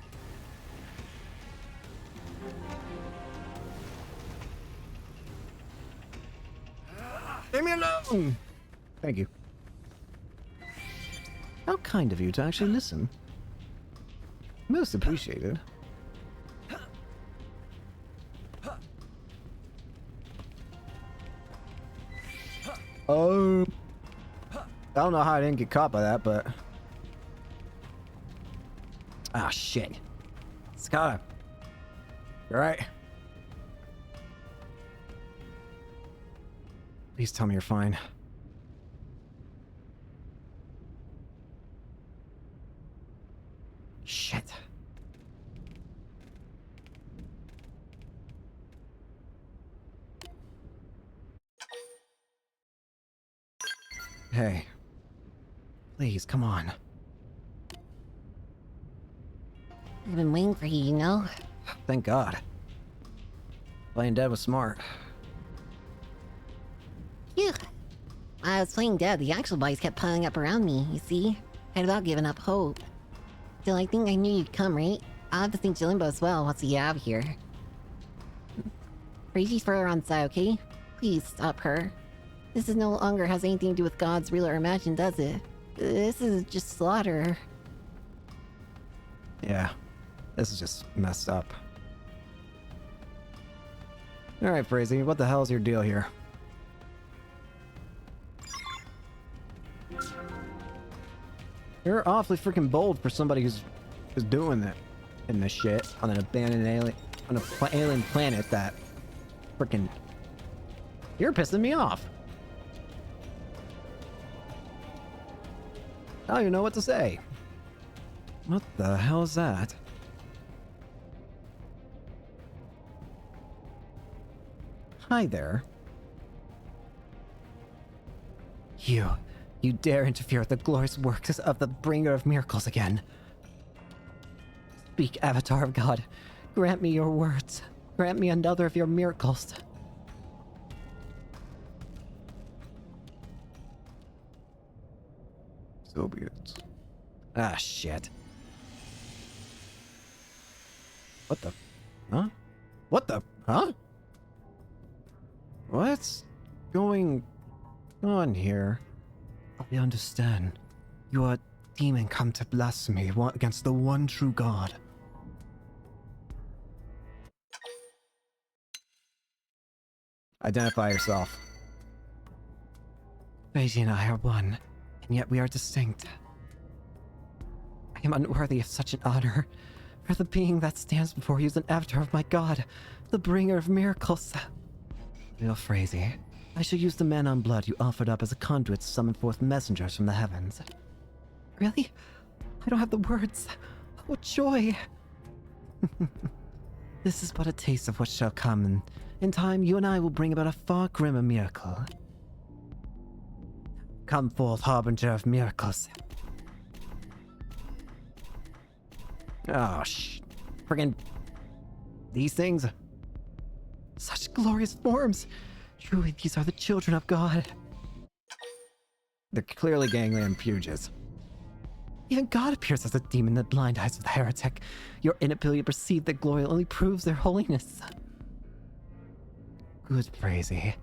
Leave me alone! Thank you. How kind of you to actually listen. Most appreciated. Oh, I don't know how I didn't get caught by that, but... Ah, shit. Scott. You alright? Please tell me you're fine. Shit. Hey. Please, come on. I've been waiting for you, you know? Thank God. Playing dead was smart. Phew. While I was playing dead, the actual bodies kept piling up around me, you see? I had about given up hope. Still, I think I knew you'd come, right? I'll have to think Jalimbo as well once we get out of here. Reiji's further on side, okay? Please stop her. This is no longer has anything to do with God's real or imagined, does it? This is just slaughter. Yeah. This is just messed up. Alright, Frazee, what the hell is your deal here? You're awfully freaking bold for somebody who's doing that. in this shit on an abandoned alien, on a alien planet that freaking. You're pissing me off. I don't even know what to say. What the hell is that? Hi there. You dare interfere with the glorious works of the bringer of miracles again. Speak, Avatar of God. Grant me your words. Grant me another of your miracles. So be it. Ah, shit. What the? Huh? What the? Huh? What's going on here? I understand. You are a demon come to blasphemy against the one true God. Identify yourself. Beiji and I are one, and yet we are distinct. I am unworthy of such an honor, for the being that stands before you is an avatar of my God, the bringer of miracles. Real Frazee, I shall use the man on blood you offered up as a conduit to summon forth messengers from the heavens. Really? I don't have the words. What joy! This is but a taste of what shall come, and in time you and I will bring about a far grimmer miracle. Come forth, harbinger of miracles. Oh, friggin' these things. Such glorious forms. Truly, these are the children of God. They're clearly ganglion puges. Even God appears as a demon in the blind eyes of the heretic. Your inability to perceive that glory only proves their holiness. Good Frazee.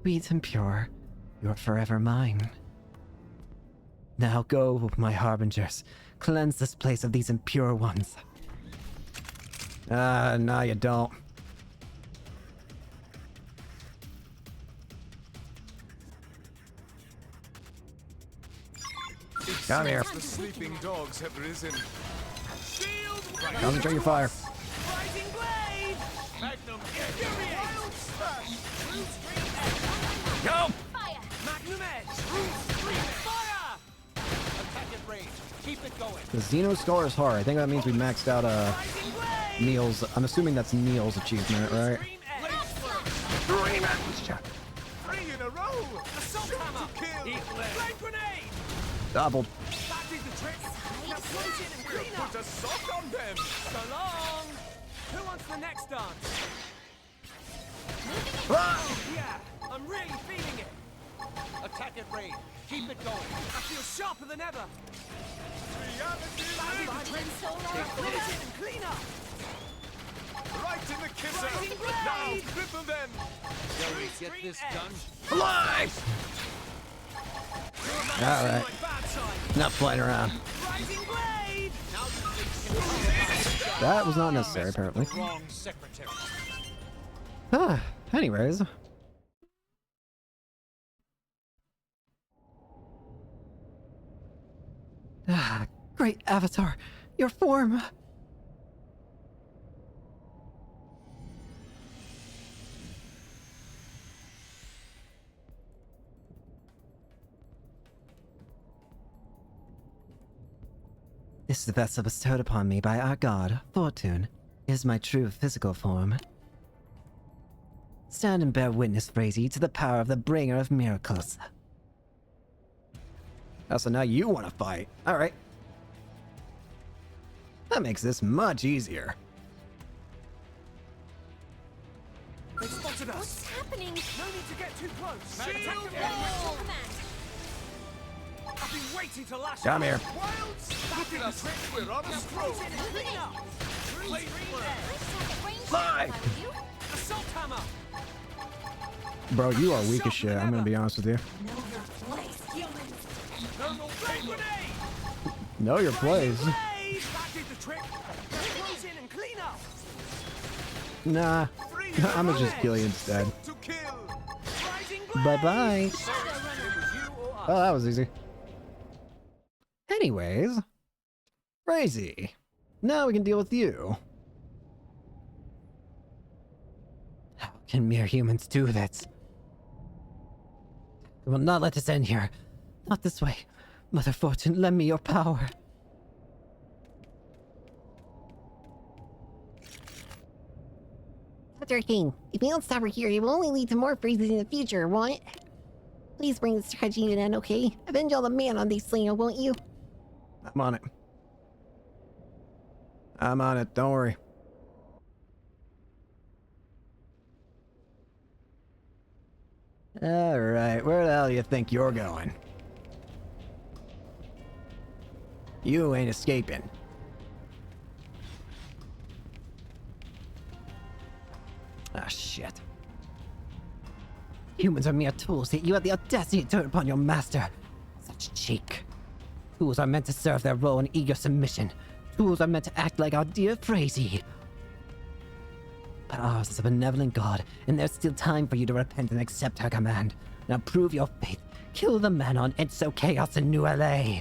Sweet and pure, you are forever mine. Now go, my harbingers. Cleanse this place of these impure ones. No you don't. Come here. The sleeping dogs have risen. Concentrate your fire. Rising blade! Magnum Wild Smash! Go! Fire! Magnum Edge! Fire! Attack at range. Keep it going. The Xeno Scar is hard. I think that means we maxed out Neil's. I'm assuming that's Neil's achievement, right? Three in a row! Assault hammer! Kill! Flame grenade! Doubled. That did the trick! Now close in and clean up! Put a sock on them! So long! Who wants the next dance? Oh, yeah! I'm really feeling it! Attack at range. Keep it going. I feel sharper than ever! That did the trick! Now close in and clean up! Right in the kisser! Now cripple them! Shall we get this done? Fly! Alright. Not playing around. That was not necessary, apparently. Anyways. Great Avatar! Your form! This vessel bestowed upon me by our god, Fortune, is my true physical form. Stand and bear witness, Frazee, to the power of the bringer of miracles. Oh, so now you want to fight. Alright. That makes this much easier. They spotted us! What's happening? No need to get too close! Shield Attack them! I've been waiting to lash Come here. Look at us! We're on a stroll! Fly! Assault hammer! Bro, you are weak as shit, I'm gonna be honest with you. Know your place. That did the trick! Close in and clean up! Nah, I'm gonna just kill you instead. Bye-bye. Oh, that was easy. Anyways, Frazee, Now we can deal with you. How can mere humans do this? I will not let this end here. Not this way. Mother Fortune, lend me your power. Dr. King, if we don't stop her here, it will only lead to more freezes in the future, won't it? Please bring this tragedy to an end, okay? Avenge all the man on these slain, won't you? I'm on it. I'm on it, don't worry. Alright, where the hell do you think you're going? You ain't escaping. Ah, shit. Humans are mere tools, yet you have the audacity to turn upon your master. Such cheek. Tools are meant to serve their role in eager submission. Tools are meant to act like our dear Frazee. But ours is a benevolent God, and there's still time for you to repent and accept her command. Now prove your faith. Kill the man on Enso Chaos in New LA.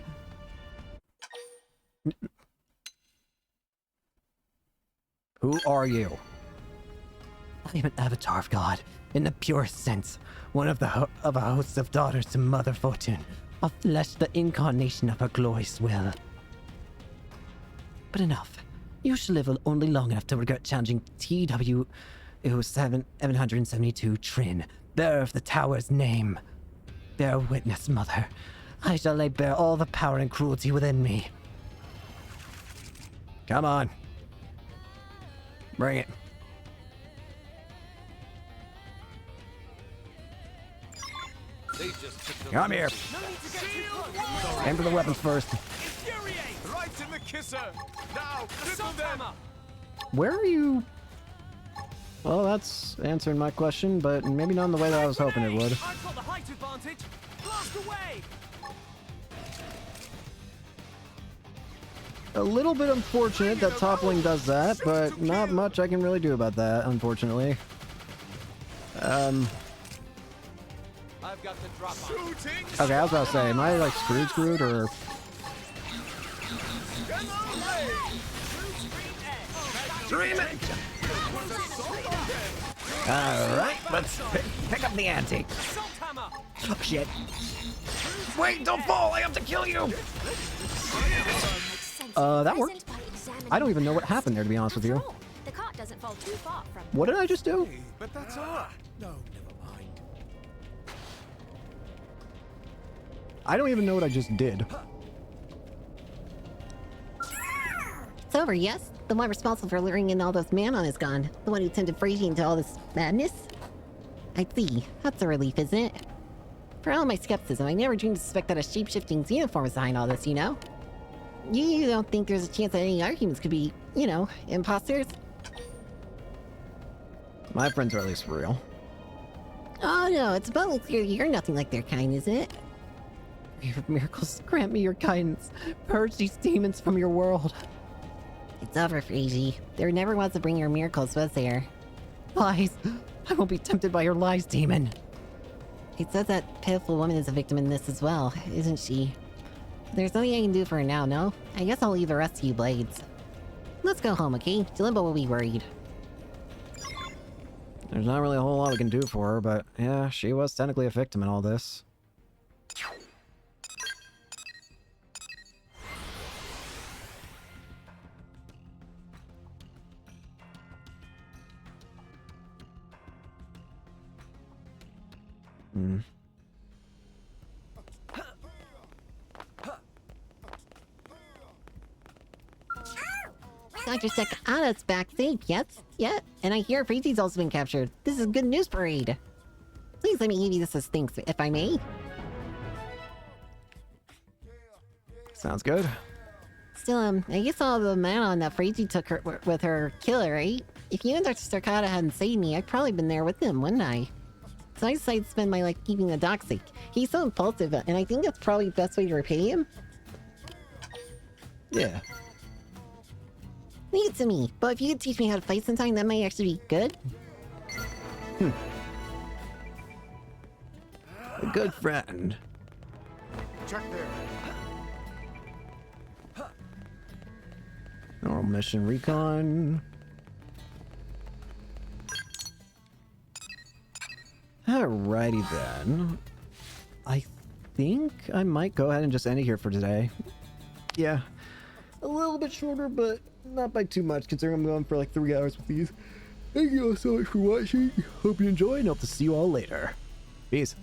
Who are you? I am an avatar of God, in the purest sense. One of of a host of daughters to Mother Fortune. A flesh, the incarnation of her glorious will. But enough. You shall live only long enough to regret challenging TW-772 Trin, bearer of the tower's name. Bear witness, Mother. I shall lay bare all the power and cruelty within me. Come on. Bring it. Come here. Aim for the weapons first. Right in the kisser. Now, cripple them. Where are you? Well, that's answering my question, but maybe not in the way that I was hoping it would. I've got the height advantage. Blast away. A little bit unfortunate that toppling does that, but not much I can really do about that, unfortunately. I've got the drop on. Okay, I was about to say, am I like screwed, or? Dream it! Alright, let's pick up the ante. Oh, shit. Wait, don't fall! I have to kill you! That worked. I don't even know what happened there, to be honest with you. The cart doesn't fall too far from. What did I just do? But that's all. No, never mind. I don't even know what I just did. It's over, yes? The one responsible for luring in all those Manon is gone. The one who tended Frazee into all this madness? I see. That's a relief, isn't it? For all my skepticism, I never dreamed to suspect that a shape-shifting xenoform was behind all this, you know? You don't think there's a chance that any arguments could be, you know, imposters? My friends are at least real. Oh no, it's abundantly clear you're nothing like their kind, isn't it? Your miracles, grant me your guidance. Purge these demons from your world. It's over, Frazee. There never was to bring your miracles, was there? Lies. I won't be tempted by your lies, demon. It says that pitiful woman is a victim in this as well, isn't she? There's nothing I can do for her now, no? I guess I'll leave the rest to you, Blades. Let's go home, okay? Jalimbo will be worried. There's not really a whole lot we can do for her, but yeah, she was technically a victim in all this. Hmm. Dr. Sekana's back safe, yes? Yeah, and I hear Frazee's also been captured. This is a good news parade. Please let me give you this as thanks, if I may. Sounds good. Still, I guess all the Manon that Frazee took her with her killer, right? If you and Dr. Sakana hadn't saved me, I'd probably been there with him, wouldn't I? So I decided to spend my life keeping the doc safe. He's so impulsive, and I think that's probably the best way to repay him. Yeah. Leave it to me, but if you could teach me how to fight sometime, that might actually be good. A good friend. Check there. Normal mission recon. Alrighty then. I think I might go ahead and just end it here for today. Yeah, a little bit shorter, but not by too much, considering I'm going for like 3 hours with these. Thank you all so much for watching. Hope you enjoyed, and hope to see you all later. Peace.